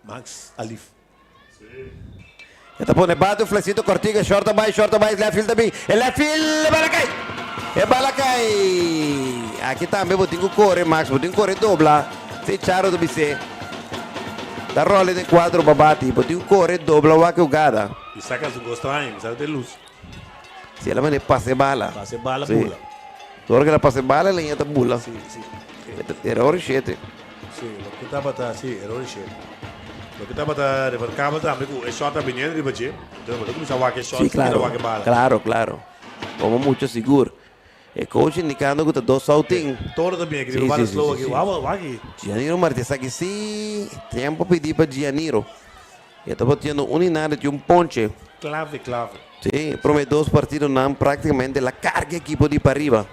S5: Max Alif.
S1: Já tá pondo bate o flexito cortiga, short by, left field também. É left field, balacai. É balacai. Aqui também botinho que corre, Max, botinho que corre dobla. Se charo do BC. Da rola de 4 babati, botinho que corre dobla o que o gada.
S5: E saca su gostraim, sabe de luz.
S1: Se ela mane passe bala.
S5: Passe bala,
S1: Sim.
S5: pula.
S1: Toda que ela passe bala, ela ia tá bula.
S5: Sim, sim.
S1: Error 7.
S5: Sim, lo que estava sim, error shit. Lo que estava de verkabel também, o shot abinendo de bache. Então, lo que me chama que shot,
S1: Sí, claro,
S5: que bala.
S1: claro. Como mucho seguro. El coach indicando que está dos outing.
S5: Todo também, que ele vai slow aqui. Vamos aqui.
S1: Gianiro Martins aqui sim. Tempo pedir para Gianiro. E está botando um inário de um ponche.
S5: Clave.
S1: Sí, promete 2 partidos não praticamente la carga equipo de para arriba.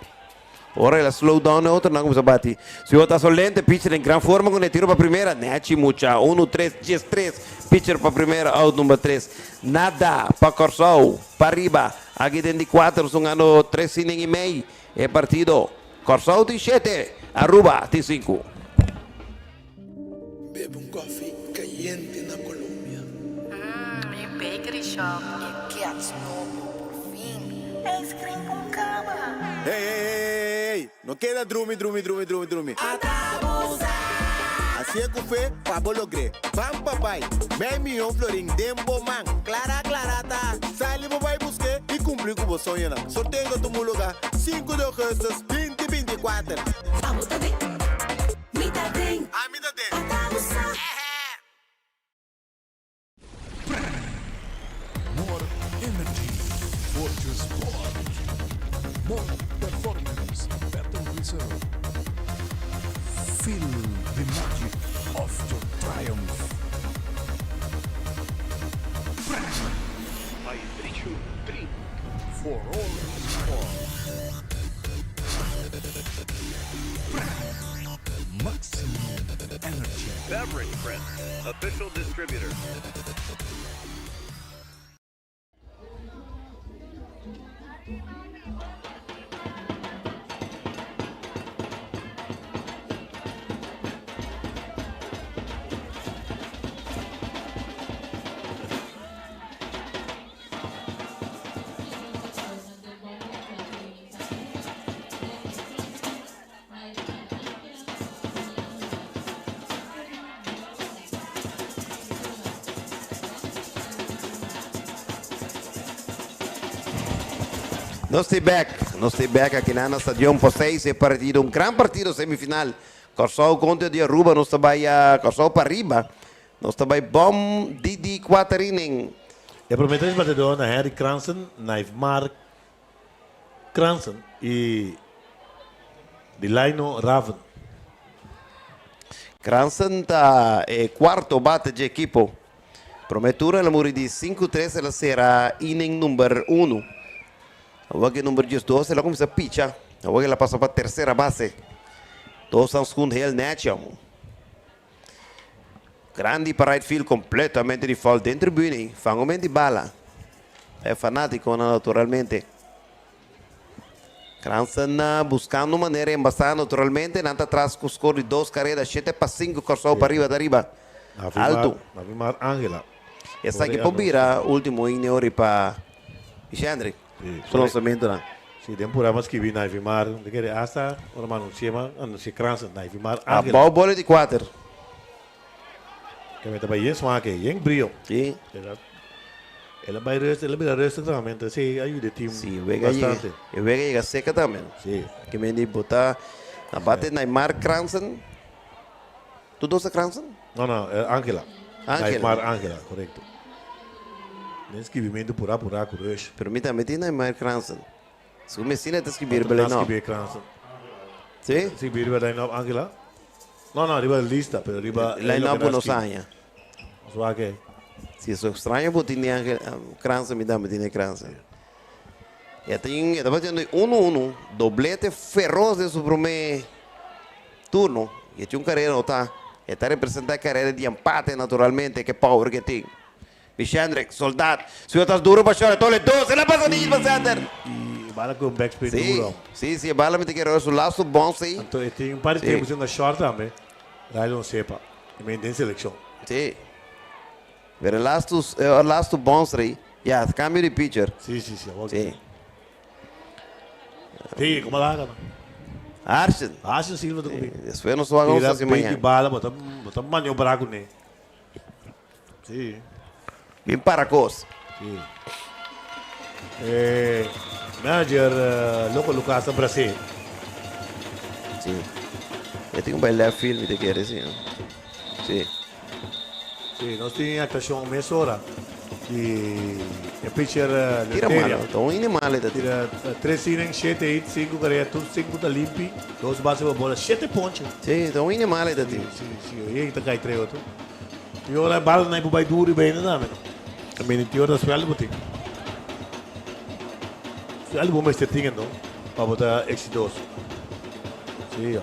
S1: Ora ela slow down outro não começa a bater. Se o está solente, pitcher em grande forma com o tiro para a primeira. Nechi mucha. 1-3, 10-3. Pitcher para a primeira, out número 3. Nada para Corsou. Para arriba. Aqui tem de 4, são ano 3 inning e meio. É partido. Corsou tem 7. Aruba tem 5.
S16: Bebe coffee caliente na Colômbia.
S8: Mi bakery shop e Cats novo por fim. Ice cream com cama.
S7: Ei, não queda drume. Assim é que foi, Pablo logré. Bam papai, meio milhão florim, dembo man. Clara, tá. Sali papai busque e cumpri com o sonho. Sorteio do meu lugar, 5 de agosto, 2024.
S13: Vamos também. Mita tem.
S7: Amida tem.
S2: More energy for your sport. More performance, better result. Feel the magic of your triumph.
S9: Hydration drink.
S2: For all sport. Maximum energy.
S9: Beverage Friends, official distributor.
S1: Nós estamos back aqui na Estadio Poseis, é partido, um grande partido semifinal. Corsou contra de Aruba, nós estamos Corsou para arriba. Nós estamos bom de 4 inning.
S5: Eu prometo que batedor na Harry Cranston, Naivmar Cranston e Delino Raven.
S1: Cranston está quarto bate de equipo. Prometura ela muri de 5-3, ela será inning número 1. Agora número 12, ela começa a pitchar. Agora ela passa para a terceira base. 2 anos com ele, Netcham. Grande para right field, completamente de foul dentro do tribune. Fangomento de bala. É fanático, naturalmente. Cranston buscando maneira de embasar naturalmente. Nanta atrás com o score de 2 carreiras, 7-5, Corsou para arriba. Alto.
S5: Navimar Angela.
S1: Essa aqui pode virar último inning para Alexandre. Su lançamento lá.
S5: Sim, temporada mas que vi Naivimar, de que hasta o mano chama, se Cranston, Naivimar
S1: A bola de 4.
S5: Que me tava bem só aqui, bem brilho.
S1: Sim.
S5: Ela vai resta realmente, sim, ajuda o time
S1: bastante. Eu vejo que chega seca também.
S5: Sim.
S1: Que me diz botar na bate Neymar Cranston. Tu doce Cranston?
S5: Não, Angela. Neymar Angela, correto. Escrevimento por rush.
S1: Permítame, tiene mais Cranston. Su mesina te escribir,
S5: Não
S1: bele no.
S5: escrever Cranston.
S1: Sim?
S5: Escrever vai line up Angela. Não, arriba lista, pero arriba
S1: Line up não saia.
S5: Só que
S1: Se isso estranho, porque tinha Cranston, me tiene Cranston. E tem, estava tendo 1-1, doblete feroz de seu primeiro turno. E tinha carreira, não tá? E está representando a carreira de empate, naturalmente, que power que tem. Michandrek, soldado, se eu estás duro para chorar, tole 12, la passa de Sander.
S5: E bala com backspin
S1: duro. Sim, bala me tem que o laço bom, sim.
S5: Então, tem par de tempos na short também. Lá não sepa. E me tem seleção.
S1: Sim. Ver o laço bom, sim. Já, cambio de pitcher.
S5: Sim. Sim. Sim, como lá, cara? Arsen Silva do comigo.
S1: Isso foi no sua gonça assim
S5: amanhã. Bala, botar maniobrar com ele. Sim.
S1: Bem paracos.
S5: Sim. Manager Lucas do Brasil.
S1: Sim. Eu tenho um baile filme de querer, sim. Sim.
S5: Sim, nós temos a atuação meia hora. E é pitcher
S1: tira mal, então animal da
S5: tira 3 innings, 7, 8, 5 carreiras, tudo 5 da limpi, 2 bases para bola, 7 pontos.
S1: Sim, então animal da time.
S5: Sim, e aí tá cai 3 outro. E ora bala não é para duro bem nada, mas também tem outra swell botik. Swell bom mas tem então, para botar exitoso. Sim, ó.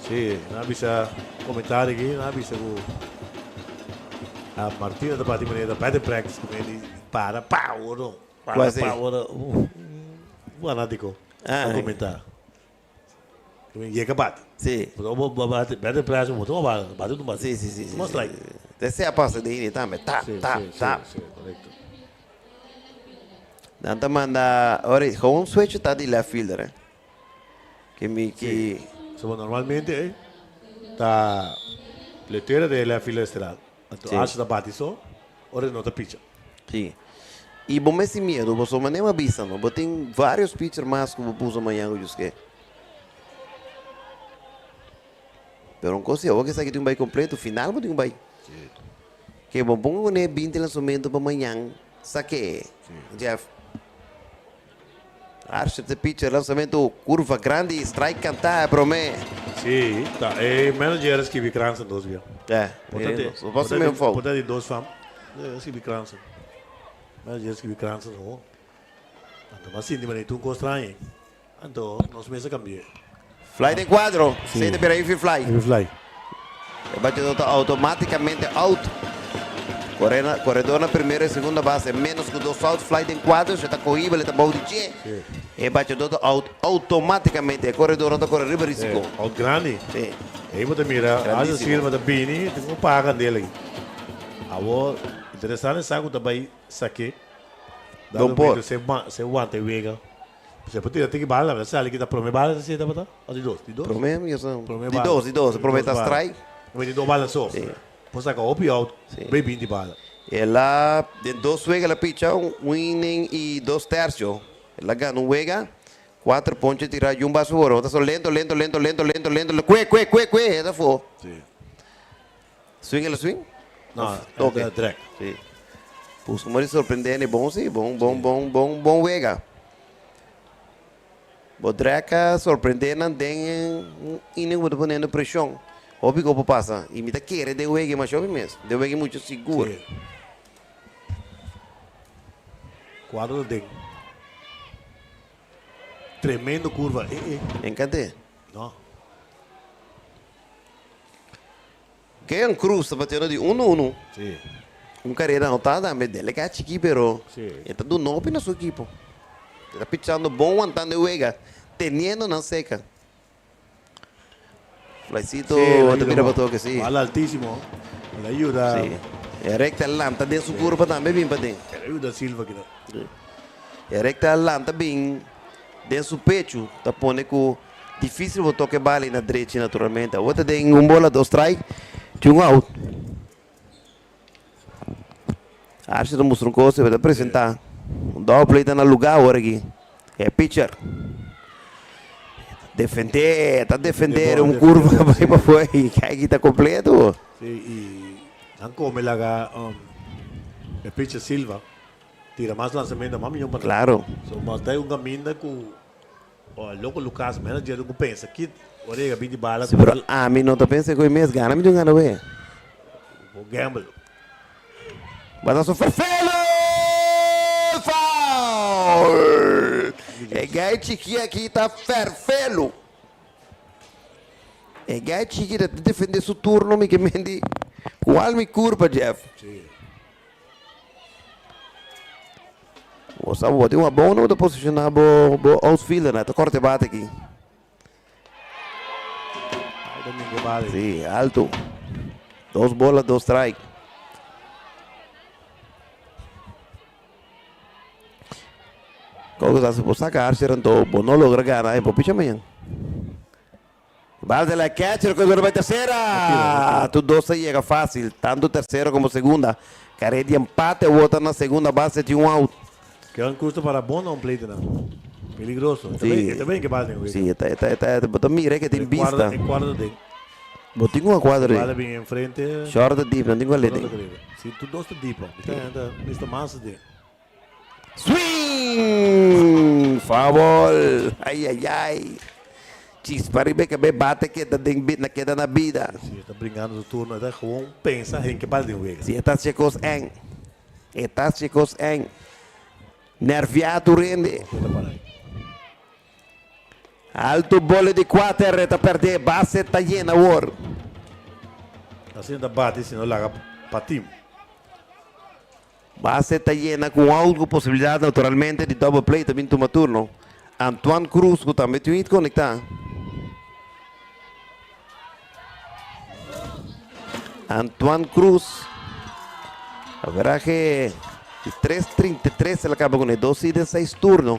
S5: Sim, não bisa comentar aqui, não bisa a Martina da parte da batting practice com ele para power, o anático a comentar. E acabado.
S1: Sim.
S5: Batting practice botou uma bala, no base.
S1: Sim.
S5: Mostra aí.
S1: Essa é a passa dele também. Tá.
S5: Correto.
S1: Nanta manda, ora, com um switch tá de left fielder, que
S5: So normalmente tá leteira de left fielder estelar. Então, acho da bate só, ora não tá pitcher.
S1: Sim. E bom esse medo, você não nem avisa, não. Mas tem vários pitchers mais que eu pus amanhã, eu disse. Pero não consigo, eu que sei que tem um bem completo, final, mas tem um bem. Que bom, bom, né, 20 lançamento para amanhã, saque, Jeff. Acho que pitcher, lançamento, curva grande, strike cantar, promete.
S5: Sim, tá. E manager que vi Cranston dos viu.
S1: Posso mesmo falar.
S5: Pode de dois fam. Que vi Cranston. Manager que vi Cranston, oh. Então, mas sim, de maneira tu constranha. Então, nós mesmo cambiamos.
S1: Fly de quadro, sem de peraí fly. O batedor automaticamente out. Corredor na primeira e segunda base, menos que 2 outs, fly de quadro, já está corrido, ele está bom de tchê. E batedor automaticamente, o corredor não está correndo risco.
S5: Out grande.
S1: Sim.
S5: Aí você mira, a Silva da Bini, tem que pagar dele. Agora, interessante, sabe que também saque.
S1: Não pode.
S5: Você aguenta e vega. Você pode ter que bala, mas sabe que está promete bala, você está batendo? Ou de 2?
S1: Promete, de 2, promete a strike.
S5: Mas de 2 balas só. Pode sacar up e out, bem 20 balas.
S1: Ela, de 2 juega la picha, um inning e 2 tercios. Ela ganha um juega, 4 pontos, tira um vaso por outra. Só lento. Cué, essa foi. Swing ela swing?
S5: Não, toque. Direct.
S1: Sim. Pues como ele surpreendente, bom sim, bom juega. O Dreca surpreendente, tem um inning ponendo pressão. Óbvio que eu vou passar. E me dá querer de juega, mas óbvio mesmo. De juega muito seguro.
S5: Quadro de tremendo curva.
S1: Encantei.
S5: Não.
S1: Kean Cruz está batendo de 1-1.
S5: Sim.
S1: Carreira anotada, mas dele que é chiqui, pero ele está do novo na sua equipe. Está pitchando bom, andando de juega, teniendo na seca. Flycito, te mira para todo que sí.
S5: Bala altísimo. Le ayuda.
S1: Sí. E recta lanta de su curva também bem para dentro.
S5: Le ayuda Silva aqui.
S1: E recta lanta bem de su pecho. Tá pondo que difícil botar que bala na direita naturalmente. A outra tem bola, 2 strike, de out. Acho que não mostrou coisa, vai apresentar. Double play está no lugar agora aqui. É pitcher. Está defender curva vai para fora e aqui está completo.
S5: Sim, e não come lá El pitcher Silva tira más lanzamiento, más millón para
S1: Claro.
S5: So, mas daí um caminho com o loco Lucas manager não pensa que orega bem de bala
S1: Sí, pero a mí no te pienses que hoy mes gana, me dio gana, ve.
S5: o gamble.
S1: Batazo Ferfelo! Foul! É gai chiqui aqui tá Ferfelo. É gai chiqui de defender seu turno, me que mendi. Qual me curva, Jeff?
S5: Sim.
S1: O Sabo tem uma boa nota posicionar bo outfielder, né? Tá corte bate aqui.
S5: Aí domingo vale.
S1: Sim, alto. 2 bolas, 2 strike. Qual que se può sacar, então, não logra ganhar, é picha amanhã. Vale la catcher, que vai terceira. Tu 12 chega fácil, tanto terceiro como segunda. Carrera de empate, bota na segunda base de out.
S5: Que é um custo para bom não play, não. Peligroso. Também que vale.
S1: Sim, tá mira que tem vista.
S5: Em quadro de.
S1: Botinho uma quadra
S5: Vale bem em frente.
S1: Short deep, não tem qual é.
S5: Se tu dosta deep, então, Mr. Massa de.
S1: Swing! Foul! Ai. Chisparibe que me bate que queda na vida.
S5: Se está brincando no turno, está com pensa em que vale de.
S1: Se está chicos en. Nerviado rende. Alto bola de 4, está perder, base está llena, war.
S5: Assim ainda bate, se não larga para time.
S1: Base está llena com algo possibilidade naturalmente de double play também toma turno. Antoine Cruz que também tem que conectar. Antoine Cruz. Haverá que de 3:33 ele acaba com 12 e 16 turnos.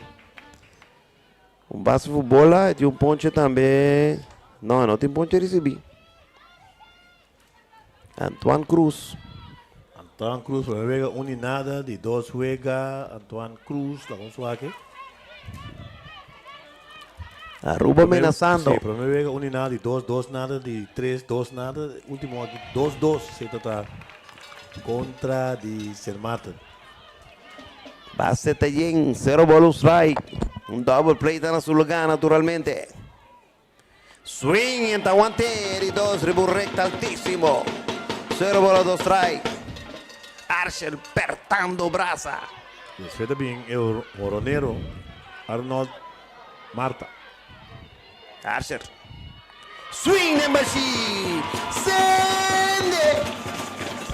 S1: Base de bola de ponche também. Não tem ponche a receber. Antoine Cruz.
S5: Antoine Cruz juega una y nada, de 2 juega Antoine Cruz, la vamos aqui.
S1: Aruba amenazando.
S5: Sí, pero me juega una y nada, de 2 nada, de 3 2 nada, último aqui 2-2 se trata contra de Sermata.
S1: Base está lleno, 0 ball strike. Un double play está en su lugar naturalmente. Swing en Tahuanteri, 2 ribu recta altísimo. 0 bola 2 strike. Archer apertando brasa.
S5: Respeita bem o Moronero, Arnold Marta.
S1: Archer. Swing en Bashi. Sende.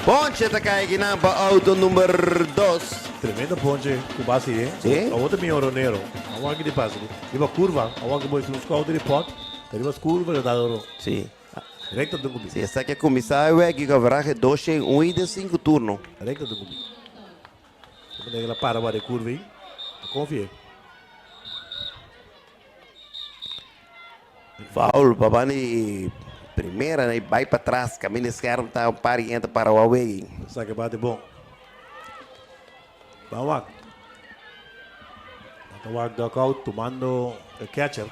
S1: Ponche está caindo para auto número 2.
S5: Tremendo ponche com base aí.
S1: Sim.
S5: A outra minha Moronero. A uma que de passa. Iba curva, a uma que vai nos caldo de pot. Teria as curvas da Doro.
S1: Sim.
S5: Recta do Gubi.
S1: Se está aqui começar é que haverá 2 em 1 e de 5 turnos.
S5: Recta do Gubi. Quando ela para de curva aí, confia.
S1: Foul, Babani primeira, né? Vai para trás, caminho esquerdo, tá um par e entra para o away.
S5: Saque bate bom. Vamos lá. Knockout tomando el catcher.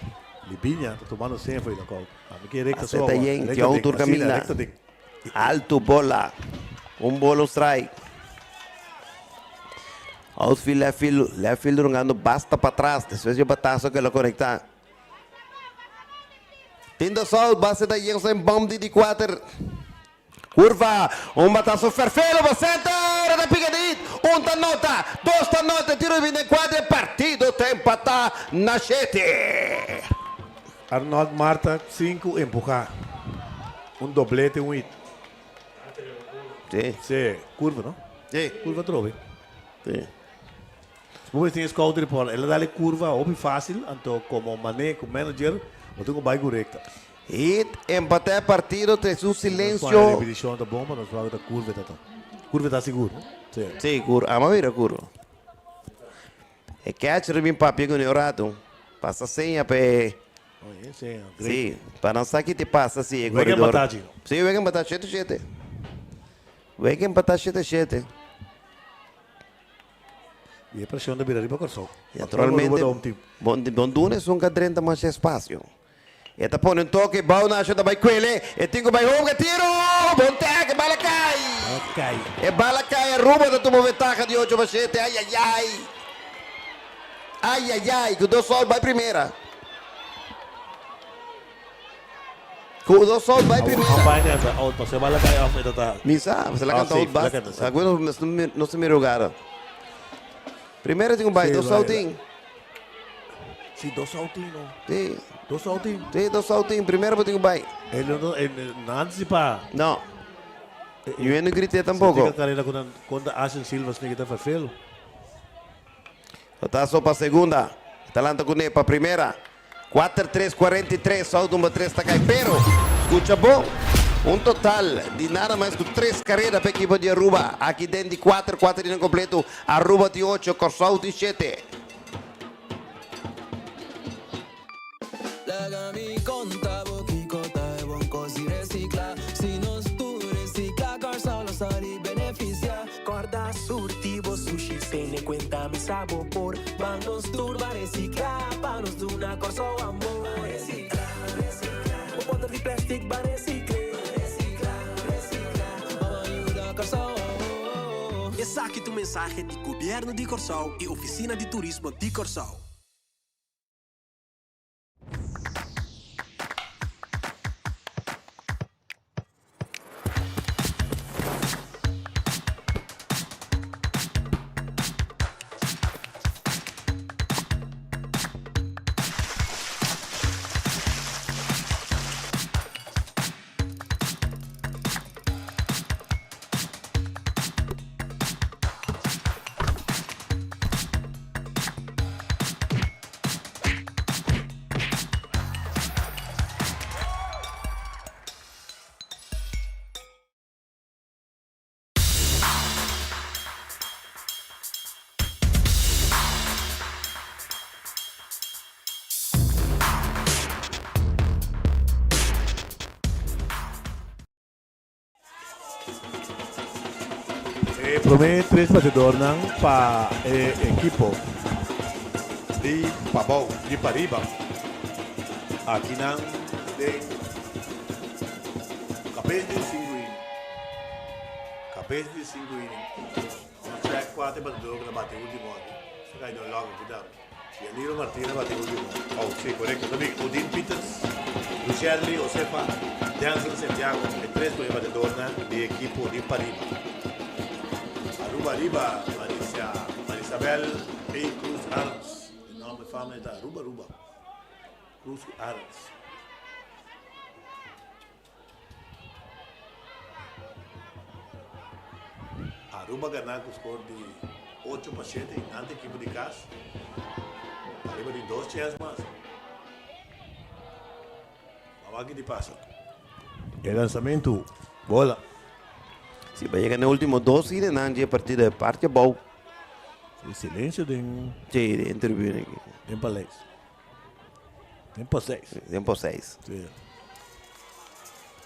S5: Lipiña, está tomando sempre o knockout. A mí que recta só.
S1: Está bien, que autor camina. Alto bola. Un bolo strike. Outfield, left field jogando basta para trás. Después de batazo que lo conecta. Tindo sol, base da Jensen en bomb de 4. Curva, un batazo Ferfelo, va center, da picadit, un nota, 2 nota, tiro de 24, partido está empatado na 7.
S5: Arnold Marta, 5, empujar. Un doblete, un hit.
S1: Sí.
S5: Sí, curva, ¿no?
S1: Sí.
S5: Curva trove.
S1: Sí.
S5: Depois tem scout report, ela dá curva, óbvio fácil, então como manejo, como manager, eu tenho bem correta.
S1: Hit, empate partido, tras un silencio.
S5: A repetição está bom, mas nós vamos da curva, tá. Curva está seguro, né? Sim.
S1: Sí, curva, ama mira curva. E catcher bem papi com o rato. Passa senha pe. Sí, para não saber que te passa assim,
S5: Vai que empatar, Gino.
S1: Sim, vai que empatar 7-7. Vai que empatar 7-7.
S5: E a pressão de virar para Corsol.
S1: Naturalmente, Bondunes nunca 30 mais espaço. E tá pondo um toque, bom na ajuda vai com ele. E tenho vai home, tiro! Bom tag, bala cai!
S5: Cai.
S1: Bala cai, Aruba da tomou ventaja de 8-7. Ai, ai, ai. Ai, ai, ai. Que o do Sol vai primeira. Que o do Sol vai primeira.
S5: Kampanye sa out pa. Sa bala kay off ito ta.
S1: Misa, você lá canta
S5: sim,
S1: out basta.
S5: lá canta, sim.
S1: Agora não se me rogaram. Primeiro tem um baile,
S5: Sim,
S1: do
S5: vai,
S1: Saltinho.
S5: Si dos saltino.
S1: Sim.
S5: Dos saltino.
S1: Sim, do Saltinho. Primeiro tem um baile.
S5: Ele não antecipa.
S1: Não. Eu não gritei tampouco.
S5: Tika carreira quando Ashen Silva se kita vervelo.
S1: Tá só para a segunda. Atalanta com para a primeira. 4-3-43. Só uma 3 está cai. Pero, escucha bom. Um total de nada mais que 3 carreiras para a equipe de Aruba. Aqui dentro de 4 de completo. Aruba de 8, Corsau de 7.
S13: Legami conta boquicota é bom così recicla. Se nós tu recicla, Corsau lo sali beneficia. Corda surtivo sushi, se ne cuenta mi sabor por. Vamos turba recicla, panos de una Corsau amor. Recicla, recicla. Un botón de plástico va recicla. Recicla, recicla. Vamos ayuda Corsau.
S18: Essa aqui é a mensagem do governo de Corsau e oficina de turismo de Corsau.
S5: Promete 3 batedores para equipo de Pabau, de Pariba. Aqui não tem capaz de 5 innings. Capaz de 5 innings. Vamos track 4 batedores que bateu o último ano. Você cai no logo aqui dentro. E Aniro Martínez bateu o último. Oh, sim, correto. Também Odin Peters, Luciano Josefa, Jansen Santiago. É 3 batedores de equipo de Pariba. Aruba, Marisabel A. Cruz Arns. O nome da família é Aruba. Cruz Arns. Aruba ganhou com o score de 8-7 na equipe de casa. Aruba de 2 chances mais. Vamos aqui de passa. E lançamento, bola.
S1: Se vai chegar no último 12 e não a partida de parte boa.
S5: Silêncio de...
S1: Sim, de interview aqui.
S5: Tempo 6. Tempo 6.
S1: Tempo 6.
S5: Sim.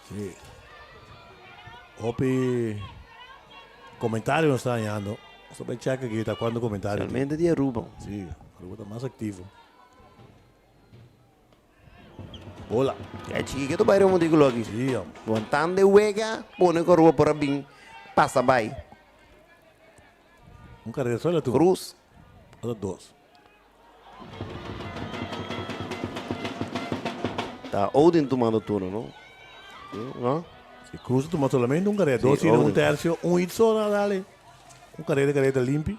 S5: Sim. Hope comentário não está ganhando. Só vai checar aqui, está quando comentário.
S1: Realmente de Aruba.
S5: Sim, Aruba está mais ativo. Bola.
S1: É chique que tu vai ver um digo logo.
S5: Sim, ó.
S1: Montando de huega, põe com a Aruba por bem. Passa vai.
S5: Um carreira só é tu.
S1: Cruz.
S5: Olha 2.
S1: Tá Odin tomando turno, não? Não?
S5: Se Cruz toma solamente um carreira. 2 e um terço. Um hit só na dali. Um carreira limpo.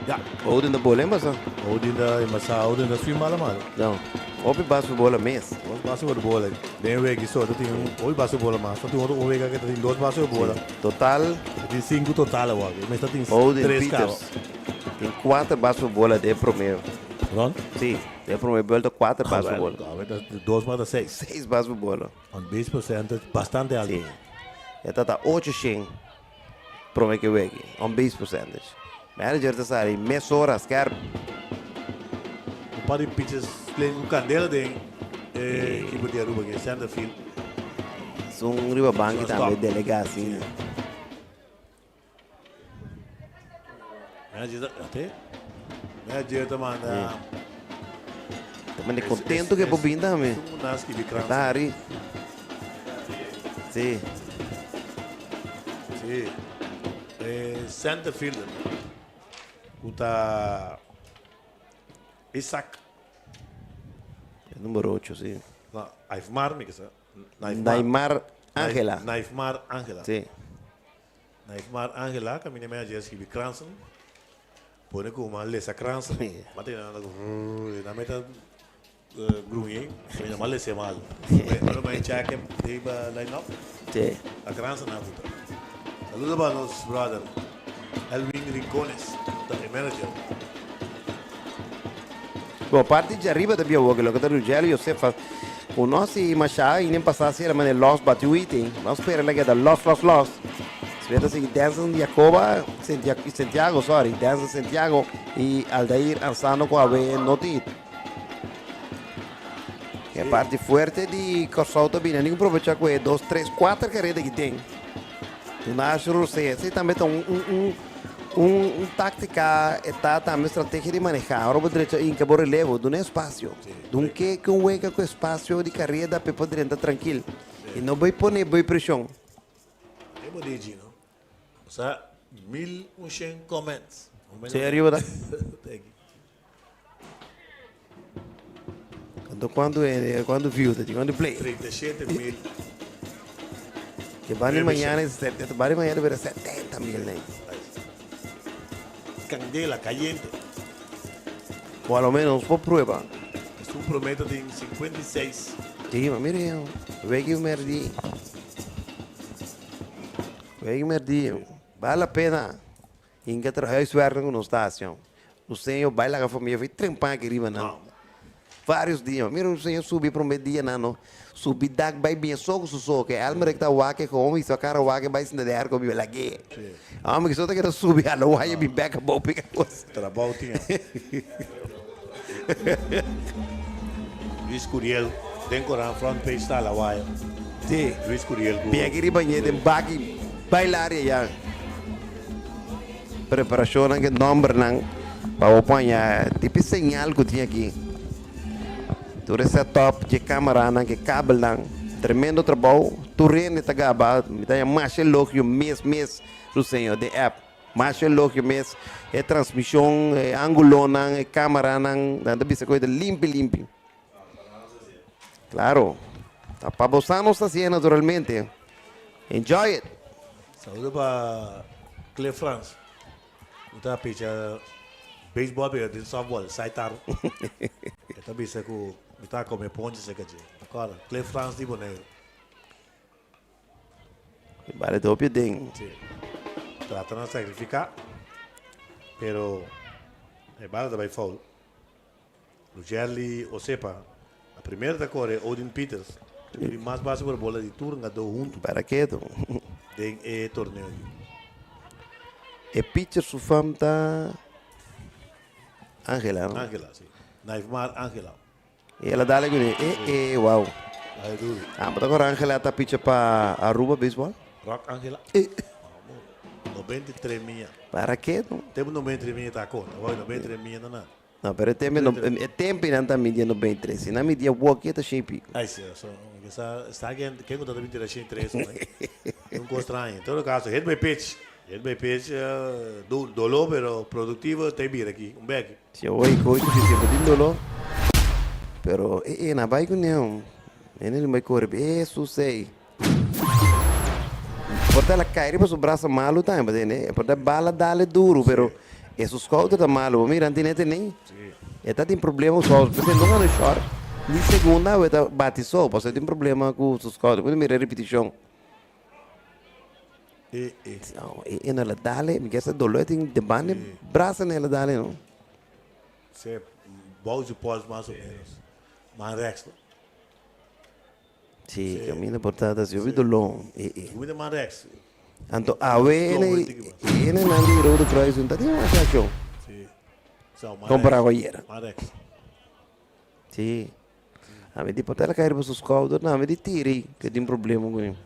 S5: Já.
S1: Odin da bola, mas
S5: Odin da embaixada. Odin da swim bala mal.
S1: Não. Hoje passa bola mesmo.
S5: Hoje passa bola. Tem um aqui só. Hoje passa bola mais. Só tem outro que tem 2 passos de bola.
S1: Total.
S5: Tem 5 total agora. Mas tem 3 carros.
S1: Tem 4 passos de bola de primeiro.
S5: Pronto?
S1: Sim. De primeiro bola 4 passos de bola.
S5: 2 mais 6.
S1: 6 passos de bola.
S5: On base percentage bastante alto.
S1: Sim. Está 8 primeiro que eu aqui. On base percentage. Manager está saindo meia hora, scarp.
S5: Um par de pitches com candela de equipe de Aruba, que é center field.
S1: São riba banco também, delegado assim.
S5: Manager também anda.
S1: Também é contente que é bobinho também. Tá aí. Sim.
S5: Sí. Center fielder. Uta Isaac.
S1: El número 8, sí.
S5: No, Naifmar, mi que sea.
S1: Naimar Ángela.
S5: Naifmar Ángela.
S1: Sí.
S5: Naifmar Ángela, camina meia Jesse Kransen. Pone como uma Lesa Kransen. Mate na meta grunhing. Pone uma Lesa mal. Pero me check him de line up.
S1: Sí.
S5: A Kransen na puta. Saludos para los brother. Elvin Rincones, the manager.
S1: Bom, parte de arriba também o que lo que tá no gelo e você faz o nosso machá e nem passar assim a maneira lost bateu item. Vamos esperar lá que da lost. Se vê assim dança de Jacoba, Santiago, sorry, dança Santiago e Aldair Ansano com a B notit. É parte forte de Corsol também, nem aproveitar com 2, 3, 4 carreiras que tem. Tu nasce você também tem tática, também estratégia de manejar. Agora direito em que relevo, não é espaço. Não que um hueca com espaço de carreira para poder entrar tranquilo. E não vai pôr pressão.
S5: É bonito, não? O sea, 1.100 comments.
S1: Sério, tá? Quando viu, quando play.
S5: 37.000.
S1: Que vai amanhã, vai 70 mil, né?
S5: Candela, caliente.
S1: Ou ao menos por prova.
S5: Es un promedio de 56.
S1: Sí, mas mire, veio merdi. Vale a pena. Inga trabalhar suerte com nós estação. O senhor vai lá com a família, vai trampar aqui riba, não. Vários dias. Mira, o senhor subir para um dia, não. Subir dag vai bem só que alma que tá wake com e sua cara wake vai se der com o lagi. Ah, mas só tá querendo subir, a não vai bem back bom pica coisa.
S5: Trabalho tinha. Luis Curiel, tem coran front page está lá vai.
S1: Sim.
S5: Luis Curiel.
S1: Bem aqui riba de bagi bailar ya. Preparação que número não para apanhar tipo señal que tinha aqui. Tu setup de câmera que cabo lang tremendo trabalho tu rende tá gaba me tá mais louco mês do senhor de app mais louco mês é transmissão ângulo não câmera não nada bisa coisa limpo claro tá para você não está assim naturalmente enjoy it.
S5: Saúde para Clay France. Uta picha baseball de softball saitar. Tá bisa com está come ponte se que agora Clay France de boneiro.
S1: Vale doppio ding.
S5: Sim. Tratando de sacrificar, pero é bala também foul. O Jerry Osepa, a primeira da cor é Odin Peters. Ele mais básico para bola de turno do junto.
S1: Para que do?
S5: De torneio.
S1: E pitcher su famta Angela, no?
S5: Angela, sim. Naifmar Angela.
S1: E ela dá ali, wow.
S5: Aí duro.
S1: Ah, mas agora a Angela tá pitcher para Aruba Baseball?
S5: Rock Angela. 93 minha.
S1: Para que não?
S5: Temos 93 minha tá conta. Vai 93 minha não nada.
S1: Não, pero é tempo não tá medindo 93. Se não media walk tá shape.
S5: Aí sim, só está quem conta também tira 3, né? Não constrange. Em todo caso, hit by pitch. Hit by pitch dolor, pero produtivo tem vir aqui, back.
S1: Se eu oi coach que se pode dolor. Pero na vai com não. Ele vai correr, sei. Porta la cair para su braço malo também, né? Porta bala dale duro, pero esses coisas tá malo. Mira, antinete nem. Eta tem problema só, porque não é short. Ni segunda ou eta bate só, você tem problema com os coisas. Quando mira repetição. E nela dale, me quer dolor tem de bane, braço nela dale não.
S5: Se balde pós mais ou menos. Mais rex.
S1: Sim, caminha portada, se ouvi dolor.
S5: Muito mais rex.
S1: Então, ele não virou do cross, não tem uma achou.
S5: Sim.
S1: Comprar ayer.
S5: Mais rex.
S1: Sim. A mim tipo ela cair para os caldos, não, me tirei, que tem problema com ele.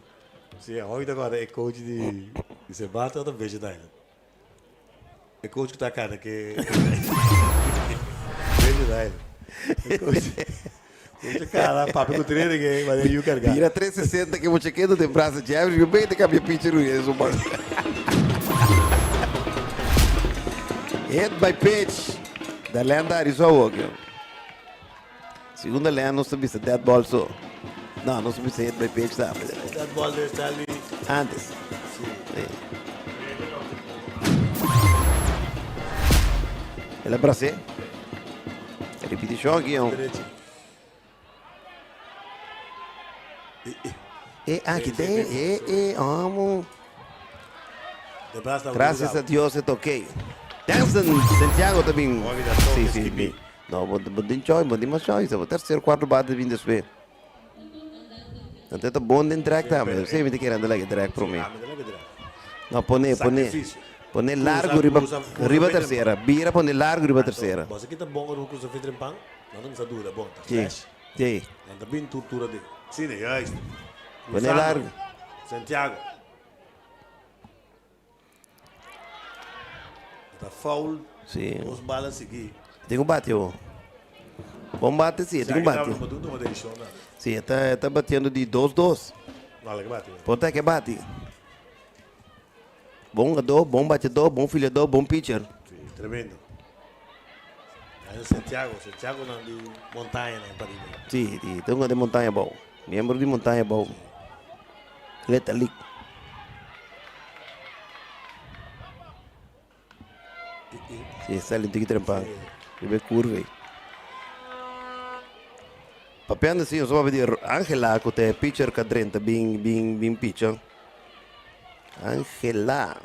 S5: Sim, hoje agora é coach de se bate outra vez daí. É coach que tá cara que veja daí. Cara, papi com treino que vai de carregar.
S1: Tira 360 que eu chequei de braço de abre, eu bem de cabia pitcher isso, mano. Hit by pitch. Da lendário só o que. Segunda lenda não sabia se dead ball só. Não sabia se hit by pitch tá.
S5: Dead ball está ali.
S1: Antes. Sim. Ele é pra ser. Repetição aqui, ó. Aqui tem. Amo. Graças a Deus eu toquei. Dançan, Santiago também. Sim, sim. Não, vou mais choice. Vou terceiro, quarto bate vindo a subir. Então tá bom de track também. Eu sei me que andar lá que track para mim. Não, põe largo riba terceira. Vira põe largo riba terceira.
S5: Você que tá bom no curso de trempang, não tem essa dúvida, bom.
S1: Sim. Sim.
S5: Não tá bem tortura de. Sim, é isso.
S1: Põe largo.
S5: Santiago. Tá foul.
S1: Sim.
S5: Os balas seguir.
S1: Tem um bate, ó. Bom bate, sim, tem um bate. Sim, tá batendo de 2-2.
S5: Vale que bate.
S1: Ponta que bate. Bom jogador, bom batedor, bom filhador, bom pitcher.
S5: Sim, tremendo. Aí Santiago não de montanha, né, para
S1: Sim, tem um de montanha bom. Membro de montanha bom. Leta League. Sim, sale tem que trampar. Ele curva aí. Papiando assim, eu só vou pedir Angela, que é pitcher cadrenta, bem pitcher. Angela.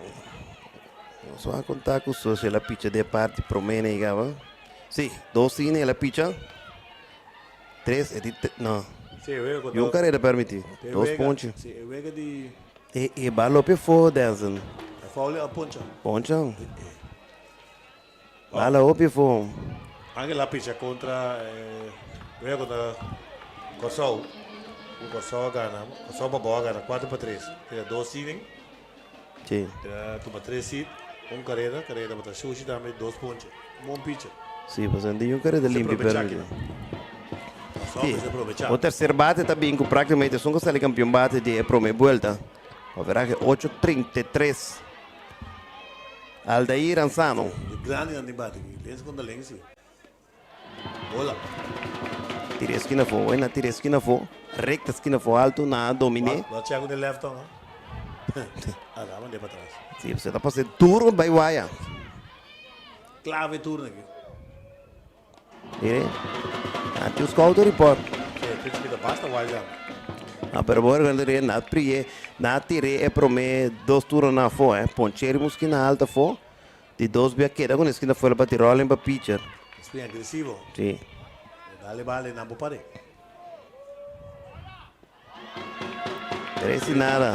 S1: Eu só vou contar com o se ela pitcher de parte promena e gava. Sim, 2 cine ela pitcher. 3, não. E um carreira permitir. 2 pontos.
S5: Sim, eu vejo de...
S1: E balo pe fo dançando.
S5: A foul é a poncha.
S1: Poncha. Bala o pe fo.
S5: Angela pitcher contra... Veio contra Corsol. O Corsol ganha. Corsol babó ganha 4-3. Tem 2 seeding.
S1: Sim.
S5: Toma 3 seed. Um carreira para Xuxi também 2 pontos. Bom pitcher.
S1: Sim, mas andei um carreira limpo permite. Sim. O terceiro bate também com praticamente só que campeão bate de primeira volta. Haverá que 8-33. Aldair Ansano.
S5: Grande não bate. Lenço contra lenço. Bola.
S1: Tira esquina for, na tira esquina for, recta esquina for alto, na domine.
S5: Vai chegar no left, não? Ah, não, manda para trás.
S1: Sim, você está passando turno, vai vaia.
S5: Clave turno aqui.
S1: Mire, aqui os caldos report.
S5: Sim, tem que basta vai já.
S1: Ah, pero agora quando na prie, na tire é para mim 2 turnos na for, poncheiro esquina alta for, de 2 via queda com esquina for para tirar para pitcher.
S5: É bem agressivo.
S1: Sim.
S5: Dale vale, não pode.
S1: 3 e nada.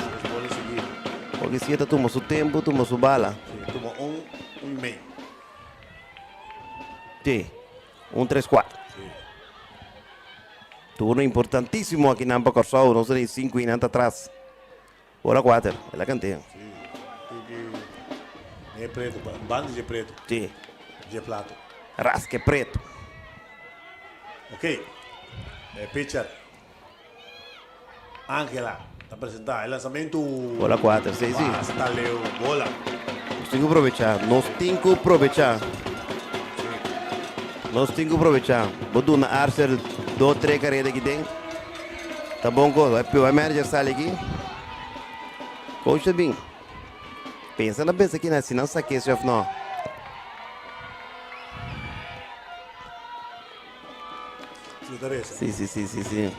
S1: Porque se toma seu tempo, toma sua bala.
S5: Sim, toma um meio.
S1: Sim, 1-3-4. Turno importantíssimo aqui na Corsol, não sei 5 e nada atrás. Bola 4, ela canteia.
S5: Sim, é preto, bando de preto.
S1: Sim.
S5: De plato.
S1: Rasque preto.
S5: Ok. Pitcher. Angela. Está apresentado. El lançamento.
S1: Bola 4, sim, sim.
S5: Basta, Leo. Bola.
S1: Nós temos que aproveitar. Nós temos que aproveitar. Nós temos que aproveitar. Vou na Archer 2-3 carreiras aqui dentro. Tá bom, coisa. Vai manager sai aqui. Coach bem. Pensa na benção aqui, né? Se não saque, chefe, não. Sim, sim, sim, sim, sim.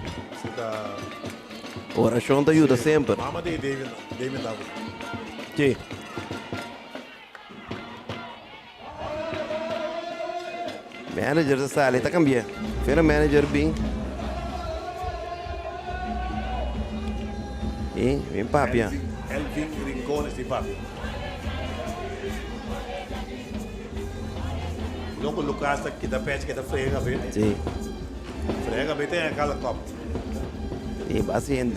S1: Oração te ajuda sempre.
S5: Mama de David David.
S1: Sim. Manager da sala, está cambiando. Fera manager bem. E vem papia.
S5: Elvin Rincones de papia. Não com o Lucas que dá pet que dá frega, vê?
S1: Sim.
S5: Frega, vê tem aquela copa.
S1: E assim,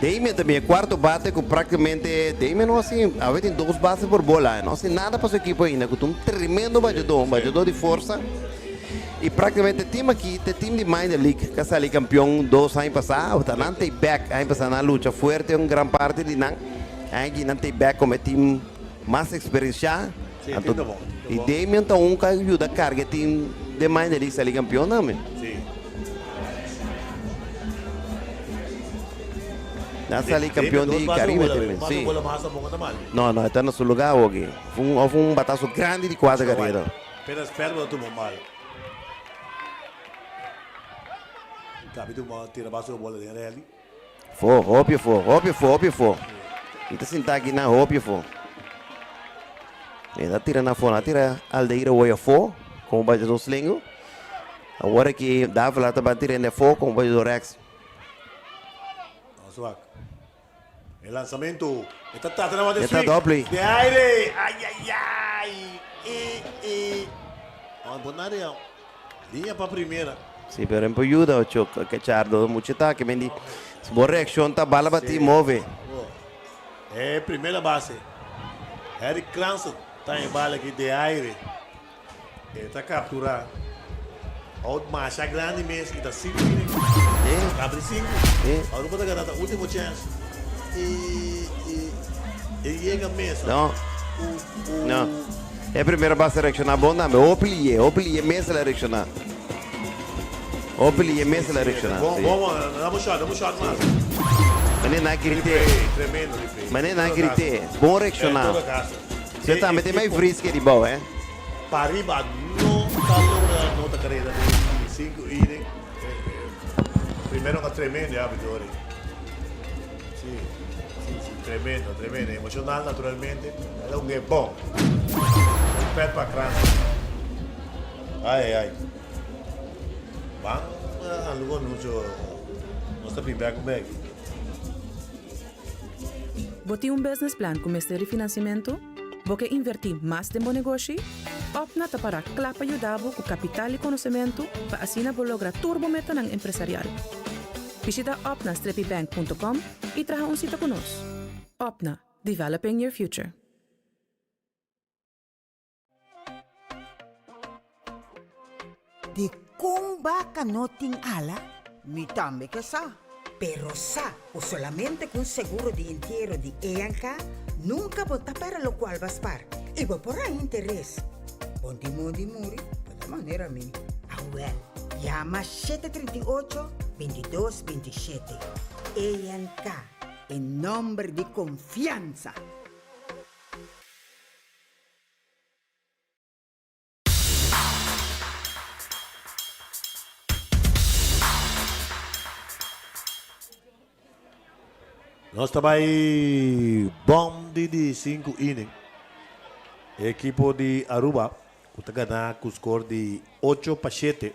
S1: Damien também, quarto bate com praticamente, Damien não assim, a vezes tem 2 bases por bola, não assim nada para o equipo ainda, com um tremendo batedor, um batedor de força. E praticamente o time aqui, o time de Minor League, que saiu campeão 2 anos passados, está não tem back, ano passado na luta forte, uma grande parte de não, aqui não tem back como time mais experiência.
S5: Sim,
S1: Então,
S5: tá bom.
S1: e Damian então um que ajuda a carga time de Minor League sair campeão também.
S5: Sim.
S1: Na sair campeão de Caribe também. Sim. Não, está no seu lugar hoje. Houve um bataço grande de 4 carreiras.
S5: Apenas perto do mal. Cabe do mal, tira baixo da bola dele ali.
S1: Hopie for. Kita sinta aqui na hopie for. Ele tira na fora, tira aldeira o for, com o bate do slingo. Agora que dá para lá bater na for com o bate do Rex.
S5: Suac. El lanzamiento. Está tratando de
S1: Está
S5: swing.
S1: doble.
S5: De aire. Ay. Vamos a poner linha para primeira.
S1: Sim, pero em ajuda o choque, que chardo, muito ataque, mendi. Boa reação, tá bala bati, move.
S5: É primeira base. Eric Cranston está em bala aqui de aire. Ele está capturando. Outro marcha grande mesmo, está 5 minutos. Abre 5. Agora pode ganhar a última chance. E chega mesmo.
S1: Não. É a primeira base reaccionar bom, não, mas Opli mesmo reaccionar. Opli mesmo reaccionar.
S5: Vamos, dá um shot mais.
S1: Mas não grite.
S5: Tremendo.
S1: Mas não grite. Bom reaccionar. Você também tem mais frisca de boa, hein?
S5: Pariba não está logrando outra carreira de 5 innings. Primeiro uma tremenda vitória. Sim, tremendo. Emocional, naturalmente. É um game bom. Respeito para a Cranston. Ai. Vamos, luego não está bem com bem.
S14: Boti um business plan com este refinanciamento? Você invertir mais em bom negócio? Opna para clapa ajudar com capital e conhecimento para assim lograr turbometa ng empresarial. Visita opna-bank.com e traga cita conosco. Opna, developing your future.
S15: De kung baka noting ala, mi tambe que sa. Pero sa, o solamente con seguro de entierro de EANCA, nunca vota para lo cual vas par. Y va por ahí interés. Ponti muri, de manera mi. Llama 738-2227. EANCA, en nombre de confianza.
S5: Nós também bom de 5 innings. Equipo de Aruba está ganhando com o score de 8-7.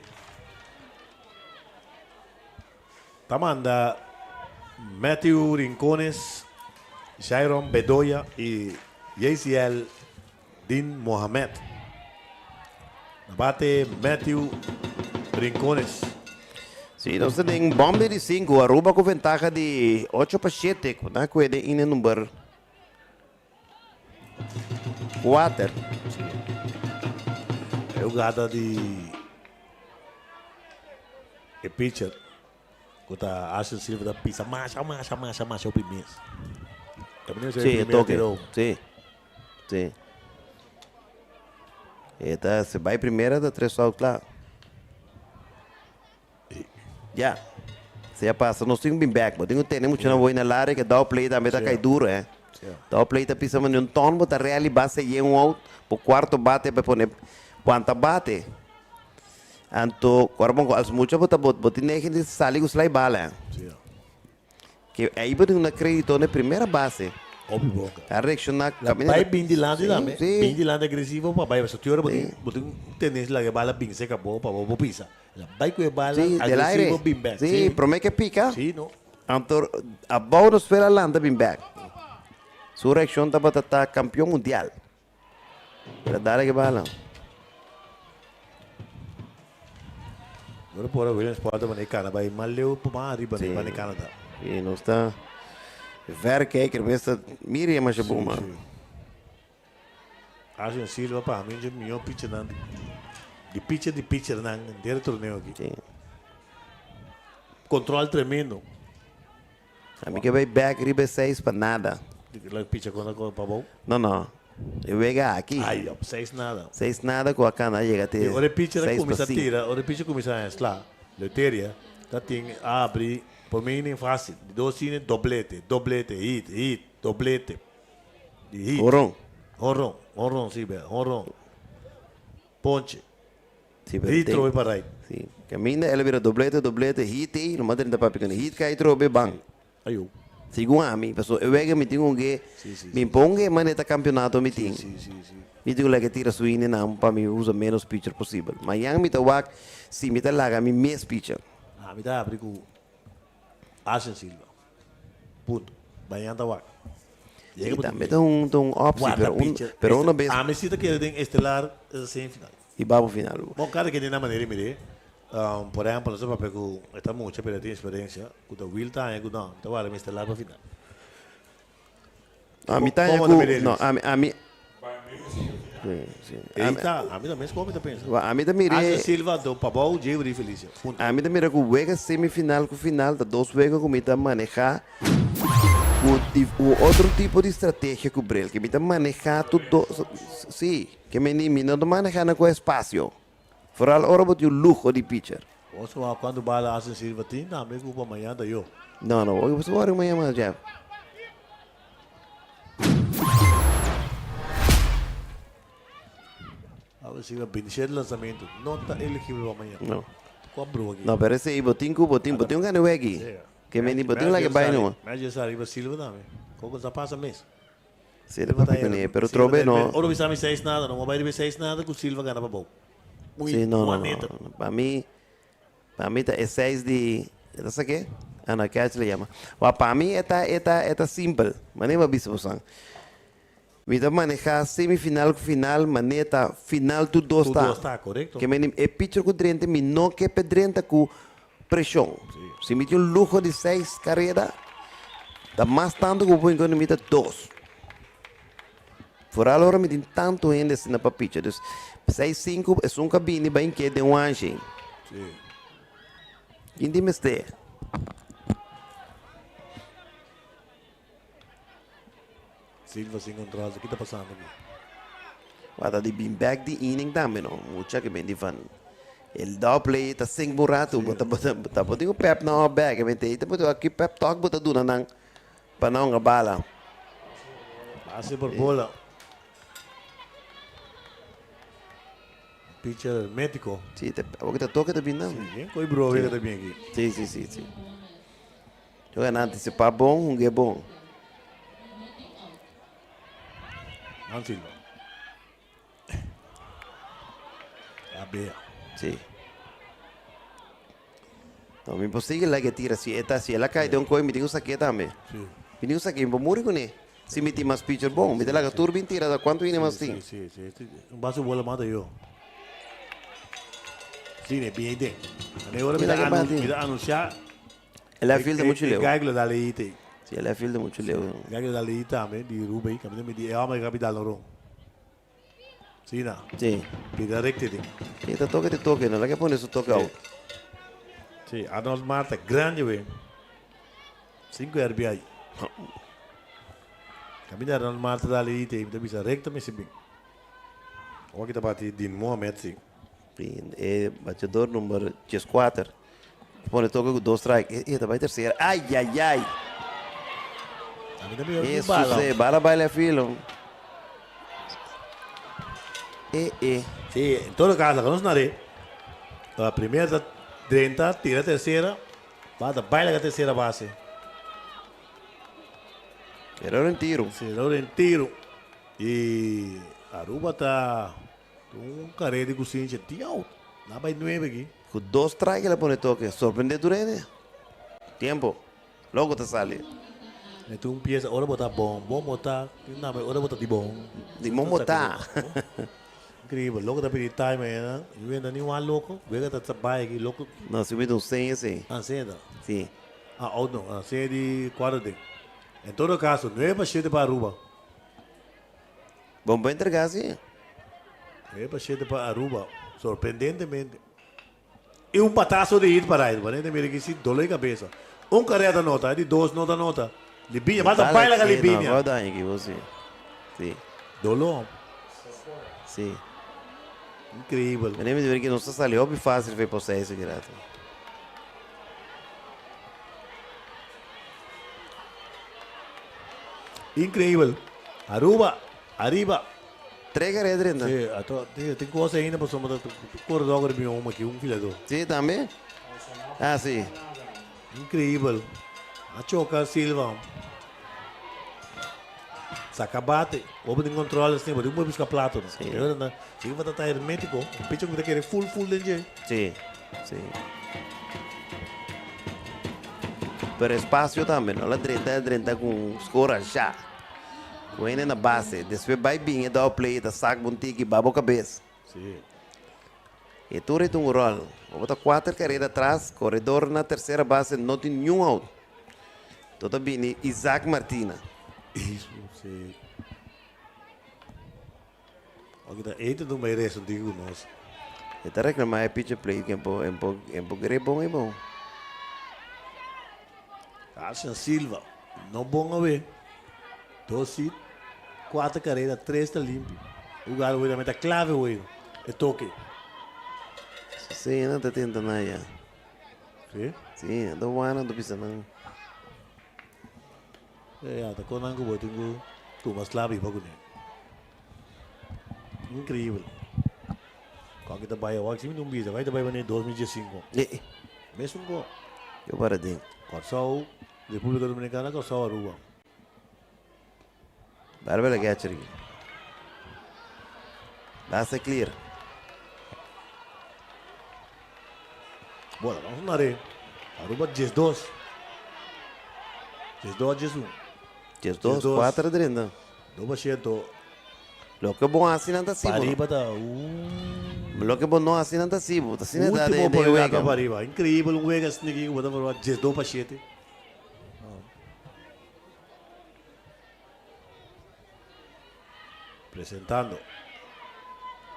S5: Tamanda Matthew Rincones, Jairon Bedoya e JCL Din Mohamed. Bate Matthew Rincones.
S1: Sim, nós temos bomba de 5, Aruba com ventaja de 8-7, na coisa em número 4.
S5: É o gada de pitcher. Quando a Ashen Silva da pista, marcha o primeiro.
S1: Sim, toque. Sim. Então, se vai primeira, dá 3 saltos lá. Já. Se já passa, nós temos bem back, mas temos que não na área que dá o play também tá cai duro, é. Dá o play tá pisando em tom, mas a real base é um out, o quarto bate para poner quanta bate. Anto, corpo as mucho botin nem que sale com slide bala. Que aí pode uma crédito na primeira base.
S5: Óbvio.
S1: A reaccionar
S5: vai bem de lado também. Bem de lado agressivo para vai, se tu botin tendência lá que bala bem seca boa para boa pisa. Vai com a bala agressivo bem back.
S1: Sim, promete que pica.
S5: Sim, não.
S1: Anto, a bola esfera landa bem back. Sua reação tá para estar campeão mundial. Para dar que bala.
S5: Agora por a Williams pode manejar cara, vai maleu para mais arriba nem Canadá.
S1: E não está ver que mas mire mais bom, mano.
S5: Ashen Silva para mim já melhor pitch não. De pitcher, nang, entero torneo aquí.
S1: Sí.
S5: Control tremendo.
S1: A mí que voy back ribe 6 para nada.
S5: La pitcher con la pavão.
S1: No. Eu vega aqui.
S5: Ai, 6 nada.
S1: 6 nada com a cana chega até.
S5: Ora pitcher
S1: 6
S5: começa a
S1: para
S5: tirar, ora pitcher começa a eslar. Loteria, tá tem abre, por mim nem fácil. De 2 cine doblete, hit, doblete. De hit. Honrón, sí, ve, honrón. Ponche.
S1: Sí,
S5: hit trove para right.
S1: Sí. Camina, ele vira doblete, hit, no matter da papi kan hit cai trove bang.
S5: Ayo.
S1: Segundo a mim, pessoal, eu vega me tenho que me ponga maneta campeonato me tenho. Me tenho que tira swing não para mim usa menos pitcher possível. Mas yang me tawak se me tá larga me mes pitcher.
S5: Ah, me dá abrir com Arsen Silva. Ponto. Banhando tawak.
S1: E também tem um opção, pero uma vez.
S5: A mesita que ele tem estelar semifinal.
S1: E vamos final.
S5: Bom, cara que tem na maneira mire. Por exemplo, esse papel que está muito, pero tem experiência. Que o Will tá, que não. Então, agora me estelar para final.
S1: A mim tá não, a mim.
S5: A mim também como pensa.
S1: A mim também.
S5: Arsen Silva do Pabau, Jebri Felícia.
S1: A mim também que o semifinal com final, da dois juegos que me tá manejar. O outro tipo de estratégia que o Brel, que me está manejando tudo, sim, que me não está manejando com espaço. Fora agora botou o luxo de pitcher.
S5: Você vai quando bala Arsen Silva tem, não, me culpa amanhã da eu.
S1: Não, você vai amanhã mais já.
S5: Arsen Silva bencher o lançamento, não está elegível amanhã.
S1: Não.
S5: Cobrou aqui.
S1: Não, parece aí, botinho ganhou aqui. Que me ni botinho lá que vai não.
S5: Mas já sabe, o Silva também. Como já passa mês.
S1: Sim, ele vai pegar, pero trobe não.
S5: Ora bisa me 6 nada, não vai ver 6 nada que o Silva ganha para bom.
S1: Sim, não. Para mim é 6 de, não sei que? Ah, não, que é que se chama. Para mim é simples, mas nem vai ver você. Me dá manejar semifinal com final, maneta final tudo dois
S5: está correto.
S1: Que me é pitcher com 30, me não que pedrenta com pressão. Se me tem um luxo de 6 carreiras, dá mais tanto que o bom quando me dá 2. Por agora me tem tanto ainda assim na pitcher. Então, 6-5 é um cabine bem que de um anjo.
S5: Sim.
S1: Quem tem este?
S5: Silva sem controle, o que está passando aqui?
S1: Wata di beanbag di inning também, não? Mucha que bem de fan. Ele dá o play, está sem burato, bota o pep na bag, que bem tem, bota aqui pep talk, bota duna nang, para não bala.
S5: Passe por bola. Pitcher médico.
S1: Sim, o que te toca também não.
S5: Sim, coi bro, vega também aqui.
S1: Sim. Joga na antecipar bom, é bom.
S5: Não, Silva. A Bea.
S1: Sim. Não, me impossível lá que tira, se ela cai de um coi, me tem um saque também.
S5: Sim.
S1: Me tem um saque, vou morrer com ele. Se me tem mais pitcher bom, me tem lá que a turbina tira, da quanto ainda mais tem?
S5: Sim. Um base bola mata eu. Sim, é bem tem. Agora me dá anunciar.
S1: Ela é filha de muito leu.
S5: Gaiglo da leite.
S1: Sim, ela é filha de muito leu.
S5: Gaiglo da leite também, de Rubei, que me diz, é a minha capital no Sim, não.
S1: Sim.
S5: Pida recte.
S1: Sim, tá toque, não. Lá que põe isso toque out.
S5: Sim, Arnold Marta, grande, velho. 5 RBI. Kami da Arnold Marta da leite, me bisa recta, me se bem. Olha que tá batendo Din Mohamed, sim.
S1: Sim, é batedor número 14. Põe toque com 2 strikes. E tá vai terceira. Ai. Isso, bala baila filho.
S5: Sim, em todo caso, la conosco a primeira 30, tira a terceira, baila a terceira base.
S1: Era um tiro.
S5: Sim, era um tiro. E Aruba está com carreira de cozinha, tio, lá vai 9 aqui.
S1: Com 2 strikes ela põe toque. Surpreende durante. Tempo. Logo te sale.
S5: Então, pieza, ora botar bom botar, ora botar de bom.
S1: De bom botar.
S5: Incrível, logo da pedir time, né? E vendo nenhum louco, vega tá trabalho aqui, louco.
S1: Não, se me dá um 100 assim.
S5: Ah, 100?
S1: Sim.
S5: Ah, ou não, 100 de 4 Em todo caso, 9 para 7 para Aruba.
S1: Bom para entregar, sim.
S5: 9 para 7 para Aruba. Sorprendentemente. E um patazo de hit para ele, né? Mira que se dole a cabeça. Um careta nota, de dois nota. Libinha, basta baila com a Libinha.
S1: Não, agora aqui você. Sim.
S5: Dolor.
S1: Sim.
S5: Incrível.
S1: Eu nem me digo que não se salió bem fácil foi postar isso direto.
S5: Incrível. Arriba.
S1: 3 caretas ainda.
S5: Sim, tem coisa ainda para somar. Corredor agora me uma aqui, um filhador.
S1: Sim, também? Ah, sim.
S5: Incrível. A choca Silva. Saca bate. Open de controle assim, mas uma busca plato. Sim. Chega para estar hermético. O pitcher que quer full dentro.
S1: Sim. Sim. Pero espaço também, não? Ela 30 com escora já. Com ele na base. Depois vai bem, dá o play, dá saco, bom tique, baba a cabeça.
S5: Sim.
S1: E tu tem um rol. Vou botar 4 carreiras atrás, corredor na terceira base, não tem nenhum out. Todo bem, Isaac Martina.
S5: Isso, sim. Eita não merece, eu digo, nossa.
S1: Ele está reclamando, é pitch play, que é um pouco bom.
S5: Carson Silva, não bom a ver. 2 hits, 4 carreiras, 3 está limpo. O cara vai dar clave hoje. É toque.
S1: Sim, não está tentando nada.
S5: Sim?
S1: Sim, não estou pensando.
S5: Tá com nango boa, tenho tu mas clave para ele. Incrível. Qual que tá vai o que me não bisa, vai tá vai em 2015. Mesmo com
S1: eu para dentro.
S5: Corsol, República Dominicana, Corsol Aruba.
S1: Bárbara Gatcheri. Basta clear.
S5: Bora, vamos na areia. Aruba 12. 12.
S1: 4 adrenda.
S5: 2%.
S1: Lo que bom assim não tá assim.
S5: Pariba tá.
S1: Lo que bom não assim não tá assim. Tá assim
S5: Último
S1: de
S5: oportunidade Pariba. Incrível, um Vegas aqui, o botava 12%. Presentando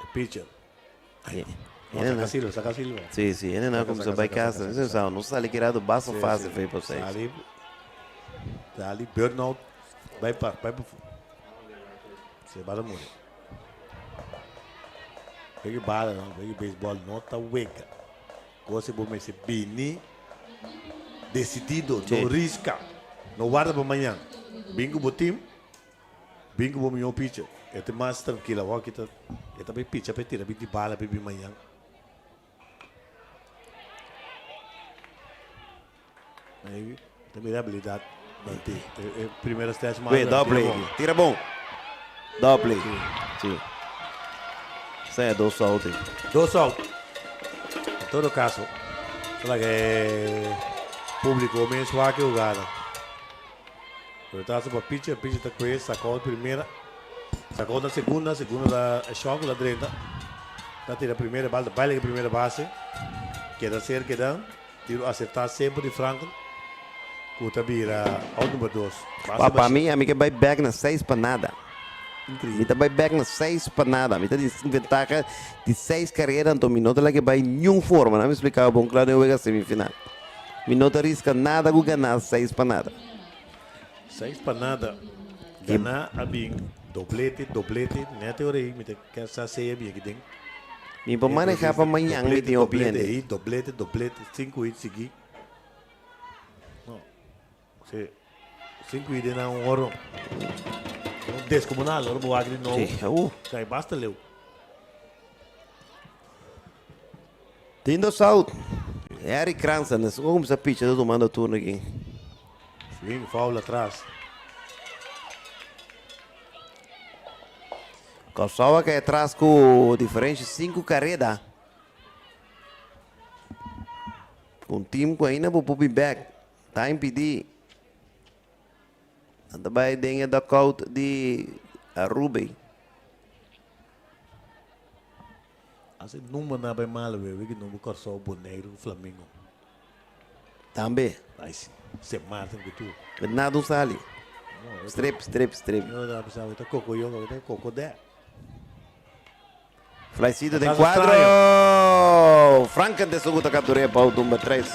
S5: el pitcher. Saca Silva.
S1: Sí, ele não começou a casa. Não sale tirado baixo fácil foi para vocês.
S5: Ali, burnout, vai para você vai morrer. Pega bala, não, pega beisebol, não tá hueca. Você vai ser bem decidido, não risca, não guarda para amanhã. Bingo pro time, bingo pro meu pitcher. Este mais tranquilo, ó, que tá, ele também pitcher para tirar bem de bala para amanhã. Aí, tem habilidade. Primeiro teste mais.
S1: Dá play. Tira bom. Dá play. Sim. Isso é 2 out.
S5: 2 out. Em todo caso, será que público mesmo aqui o cara. Portanto, para pitcher está com ele, sacou a primeira, sacou na segunda da choque, da direita. Tá tira a primeira bala, baile a primeira base. Queda cerca, queda. Tiro acertar sempre de Franklin. Puta vira ao número 2.
S1: Para mim, a minha vai back na 6 para nada.
S5: Incrível.
S1: Minha vai back na 6 para nada. Minha tem vantagem de 6 carreiras, então minuto lá que vai nenhuma forma. Não me explicava bom, claro, eu vou semifinal. Minuto risca nada, vou ganhar 6 para nada.
S5: 6 para nada. Ganhar a bem. Doblete, não é teoria. Me tem que sair bem aqui dentro.
S1: Me vou manejar para amanhã, me tem opinião.
S5: Doblete, 5 hits seguidos. 5 hits na hora. Descomunal, hora boa de novo. Cai basta leu.
S1: Tindo South. Eric Cranston, como essa pitcha do tomando turno aqui.
S5: Swing, foul atrás.
S1: Kosovo que atrás com diferente 5 carreiras. Com time com ainda para o back. Tá impedido. Também tem a dugout de Ruby.
S5: Assim, não é bem mal, velho. Que não vou cortar o boneiro do Flamengo.
S1: Também.
S5: Mas, se mata que tu.
S1: Nada sali. Strip.
S5: Não dá para saber. Tá coco yoga, tá coco de.
S1: Flycito de
S5: Caso
S1: quadro. Franken de segundo captura para o número 3.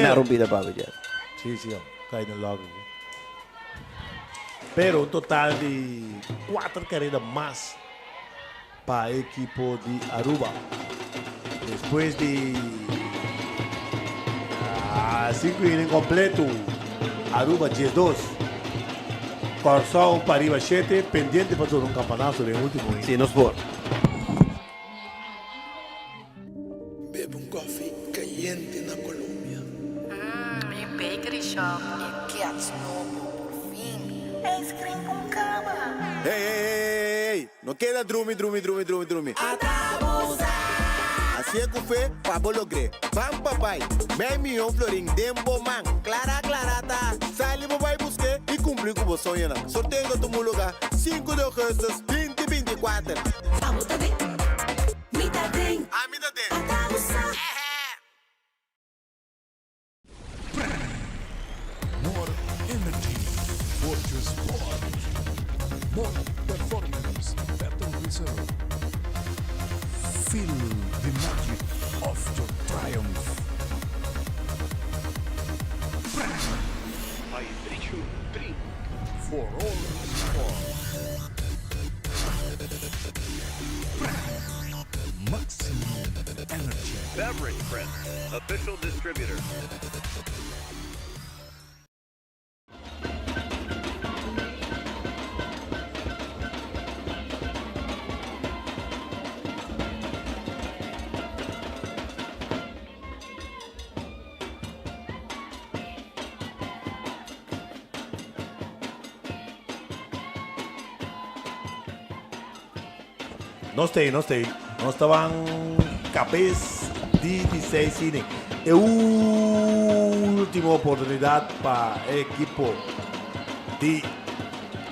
S1: Na rompida para já.
S5: Sim, sim, caindo logo. Pero um total de 4 carreiras mais para a equipe de Aruba. Depois de 5 innings completo, Aruba 12. Corsão para 7, pendiente para todo um campeonato no último inning.
S1: Sim, nos for.
S16: Bebe um coffee caliente na Colômbia.
S8: Mi bakery shop e Cats Novo, por fim. Ice cream com cama.
S7: Ei, não queda drume. Así es que fue Pablo Logre. Van papai, me millón florín dembo man. Clara clarata, sale papai busque y cumplí con vos soñana. Sorteo tu lugar, 5 de agosto 2024.
S13: Vamos também. Mita tem.
S7: A mí también.
S2: More energy for your sport. More performance, better result. Feel the magic of your triumph.
S9: I treat you drink.
S2: For all sport. Maximum energy.
S9: Beverage Friends, official distributor.
S5: Não sei. Nós estavam capaz de 16 innings. É a última oportunidade para a equipe de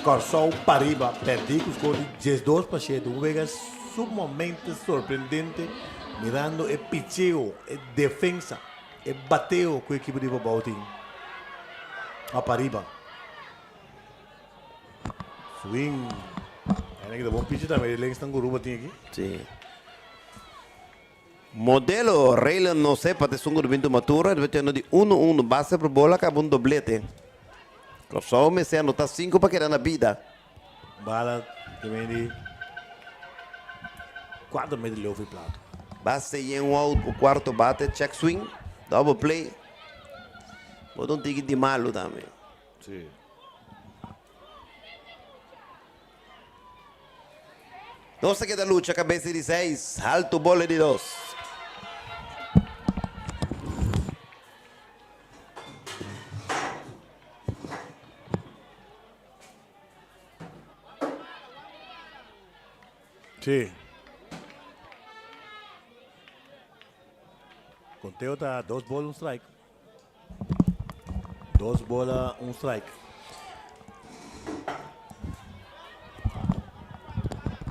S5: Corsão Pariba. Perdi com os cores 12 para 7. Um vega sumamente surpreendente, mirando o picheo, a defesa, o bateo com a equipe de Bobautim. A Pariba. Swing. Ainda que bom pitch também, ele está com o Ruba aqui.
S1: Sim. Modelo Raylan não sei para ter sungo do matura, ele vai de 1-1 base para bola, acaba doblete. Só o Messi anotar 5 para quedar na vida.
S5: Bala que vem de 4 metros de love e plato.
S1: Base em out, o quarto bate, check swing, double play. Pode um tique de malo também.
S5: Sim.
S1: Não se queda luta, cabeça de 6, alto bola de 2.
S5: Sim. Conteo está 2 bolas, 1 strike. 2 bolas, 1 strike.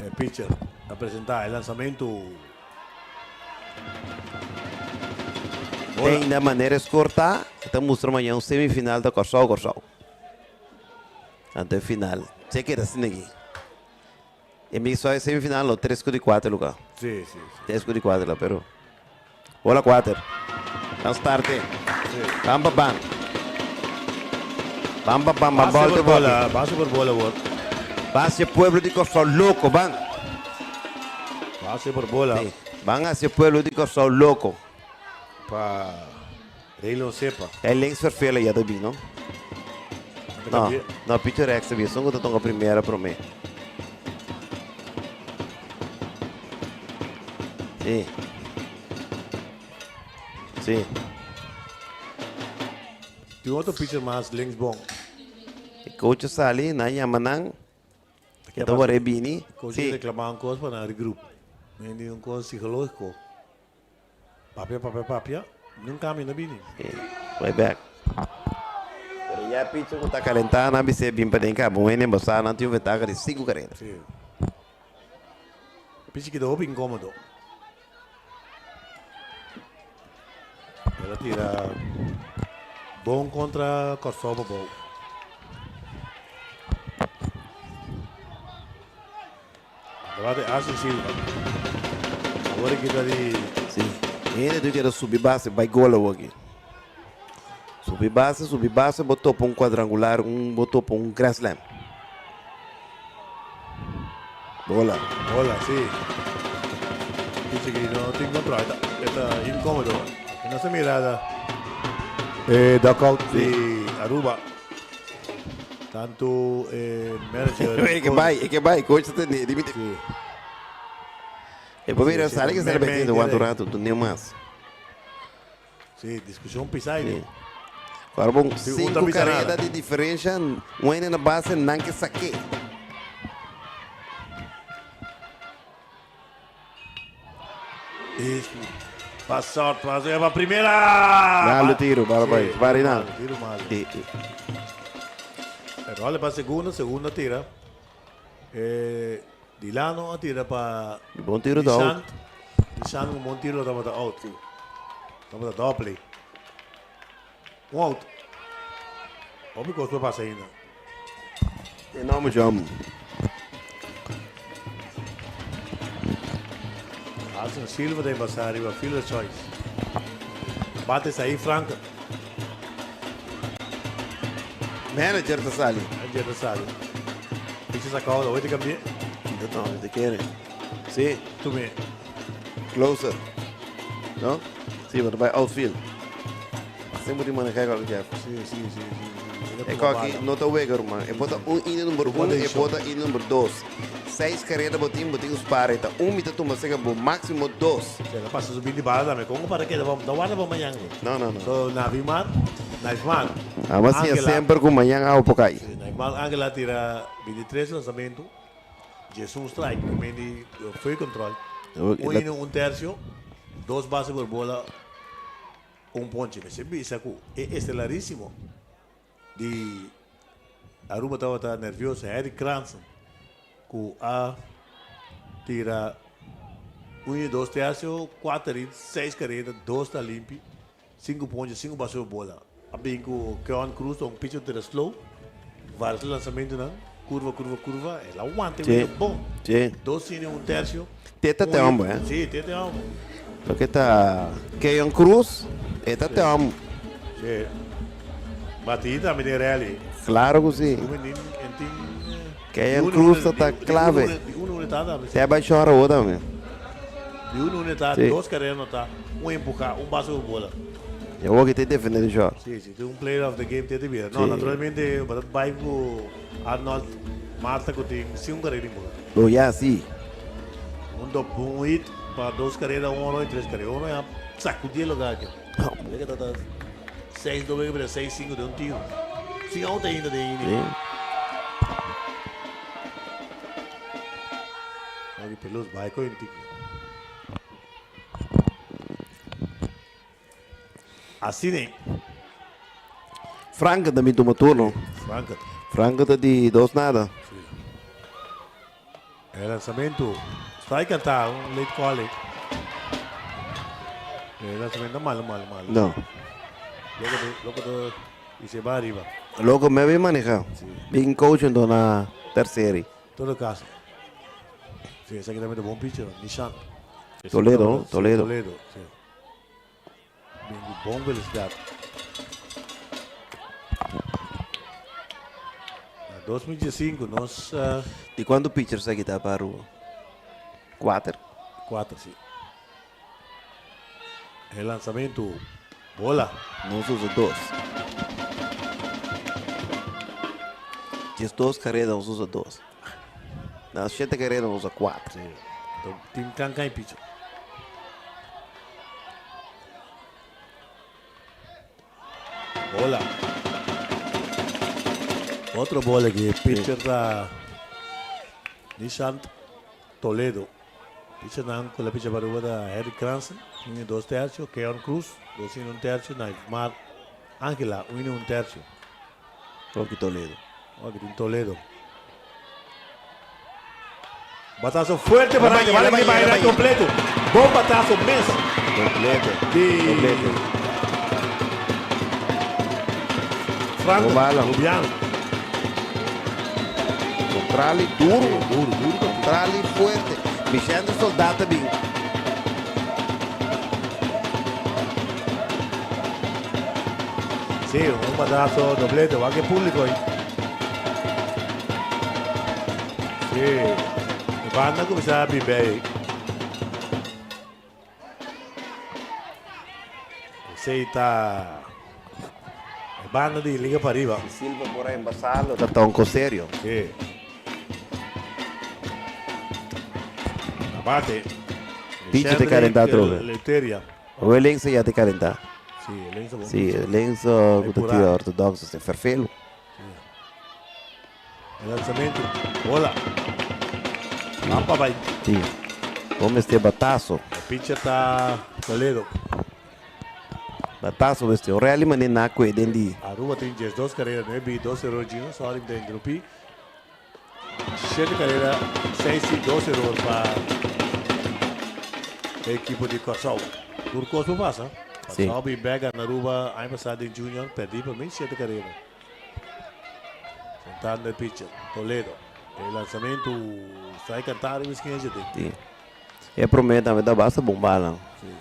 S5: El pitcher apresentar el lanzamiento.
S1: Tem da maneira escorta, está mostrando amanhã um semifinal da Corsão. Até final. Você quer assim aqui. E me só é semifinal, no 3-4 lugar.
S5: Sim.
S1: 3-4 lá, pero. Bola 4. Vamos start. Bam.
S5: Base por bola.
S1: Base Pueblo de Corsão, louco, van.
S5: Base por bola.
S1: Sí. Van hacia Pueblo de Corsão, louco.
S5: Para ele não sepa.
S1: É links vervelen, já também, não? Não, Peter X, vi. Só que eu a primeira para mim. Sim.
S5: Tem outro pitcher mais links bom.
S1: Coach Sali, na Yamanang. Ito ba Rebini?
S5: Coach reclamavam coisas para o grupo. Hindi um coisa psicológico. Papia. Nunca caminho na bini.
S1: Way back. Pero ya pitcher ko está calentado, na bise bim pa din ka. Buhay niya basa na tiyo ventaja de 5 carreras.
S5: Sim. Pitcher que deu incômodo. Ela tira bom contra Corsão bom. Bate Arce Silva. Agora que está de...
S1: Sim. Ele tu quer subir base, vai gol aqui. Subir base, botou para um quadrangular, botou para um grand slam. Bola,
S5: sí. Dice que no tiene control, está incómodo. En esa mirada, dugout de Aruba. Tanto manager.
S1: É que vai, coach tem limite. E poi mira, sai que se repetindo quanto rato, tu nem mais.
S5: Sim, discussão pisada.
S1: Agora bom, 5 carreiras de diferença, um na base, não que saque.
S5: Isso. Passou para a primeira.
S1: Dá-lhe tiro, vai não.
S5: Tiro mal. Olha para a segunda tira. Dilano tira para.
S1: Bom tiro da out.
S5: Nishan, um bom tiro da out. Estamos a double. Out. Vamos que eu passo ainda.
S1: Enorme jump.
S5: Arce Silva tem passado, a field choice. Bate aí, Franca.
S1: Manager da Sali.
S5: Dice sacado, hoy te cambié.
S1: No, te quiere. Sí.
S5: Tú me.
S1: Closer. ¿No? Sí, pero vai outfield. Sempre de manejar com o Jeff.
S5: Sí.
S1: É que aqui não está o Weger, mano. É bota in número 1 e bota in número 2. 6 carreiras botim os pares. Tá mita tu mas chega máximo 2.
S5: Se não passa subir de bala, me como para que vamos dar para amanhã.
S1: Não.
S5: So Navimar.
S1: Mas sim, sempre com amanhã ao pocai.
S5: Naifman Angela tira 23 lançamento. Jesus strike, também foi controle. Um terço, 2 bases por bola, ponche. Mas sempre isso é estelaríssimo. De Aruba estava nervioso, Eric Cranston, que tira 2 terços, 4 6 carreiras, 2 está limpo, 5 pontos, 5 bases por bola. A bem que o Keon Cruz, um pitcher tira slow, vários lançamentos, não? Curva, ela aguanta, é bom. 2 cine, 1 terço.
S1: Teta te amo, eh?
S5: Sim, teta amo.
S1: Porque tá Keon Cruz, eta te amo.
S5: Sim. Batida, me deu ali.
S1: Claro que sim. Keon Cruz está clave. Até abaixo a outra, meu.
S5: De uma unidade, 2 carreiras não tá. Empurrar, base por bola.
S1: Eu vou que te defender o jogo.
S5: Sim, tem player of the game, tem de vida. Não, naturalmente, vai com Arnold Marta que tem 5 carreiras em bola.
S1: Oh, já, sim.
S5: Um hit para 2 carreiras, 1 hora e 3 carreiras. 1 é sacudir o lugar aqui. Ele que tá 6 do meio para 6, 5 de tiro. 5 alta ainda de ainda. Aí pelos vai com o assim nem.
S1: Franca também toma turno. Franca tá de 2 nada.
S5: É lançamento. Strike tá, late call. É lançamento mal.
S1: Não.
S5: Logo do e se vai arriba.
S1: Logo me bem manejado. Bem coach na terceira.
S5: Todo caso. Sim, esse aqui também é bom pitcher, Nishan.
S1: Toledo.
S5: Sim. Bom velocidade. 2015 nós.
S1: De quanto pitchers aqui tá para o 4?
S5: 4, sim. Relançamento. Bola.
S1: Nós usa 2. Diz 2 carreiras, nós usa 2. Nas 7 carreiras, nós usa 4.
S5: Sim. Então, time canca em pitcher. Bola. Outro bola aqui, pitcher da Nishan Toledo. Pitcher com a pitcher para da Eric Cranston, 2 terços, Keon Cruz, 2 1 terço, Naifmar Angela, 1 terço.
S1: Aqui Toledo.
S5: Batazo fuerte para que vale que completo. Bom batazo mesmo.
S1: Completo.
S5: Franco,
S1: Rubiano. Contrali duro. Contrali fuerte. Michelle Soldado também.
S5: Sì, un badazo doblete, va che pubblico. Sì, vanno come sa bem. Sei tá banda di Liga para arriba.
S1: Silva por embassarlo, tá tão sério.
S5: Sì. Abate.
S1: Dice te calentar trove.
S5: Letteria.
S1: O elenco já te calentar.
S5: Sì, Lenzo bom.
S1: Sì, elenco cultura ortodoxa, se ferfelo.
S5: Lançamento. Bola. Lampa vai.
S1: Sì. Come este batazo.
S5: A pitcher tá Toledo.
S1: Batazo este. O Real Mane na ko edendi.
S5: Aruba tem 2 carreiras, né? 2 erros Gino, só ele tem grupi. 7 carreiras, 6 e 12 erros para a equipe de Corsal. Por Cosmo passa.
S1: Sim.
S5: Corsal bem pega na Aruba, ano passado em Junior, perdi para mim 7 carreiras. Sentado no pitcher, Toledo. O lançamento, sai cantar e esquina de tem.
S1: Sì. E prometta me da basta bombala.
S5: Sim.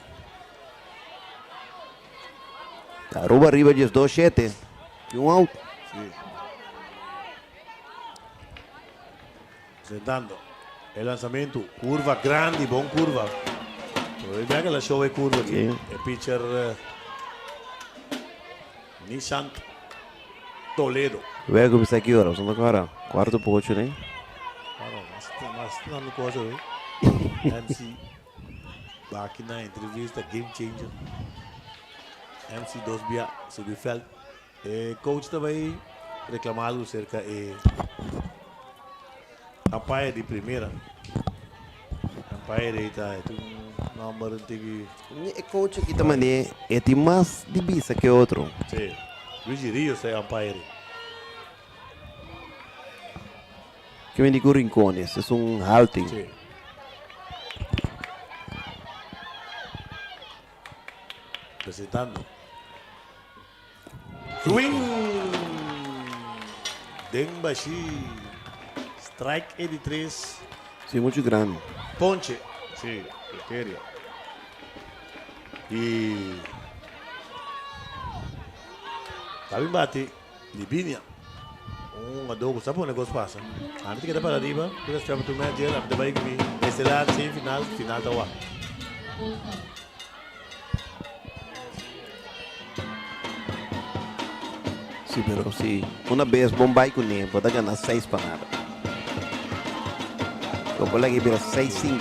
S1: Aruba arriba de 2-7. E um out.
S5: Sim. Sentando. El lanzamiento, curva grande, bom curva. Pero vea que la show es curva aquí.
S1: Sí.
S5: El pitcher Nissan Toledo.
S1: Vê como está aqui agora. São agora 4-8, né?
S5: Mas não coisa, né? MC. Aqui na entrevista, Game Changer. MC 2BA, Subifeld. Coach também reclamado cerca de umpire de primeira. Umpire está um número antigo.
S1: E coach aqui também é mais de bisa que outro.
S5: Sim. Luiz Rios é umpire.
S1: Que me digo Rincones, é um halting.
S5: Sim. Apresentando. Swing! Dembashi. Strike 83.
S1: Sim, muito grande.
S5: Ponche. Sim, critério. E. Tá bem bate. Libinia. A dois, sabe o negócio passa? Antes que dá para arriba, depois chama tu média, depois vai comigo. Esse lá, semifinal, final da UA.
S1: Sim, pero sim. Uma vez Bombay com ele, pode ganhar 6 para nada. Como lá que vira 6-5.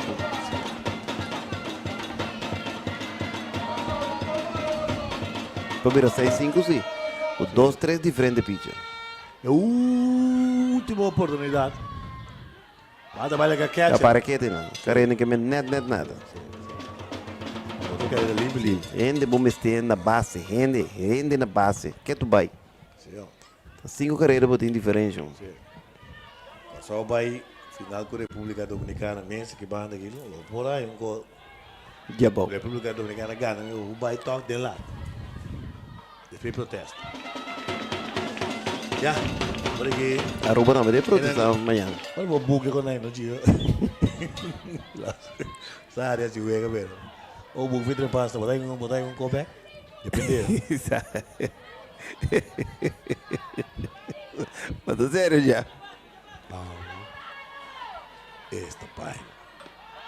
S1: Pode virar 6-5, sim. Com 2-3 diferentes pitcher.
S5: É a última oportunidade. Vai trabalhar com a catcher.
S1: É para que tem lá? Carena que me net nada. Rende bom mester na base, rende na base. Que tu vai? 5 carreiras botem diferente.
S5: Só vai final com a República Dominicana, mesmo que banda aqui, por aí um gol.
S1: Já bom.
S5: República Dominicana ganha, o vai toque de lá. Depois protesto. Já, por aqui.
S1: Aruba não, mas de proteção amanhã.
S5: Olha o buque com ele no dia. Essa área se juega, velho. O buque vai pasta, botar um copé. Depende.
S1: Mas tô sério já.
S5: Esta, pai.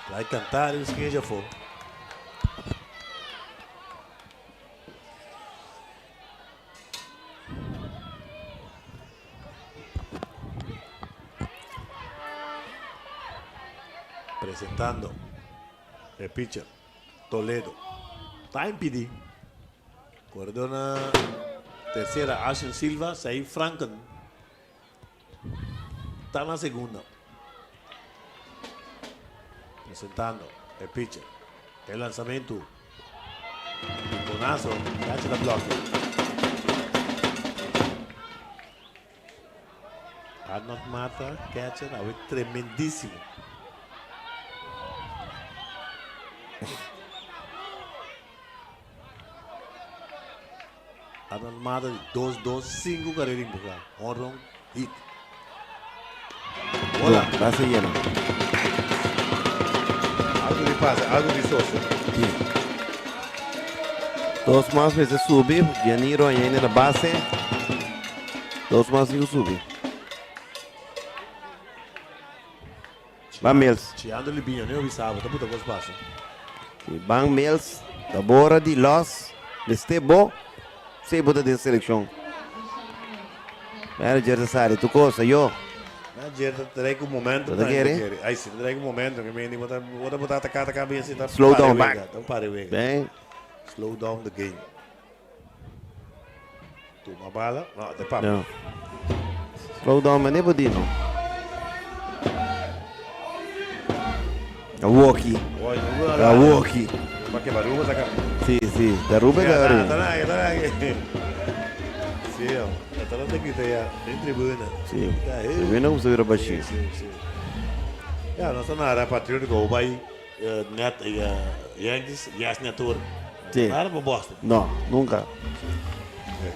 S5: Vai cantar e quem já for. Apresentando el pitcher Toledo. Está impedido. Cordona tercera, Ashton Silva, Said Franken. Está en la segunda. Presentando el pitcher. El lanzamiento. Piconazo. Catch the block. Arnold Mata, catcher, a ver, tremendísimo. Arnold Mata, 2-2, 5 carreiras empujadas. Honrón, hit. Bola.
S1: No, base llena.
S5: Algo de pase, algo de socio.
S1: Sí. Dos más veces sube, Janiro aí na base. Dos más e sube. Van Mills.
S5: Chiando ali bem, eu vi sábado, tá puta coisa passa.
S1: Van Mills, da Bora de Los, este bom, sei botar de seleção. Era Jerry Sari, tu coisa, eu.
S5: Ayer trago um momento.
S1: Tudo quer?
S5: Aí sim, trago um momento que me vou botar atacar a cabeça e tá.
S1: Slow down back.
S5: Então pare o
S1: Bem.
S5: Slow down the game. Toma bala, não, de papo.
S1: Não. Slow down, mas nem podino. A walkie. A walkie.
S5: Para que barulho tá cara.
S1: Sim, sim. Derruba da hora.
S5: Tá sim, ó. Tá lá daqui tá em tribuna.
S1: Sim. Tribuna como se vira baixinho.
S5: Sim. Nós estamos na área patriótica, o Bahia, Net, Yankees, Yes Network.
S1: Sim.
S5: Nada para Boston.
S1: Não, nunca.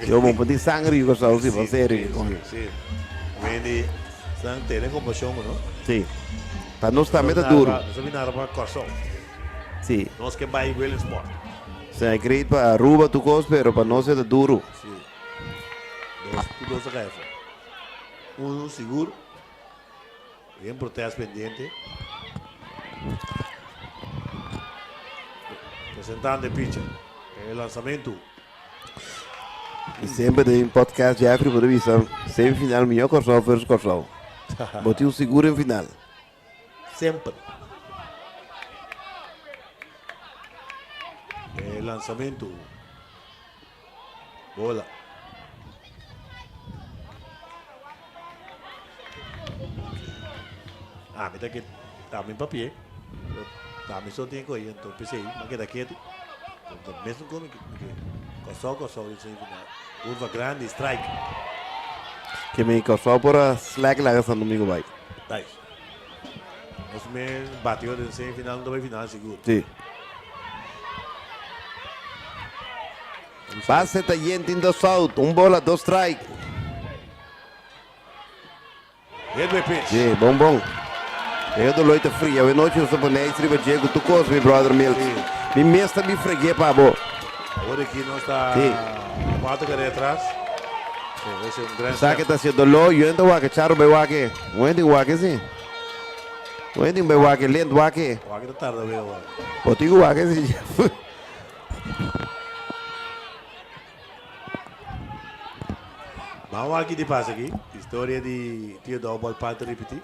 S1: Eu vou pedir sangue e gostar de você.
S5: Sim. Vende sangue, tem compaixão, não?
S1: Sim. Para nós também é duro.
S5: Nós estamos na área para Corsão.
S1: Sim.
S5: Nós que vai William Sport.
S1: Se é great para Aruba, tu coisa, pero para nós é duro.
S5: Sim. Dos garrafas. Seguro. Bien proteas pendiente. Presentando de pitcher. El lanzamiento.
S1: E sempre tem podcast de África para visar semifinal, melhor Corsal versus Corsal. Botei o seguro em final.
S5: Sempre. El lanzamiento. Bola. Mira que também papier. Também só tem coisa, então pensei, mas que daqui então mesmo como que Corsal isso aí final. Curva grande, strike.
S1: Que me Corsal por a slack lá essa domingo vai.
S5: Tá isso. Nós me bateu de semifinal, não vai final seguro.
S1: Sim. Base está yendo in the south, bola, 2 strike.
S5: Headway pitch.
S1: Sim, bom. Eu do noite fria, eu noite eu sou bonito, riba Diego, tu coisa, meu brother Mills. Me mesta me freguei para bo.
S5: Agora aqui nós está 4 caras atrás. Vai ser grande.
S1: Sabe que está sendo low, eu ainda vou que charo bem wake. Onde wake sim? Onde bem wake, lento wake.
S5: Wake da tarde bem wake.
S1: Potigo wake sim.
S5: Vamos aqui de passe aqui. História de Tio Double para repetir.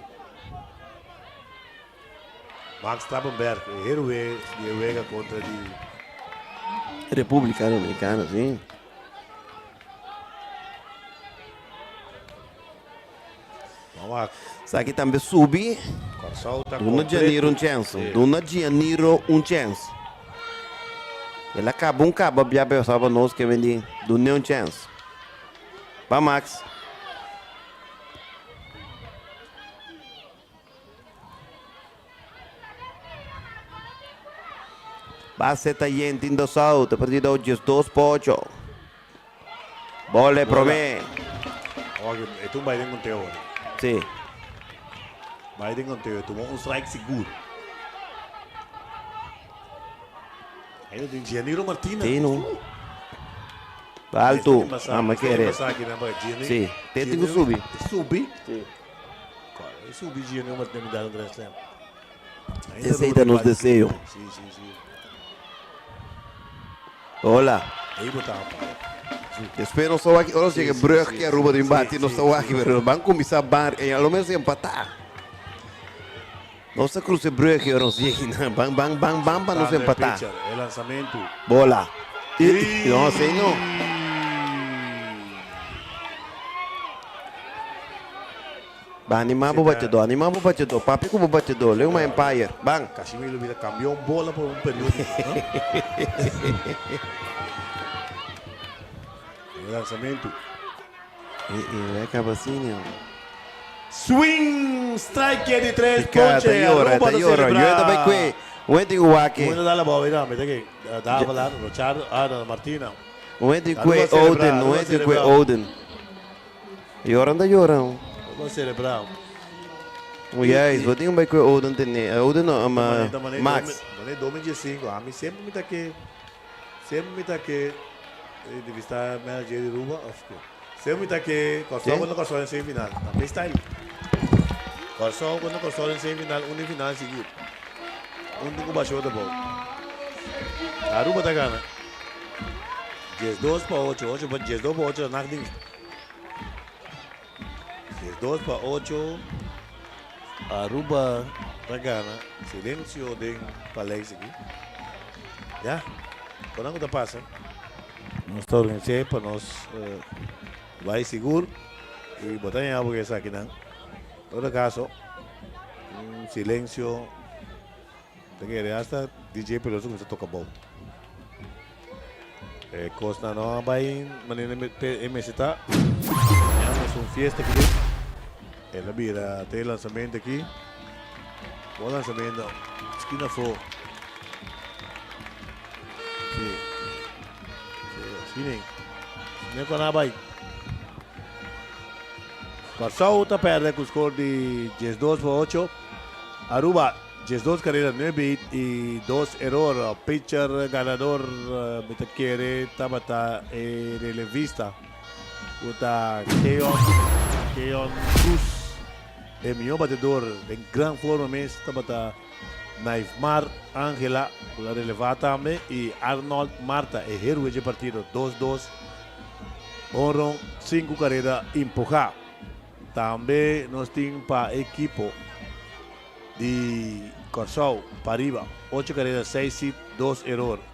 S5: Max Trappenberg, herói de Vega contra de
S1: República Dominicana, sim.
S5: Vamos lá.
S1: Sabe que também subi. Dona Janeiro chance. Dona Janeiro chance. Ele acabou cabo, já pensava nós que vendi. Dona chance. Para Max. Base está yendo in the south, partido hoje 2-8. Bola para mim.
S5: É um Biden com teu.
S1: Sim.
S5: Biden com teu, tomou strike seguro. Aí tem Gianiro Martínez.
S1: Sim, não. Alto. Mas querer. Sim. Tenta que subir.
S5: Subir? Sim. Subir Gianiro Martínez me dá um Grand Slam.
S1: Deseita nos desejos.
S5: Sim.
S1: Olá.
S5: Aí botava.
S1: Espero só aqui. Olha se que Brugge que Aruba do embate não está aqui, mas vão começar a bar e ao menos empatar. Nossa cruz de Brugge não sei aqui, bang para nos empatar.
S5: É lançamento.
S1: Bola. Não sei não. Animar o batedor, papi como batedor, leu uma Empire, bang.
S5: Casimiro vira cambiou bola por período. Lançamento.
S1: E acaba assim, ó.
S5: Swing strike de 3 pontos.
S1: Tá llora. Eu também que onde o Wake.
S5: Onde dá a bola, mira, mira que dava lá no Richard, na Martina.
S1: Onde que Oden, E ora anda llorando.
S5: Vamos celebrar.
S1: Yes, wat ding bij ko Oden tene. Oden no Max.
S5: Mané 2015, a mim sempre me tá que de vista manager de Ruba, sempre me tá que Corsol quando Corsol em semifinal, na freestyle. Corsol quando Corsol em semifinal, final seguido. Do baixou da bola. A Ruba tá ganhando. 12 para 8, 12 para 8 na ding. 12 para 8. Aruba Ragana, silêncio de palestra aqui. Já? Quando está passando, nós estamos organizando para nós vai seguro e botar em algo que está aqui, não. Todo caso, silêncio, porque hasta DJ Peloso começa a tocar bom. Costa não vai maneira MST, temos uma festa aqui. Ela vira, tem lançamento aqui. Bom lançamento. Esquina for. Sim. Assim nem. Nem com a vai. Corsol está perdendo com o score de 12 por 8. Aruba, 12 carreras, 9 y 2 error. Pitcher ganador, Metaquiere, Tabata, relevista. Uta Keon Cruz. El mejor batedor en gran forma mesmo para Naifmar Ángela, la relevada también, y Arnold Marta, el héroe de partido 2-2, honron 5 carreras empujadas. También nos tiene para equipo de Corsol para arriba, 8 carreras, 6 hits, 2 errores.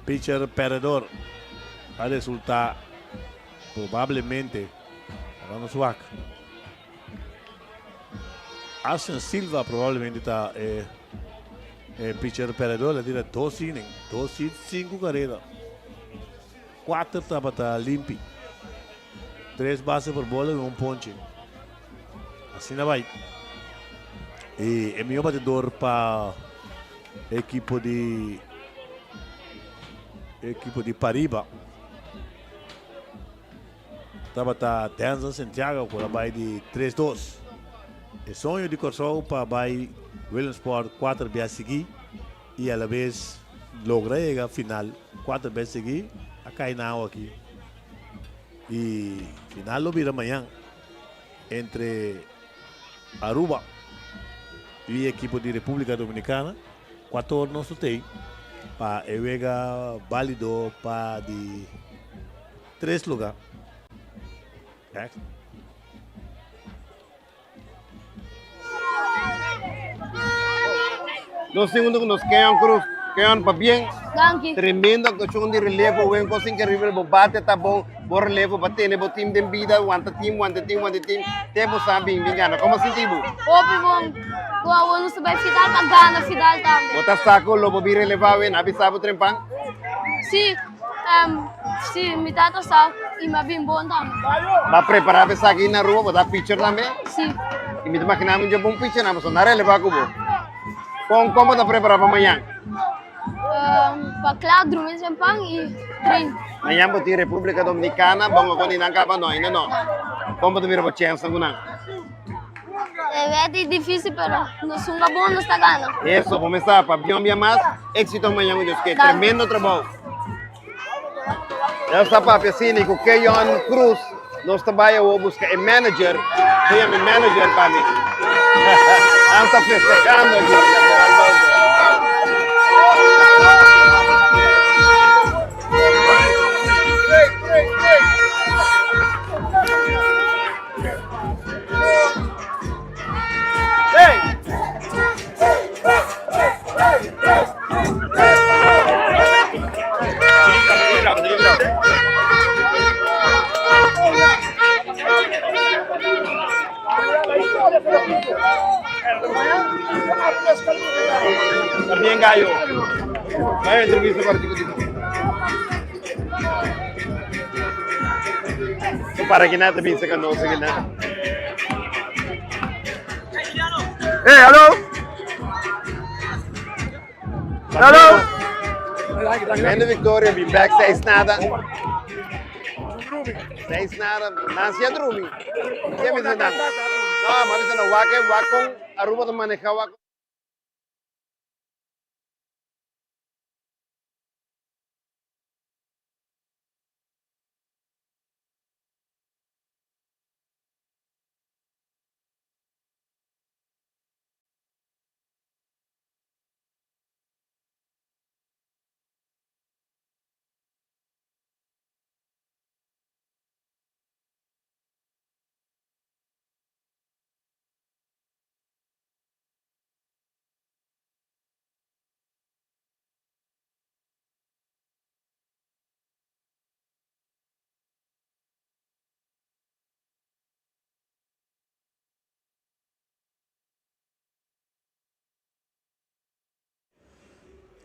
S5: Pitcher perdedor, a resultar probablemente vamos a Aston Silva probablemente está pitcher perdedor, le tira 2 innings, 2 hits, 5 carreras, 4 está limpi, 3 bases por bola y 1 ponche. Así no va. Y el mejor batedor para equipo de Pariba estava Denzel Santiago com a baia de 3-2. O sonho de Corsol para a baia Williamsport 4 vezes seguir e a la vez logra chegar final 4 vezes seguir a cair na água aqui. E final lo vira amanhã entre Aruba e a equipe de República Dominicana. 4 não tem para chegar válido para de 3 lugares.
S1: Dos segundos nos Keon Cruz. Keon pa bien.
S4: Danke.
S1: Tremendo actuação de relevo. Buen cosa increíble. Bate tá bom. Bom relevo. Bate ne bo team de vida. Wanta team. Temo sabe engano. Como sentivo?
S4: Opi bom. Gua não sabe final pa gana final também.
S1: Bota saco lobo bi relevado. Nabi sabo trempang.
S4: Sim. Sim, mi tata sa e me bem bom também.
S1: Vai preparar para aqui na rua. Botar pitcher também.
S4: Sim.
S1: E me imaginamos um bom pitcher. Não, mas não relevado como. Como está preparado para amanhã?
S4: Para Claudio, mesmo pang e treino.
S1: Amanhã vou ter República Dominicana, vamos com ninguém capa não, ainda não. Como tu vira para chance alguma?
S4: É difícil, pero nos sunga bom nos está ganando.
S1: Isso, vamos começar para bem mais éxito amanhã, Deus que tremendo trabalho. Eu está para assim, com Keon Cruz, nós trabalhamos a buscar um manager, tem um manager para mim. Ela está festejando aqui. También Gallo. Vaya entrevista particular. Para que nada piense que no sé nada.
S19: Hello.
S1: Hello. Tremenda victoria, bem backstage nada.
S19: Rumi.
S1: 6-0. Nancy at Rumi. Kaya may sinang. No, Marisa na wakong Aruba to maneja wako.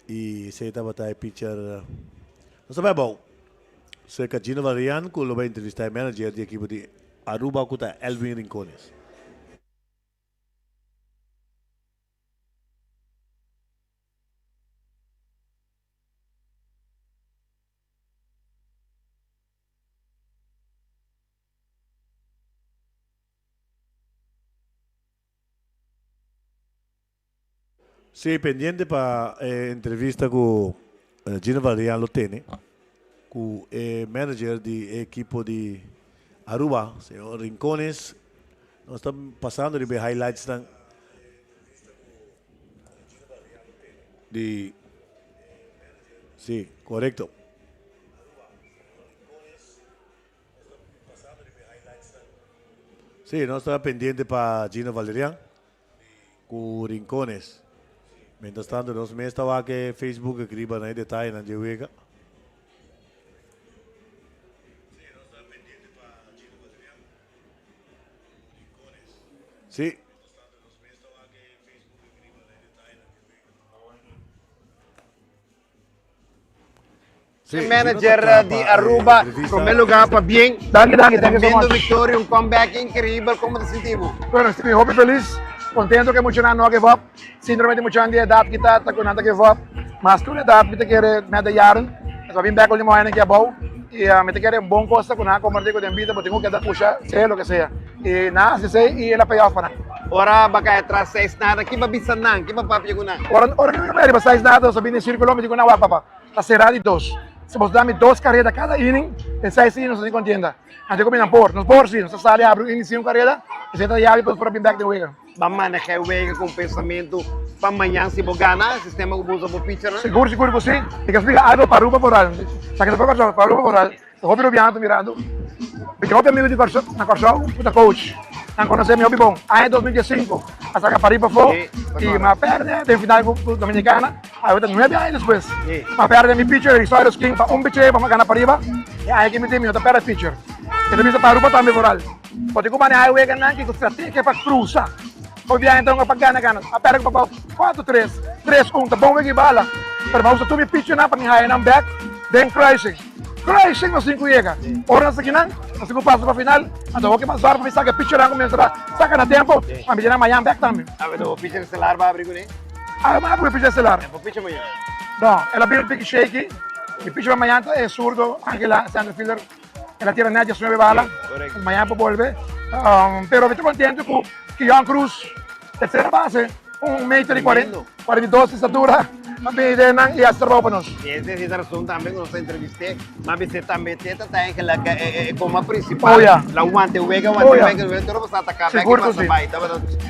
S5: E você estava aí picture. Não sabe bom. Você que Gino Valerian, que vai entrevistar o manager da equipe de Aruba, que está Elvin Rincones. Sí, pendiente para entrevista con Gino Valerian lo tiene, con el manager del equipo de Aruba, señor Rincones. Nos están pasando de highlights de... Sí, correcto. Sí, no estaba pendiente para Gino Valerian con Rincones. Mientras tanto, nos me estaba que Facebook escriban ahí detalles en la juega. Sí.
S1: Sí, el manager de Aruba, Romelu Gapa, bien. Viendo victoria, un comeback increíble. ¿Cómo te sentimos?
S19: Bueno, estoy muy feliz, contento que mucho no give up. Síndrome de mucho de edad kita, tak nada give up. Mas tu edad, me te quiere medallar. Então vim back último ano que é bom. E me te quiere bom costa com nada, como digo, de vida, porque tengo que dar puxa, sei lo que sea. E nada, se sei, e ela payoff para.
S1: Ora baka atrás 6-0, que ba bisan nang, que ba papiyago na?
S19: Ora que me ba 6-0, sabi ni círculo, me digo na wapa pa. Tá cerrado de 2. Se você dá-me 2 carreiras cada inning, em 6 innings, não se contenda. Então combinam nos por sim, você sai, abre o inning, 5 carreiras, e você tá chave para vir back de wega.
S1: Vamos manejar o wega com pensamento para amanhã, se vou ganhar, sistema que usa para pitcher, né?
S19: Seguro que sim. E que explica algo para Aruba Boral. Sabe que depois para Aruba Boral, eu vou viajando, mirando. Porque eu tenho amigo de Corsol, na Corsol, puta coach. Não conhece meu bom. Aí em 2015, a saca para Riba foi, e uma perda de final com Dominicana, aí eu tenho 9 anos depois. Uma perda de meu pitcher, e só era skin para pitcher, para ganhar para Riba, e aí que me tem outra perda pitcher. E depois para Aruba também Boral. Porque como manejar o wega não, que você tem que para cruzar. O viagem então para ganhar, a perda para 4-3, 3-1, tá bom wega e bala. Pero vamos tu me pitcher na para me high back, then crashing. Crashing no 5 llega. Ahora nasa kinan, nasa ko paso pa final. Ato okay masar pa saca pitcher ang comienza saca na tempo. Mami na mayan back también.
S1: A ver, o pitcher estelar va a abrir con él.
S19: Ah, va a abrir pitcher estelar.
S1: O pitcher mayan.
S19: No, el abrir pick shaky. El pitcher mayan es zurdo, Ángela, center fielder. En la tierra nadie 9 balas. Mañana vuelve. Pero estoy contento con Kian Cruz, tercera base, 1,40 m, 42 de estatura. Mami Denan y Astro Rópanos.
S1: Y esa es la razón también cuando se entrevisté. Mami se también está en la como principal. La guante, Vega, todo lo vas a atacar.
S19: Seguro que sí.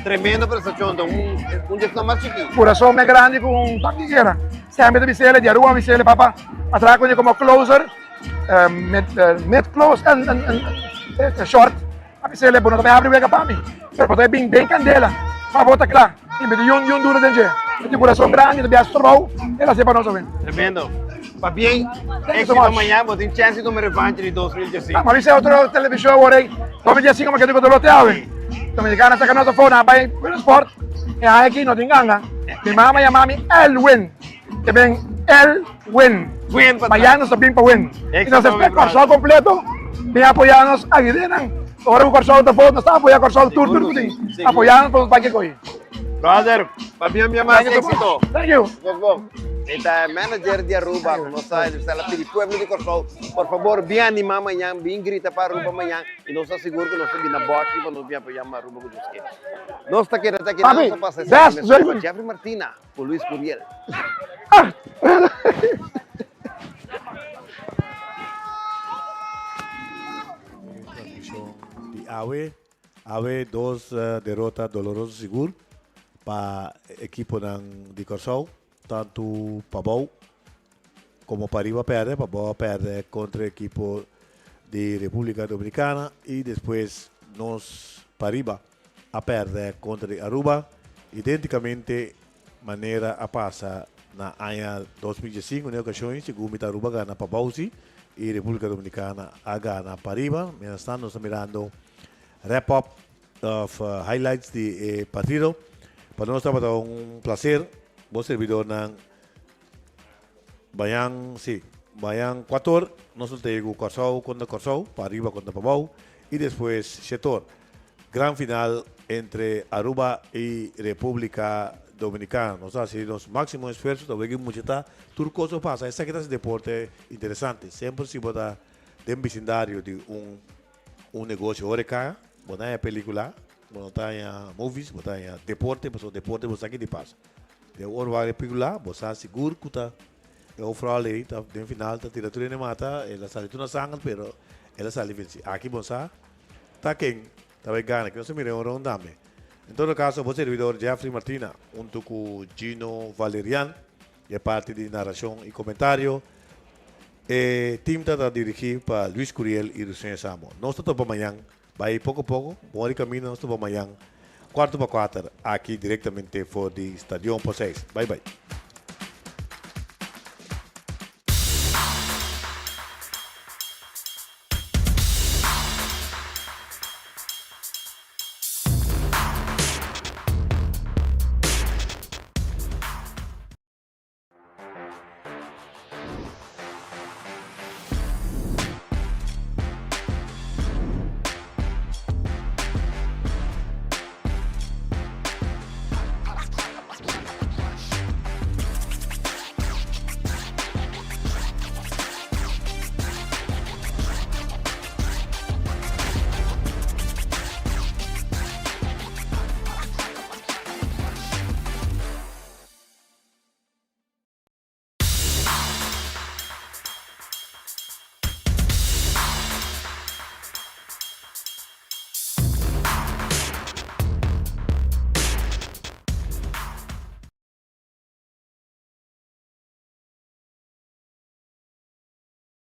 S1: Tremendo prestación, un gesto más chiquito.
S19: Corazón más grande con un taquillera. Siempre de Vicele, de Aruba, Vicele, papá. Atrás con como closer, mid close and short. A Vicele, bueno, también abre Vega para mí. Pero pues bien candela. Para botar claro. Y me dio un duro de gente. Este corazón grande, de Astro Row, él hace para nosotros.
S1: Tremendo. Va bien, éxito amanhã, vou ter chance de uma revanche de 2015.
S19: Mas isso é outra televisão agora, hein? 2015 como que eu digo do loteado. Dominicana saca nossa fona, vai pelo esporte. E aí aqui não tem ganga. Mi mama e a mami, Elwin. Que vem Elwin. Amanhã nós também para win. Então se espera o Corsol completo, vem apoiar-nos aqui dentro. Agora o Corsol da foto, nós estamos apoiando o Corsol Tour, apoiando para qualquer coisa.
S20: Brother, para mí más éxito.
S19: Thank you.
S20: Bom, esta manager de Aruba, como sabe, está la del pueblo de Corsol. Por favor, bien animar amanhã, bien grita para Aruba amanhã. E nós estamos seguros que nós estamos na bote e nós vamos apoiar Aruba com os que. Nós estamos aqui
S19: Papi,
S20: nós passamos
S19: that's very
S20: com Jeffrey Martina, com Luis Curiel.
S5: De AWE 2 derrotas dolorosas seguro para equipo de Corsol, tanto para Bau como para Arriba perde, para Bau perde contra o equipo de República Dominicana e depois nós para Arriba a perde contra Aruba, identicamente maneira a passar na ano 2005, na ocasião, segundo Aruba ganha para Bausi e República Dominicana a ganha para Arriba. Mientras tanto, nós estamos mirando wrap-up of highlights de partido. Para nós estava um prazer, bom servidor na Bayang 4, nós temos Corsol contra Corsol, para Arriba contra Pabau, e depois setor, gran final entre Aruba e República Dominicana. Nós fazemos máximo esforço, talvez que muita tá, tudo coisa passa. Essa que é um deporte interessante, sempre se botar dentro do vecindário de um negócio oreca, botar em película, botar em movies, botar em deporte, mas o deporte você aqui de passa. De hora vai película, você seguro que tá eu falei, tá no final tá tira tudo mata, ela sai tudo na sangue, pero ela sai vencer. Aqui você tá quem tá vai ganhar, que não se mire um rondame. Em todo caso, o servidor Jeffrey Martina, junto com Gino Valerian, é parte de narração e comentário. O time está dirigido para Luis Curiel e Luciano Samo. Nós estamos para amanhã, vai pouco a pouco, bom caminho, nós estamos para amanhã, 4 para 4, aqui diretamente for de Estadio Poseis. Bye bye.